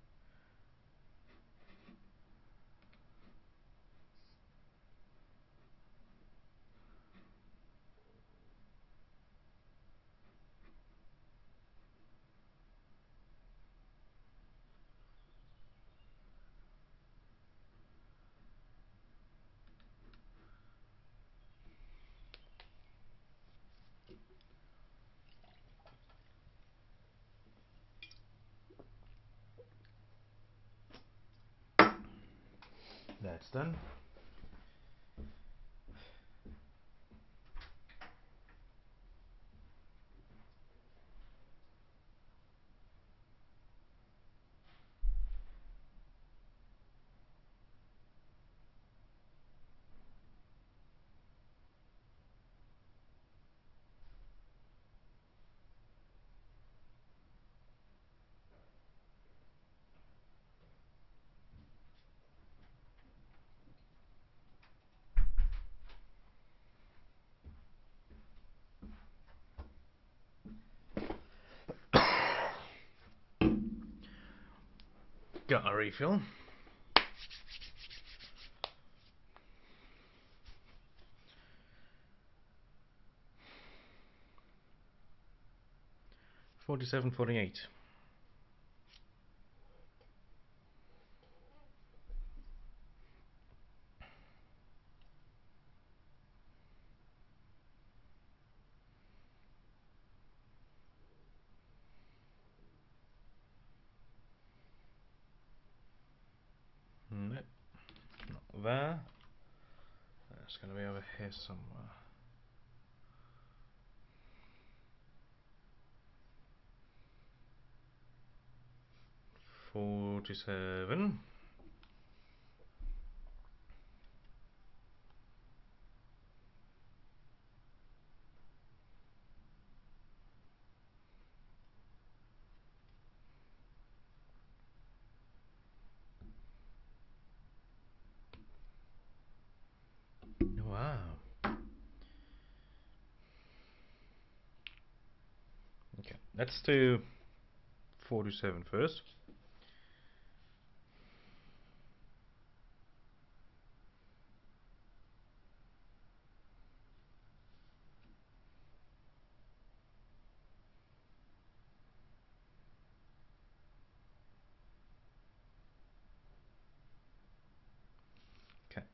That's done. Got a refill. $47, $48. Nope, not there. It's going to be over here somewhere. $47. Wow. Okay, let's do 47 first. Okay.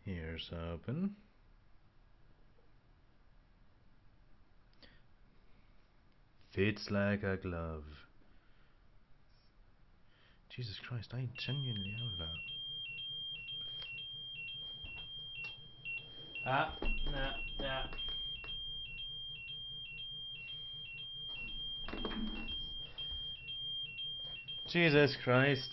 Here's open. Fits like a glove. Jesus Christ, I genuinely have that. Nah. Jesus Christ.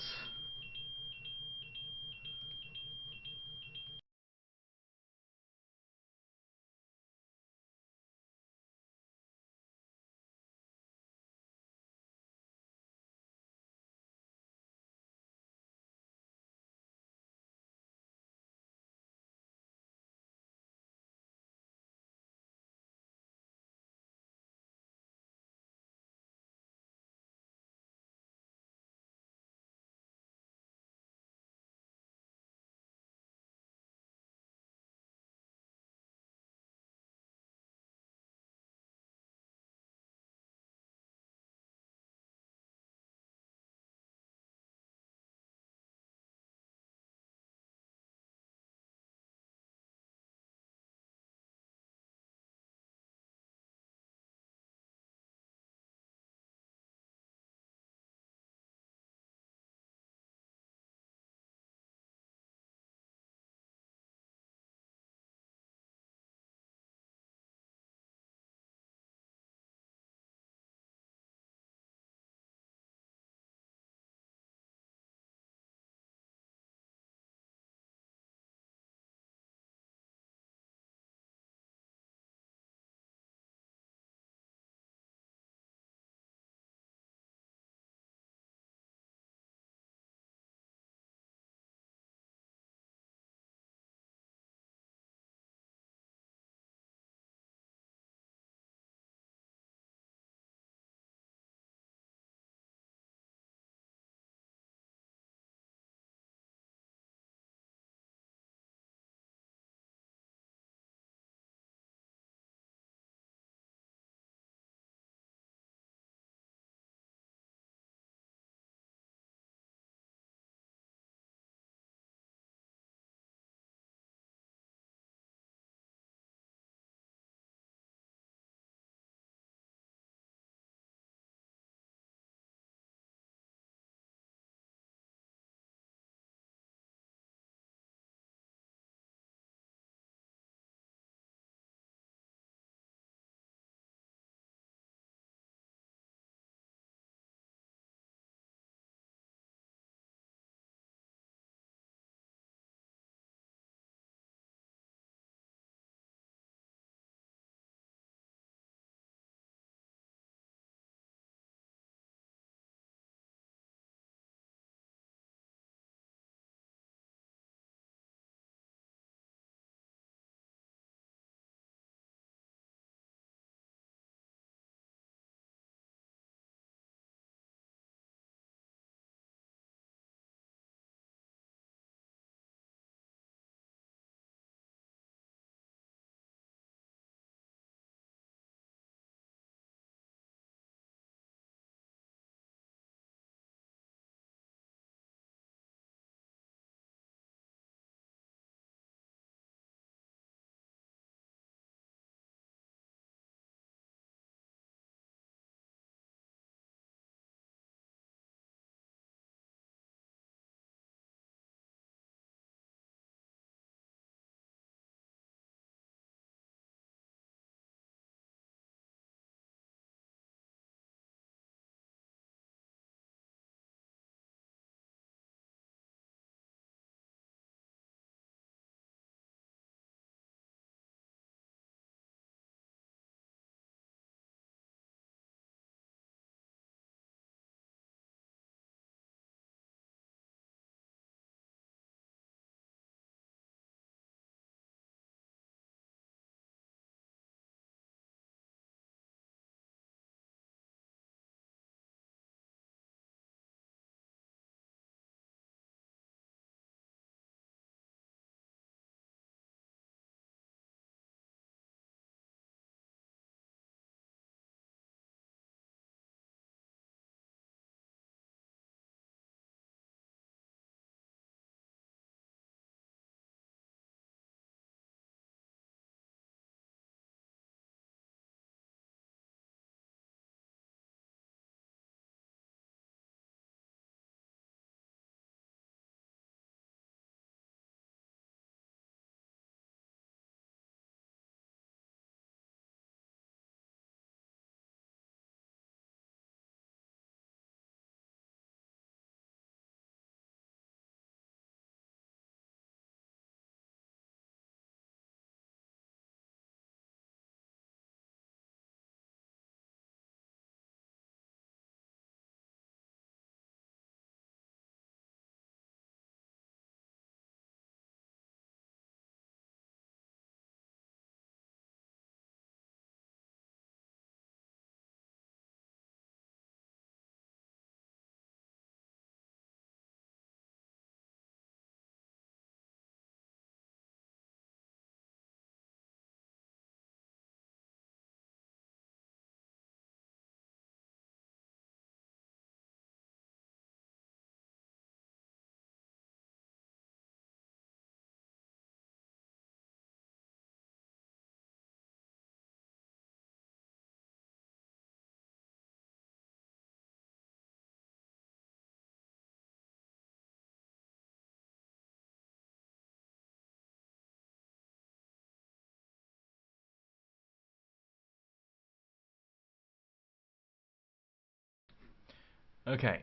Okay,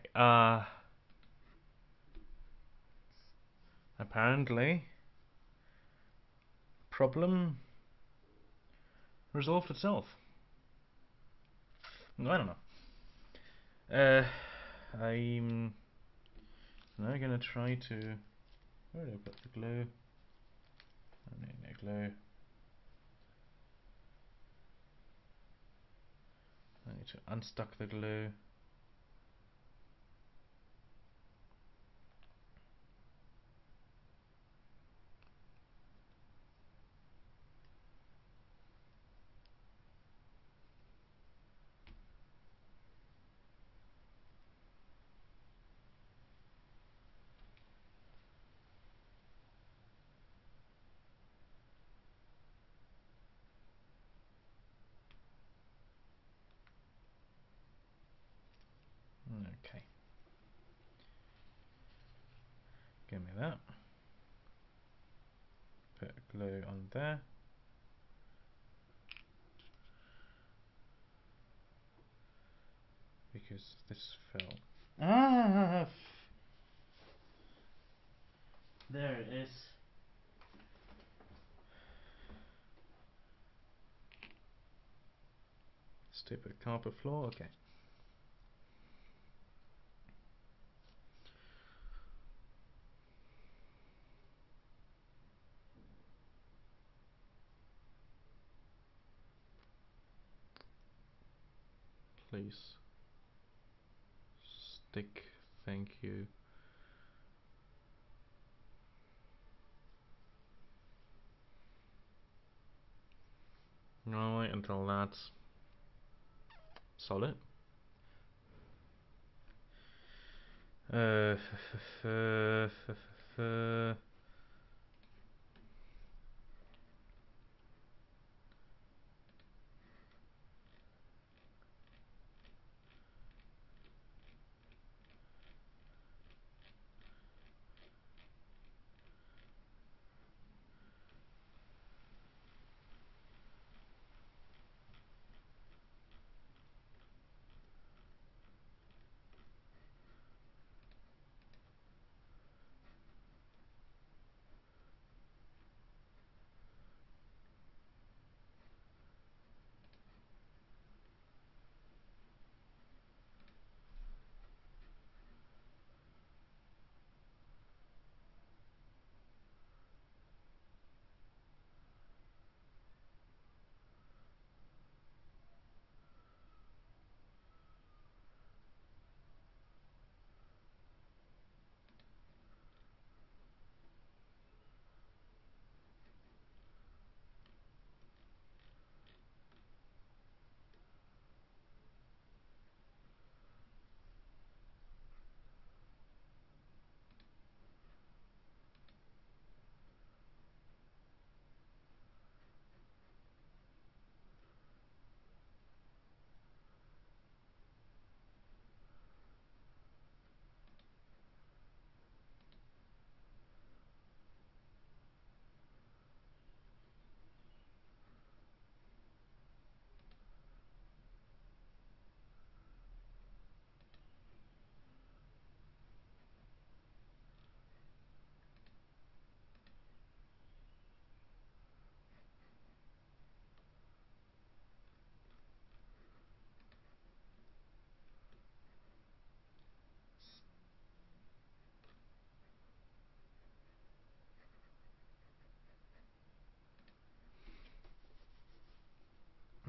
apparently problem resolved itself. I don't know. I'm now gonna try to, where did I put the glue? I need no glue. I need to unstuck the glue. Okay. Give me that. Put glue on there. Because this fell. Ah! There it is. Stupid carpet floor, okay. Please stick, thank you. No, wait until that's solid.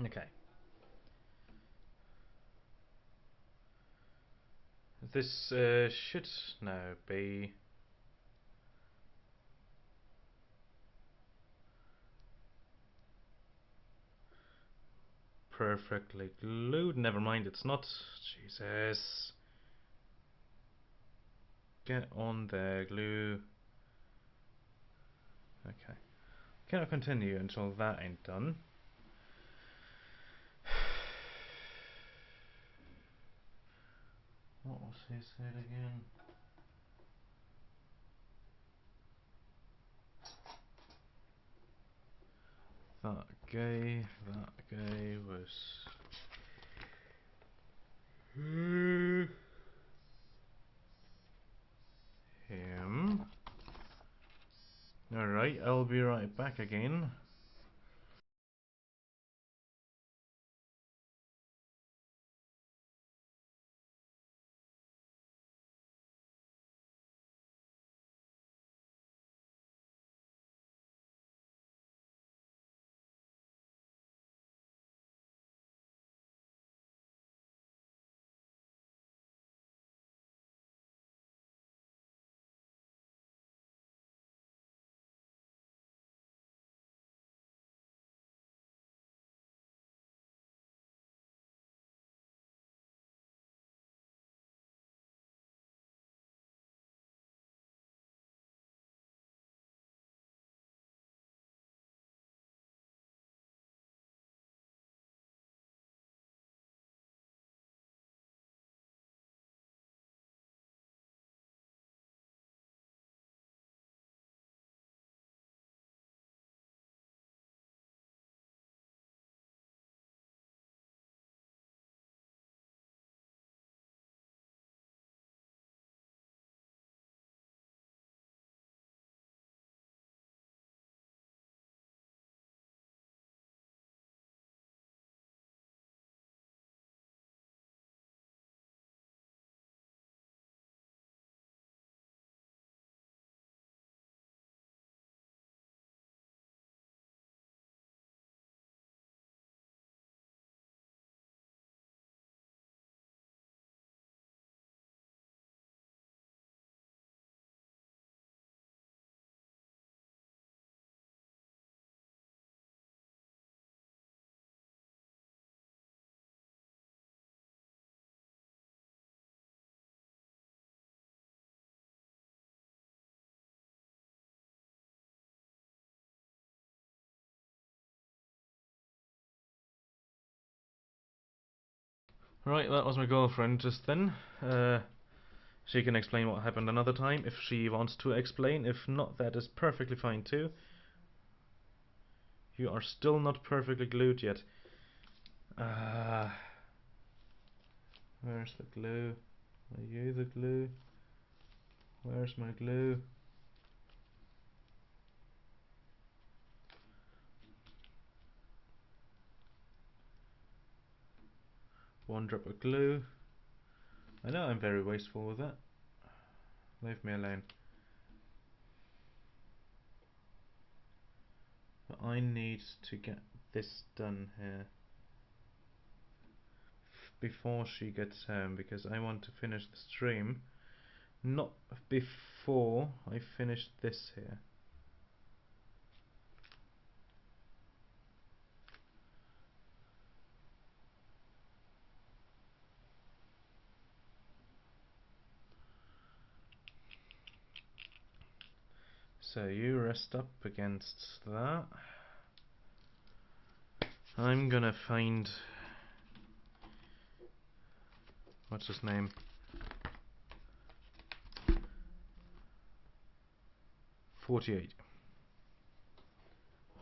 Okay. This should now be perfectly glued. Never mind, it's not. Jesus. Get on there, glue. Okay. Cannot continue until that ain't done. What was his head again? That guy was him. Alright, I'll be right back again. Right, that was my girlfriend just then. She can explain what happened another time if she wants to explain. If not, that is perfectly fine too. You are still not perfectly glued yet. Where's the glue? Are you the glue? Where's my glue? One drop of glue. I know I'm very wasteful with that. Leave me alone. But I need to get this done here before she gets home, because I want to finish the stream not before I finish this here. So you rest up against that. I'm gonna find, what's his name? 48.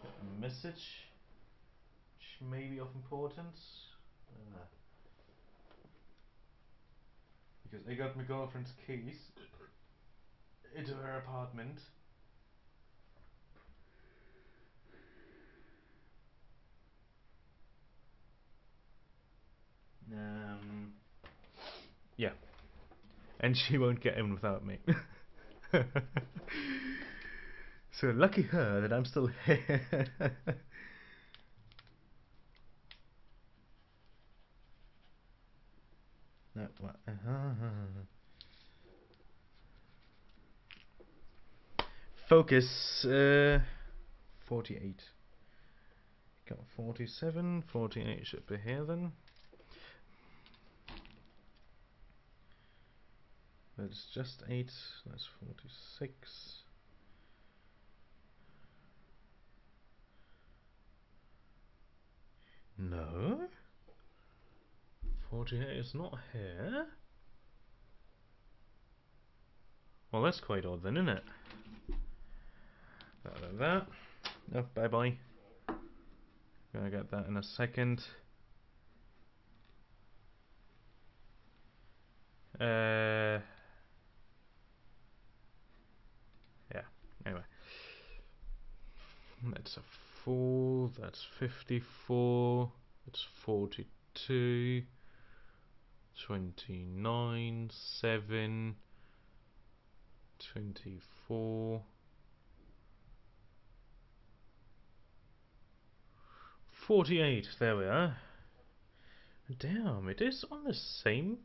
A message which may be of importance. Because I got my girlfriend's keys into her apartment. Yeah. And she won't get in without me. So lucky her that I'm still here. No, what? Focus. 48. Got 47. 48 should be here then. That's just 8. That's 46. No. 48 is not here. Well, that's quite odd then, isn't it? That. Oh, bye bye. Gonna get that in a second. 44, that's 54, that's 42, 29, 7, 24, 48, there we are. Damn, it is on the same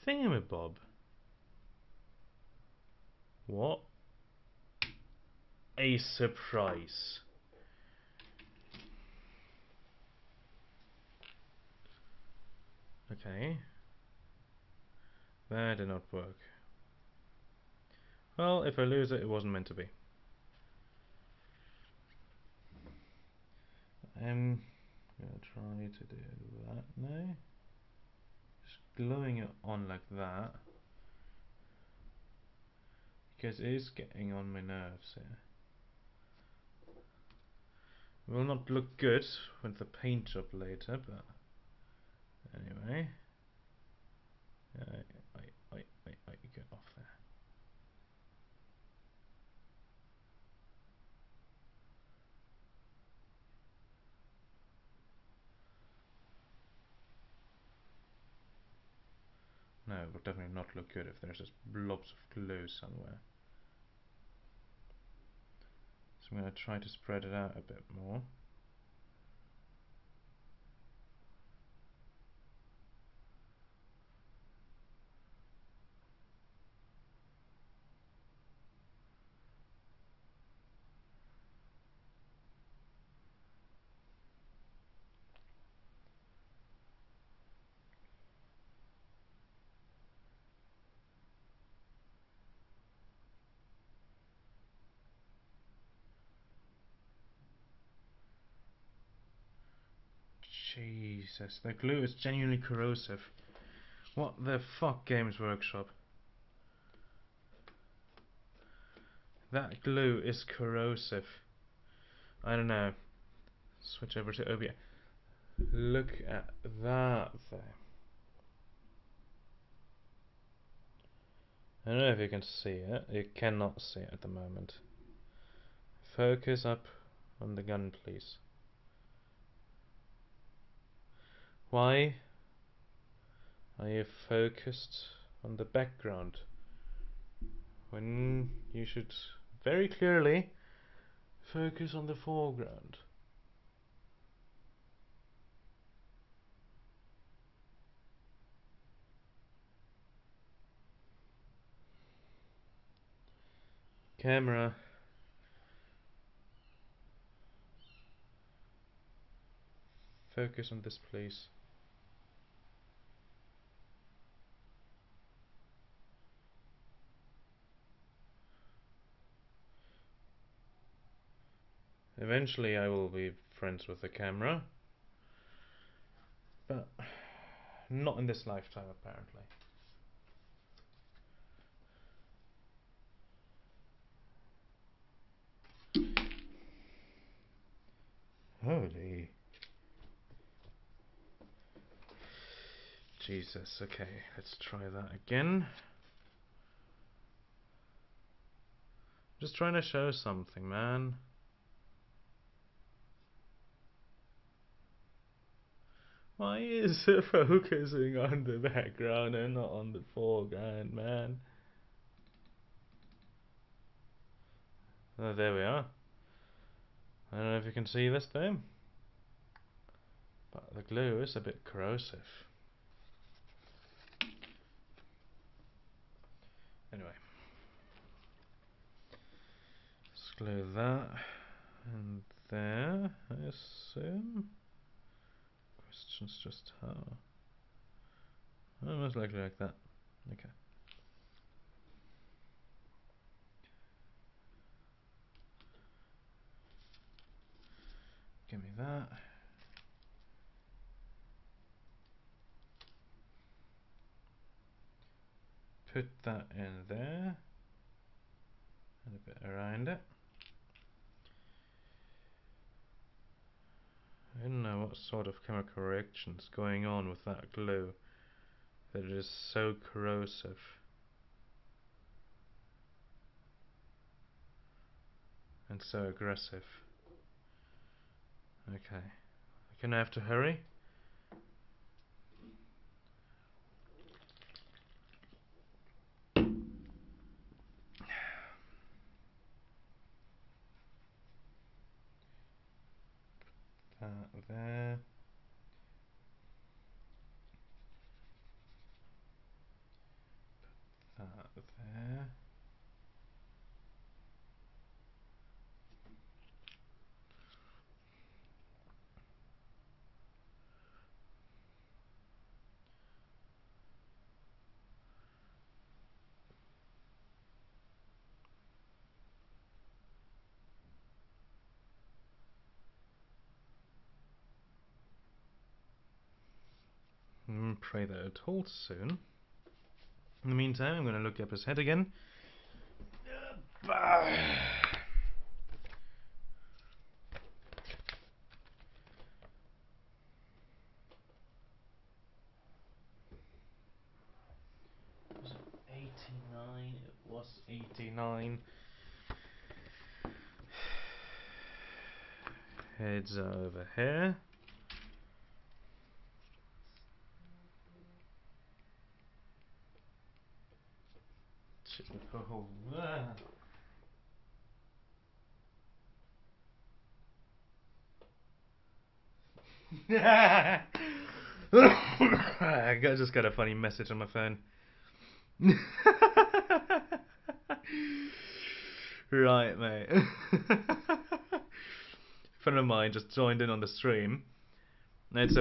thingamabob. What a surprise. Okay. That did not work. Well, if I lose it, it wasn't meant to be. I'm gonna try to do that now. Just gluing it on like that. Because it is getting on my nerves here. It will not look good with the paint job later, but anyway. Get off there. No, it would definitely not look good if there's just blobs of glue somewhere. So I'm going to try to spread it out a bit more. Jesus, the glue is genuinely corrosive. What the fuck, Games Workshop? That glue is corrosive. I don't know. Switch over to OBS. Look at that there. I don't know if you can see it. You cannot see it at the moment. Focus up on the gun, please. Why are you focused on the background when you should very clearly focus on the foreground? Camera. Focus on this, please. Eventually I will be friends with the camera, but not in this lifetime apparently. Holy Jesus, okay, let's try that again. Just trying to show something, man. Why is it focusing on the background and not on the foreground, man? Oh, there we are. I don't know if you can see this though, but the glue is a bit corrosive. Anyway, let's glue that and there, I assume. Question's just how. Oh, most likely like that. Okay. Give me that. Put that in there. And a bit around it. I don't know what sort of chemical reaction's going on with that glue that it is so corrosive. And so aggressive. Okay. I'm gonna have to hurry. That there. That there. Pray that it holds soon. In the meantime, I'm going to look up his head again. Was it 89? It was 89. Heads over here. Oh, I just got a funny message on my phone. Right, mate. A friend of mine just joined in on the stream. It's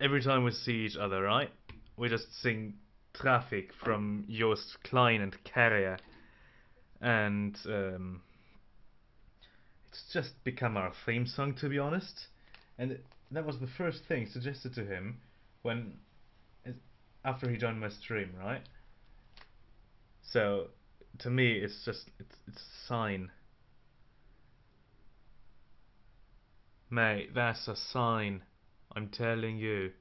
every time we see each other, right? We just sing Traffic from Joost Klein and Carrier, and it's just become our theme song, to be honest. And that was the first thing suggested to him when after he joined my stream, right? So to me, it's just it's a sign, mate. That's a sign. I'm telling you.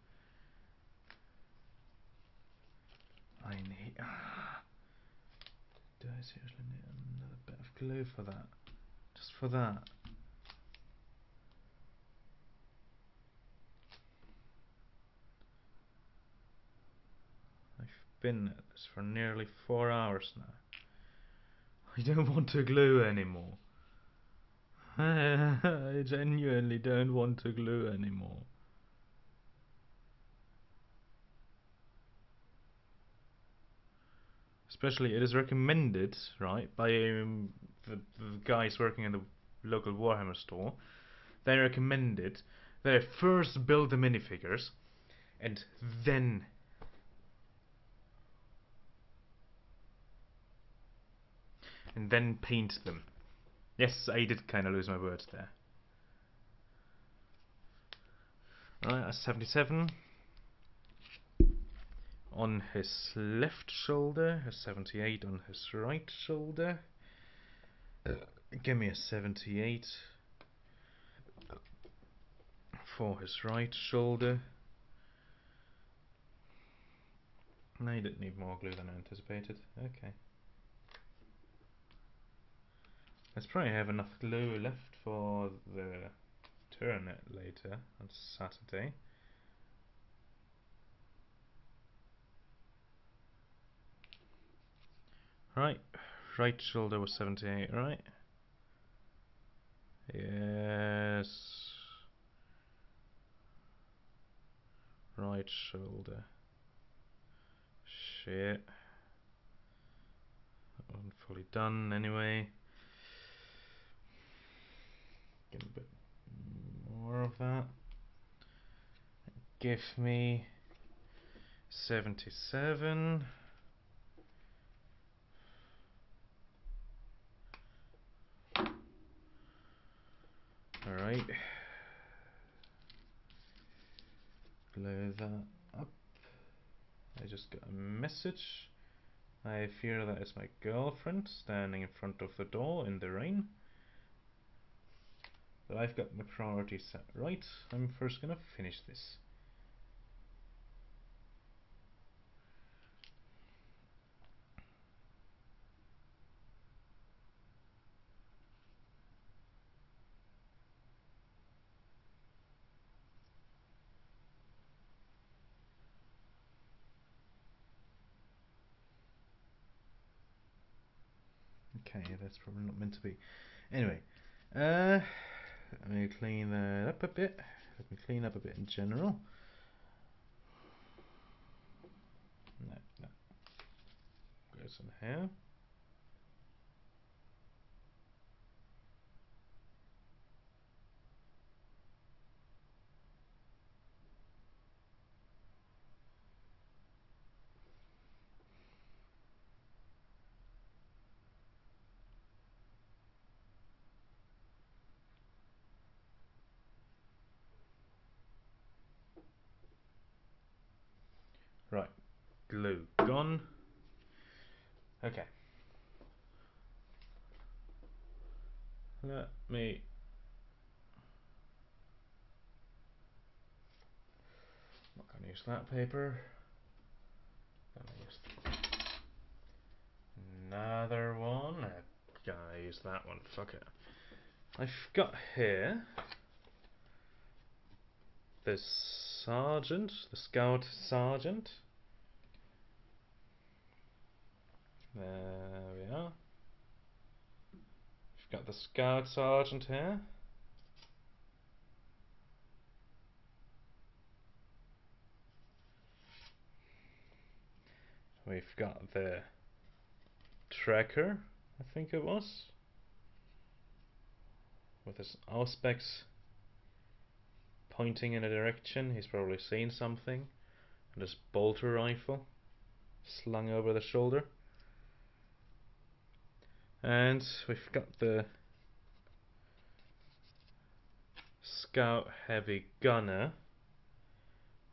I need. Do I seriously need another bit of glue for that? Just for that? I've been at this for nearly 4 hours now. I don't want to glue anymore. I genuinely don't want to glue anymore. Especially, it is recommended, right, by the guys working in the local Warhammer store. They recommended that I first build the minifigures and then paint them. Yes, I did kind of lose my words there. Right, a 77 on his left shoulder, a 78 on his right shoulder. Give me a 78 for his right shoulder. No, you didn't need more glue than I anticipated. Okay. Let's probably have enough glue left for the turret later on Saturday. Right, right shoulder was 78, right? Yes. Right shoulder. Shit. That wasn't fully done anyway. Get a bit more of that. Give me 77. Alright. Glue that up. I just got a message. I fear that it's my girlfriend standing in front of the door in the rain. But I've got my priorities set right. I'm first gonna finish this. Okay, that's probably not meant to be. Anyway, let me clean that up a bit. Let me clean up a bit in general. No. Goes in here. Right, glue gone. Okay. Let me not going to use that paper. Gonna use another one. I'm gonna use that one. Fuck it. I've got here the sergeant, the scout sergeant. There we are. We've got the scout sergeant here. We've got the tracker, I think it was, with his auspex pointing in a direction. He's probably seen something. And his bolter rifle slung over the shoulder. And we've got the scout heavy gunner,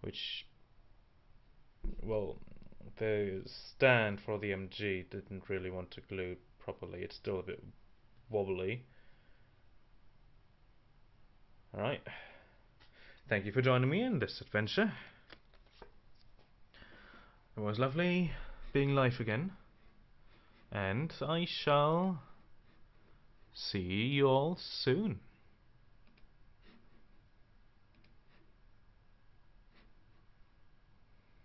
which, well, the stand for the MG didn't really want to glue properly. It's still a bit wobbly. Alright. Thank you for joining me in this adventure. It was lovely being live again. And I shall see you all soon.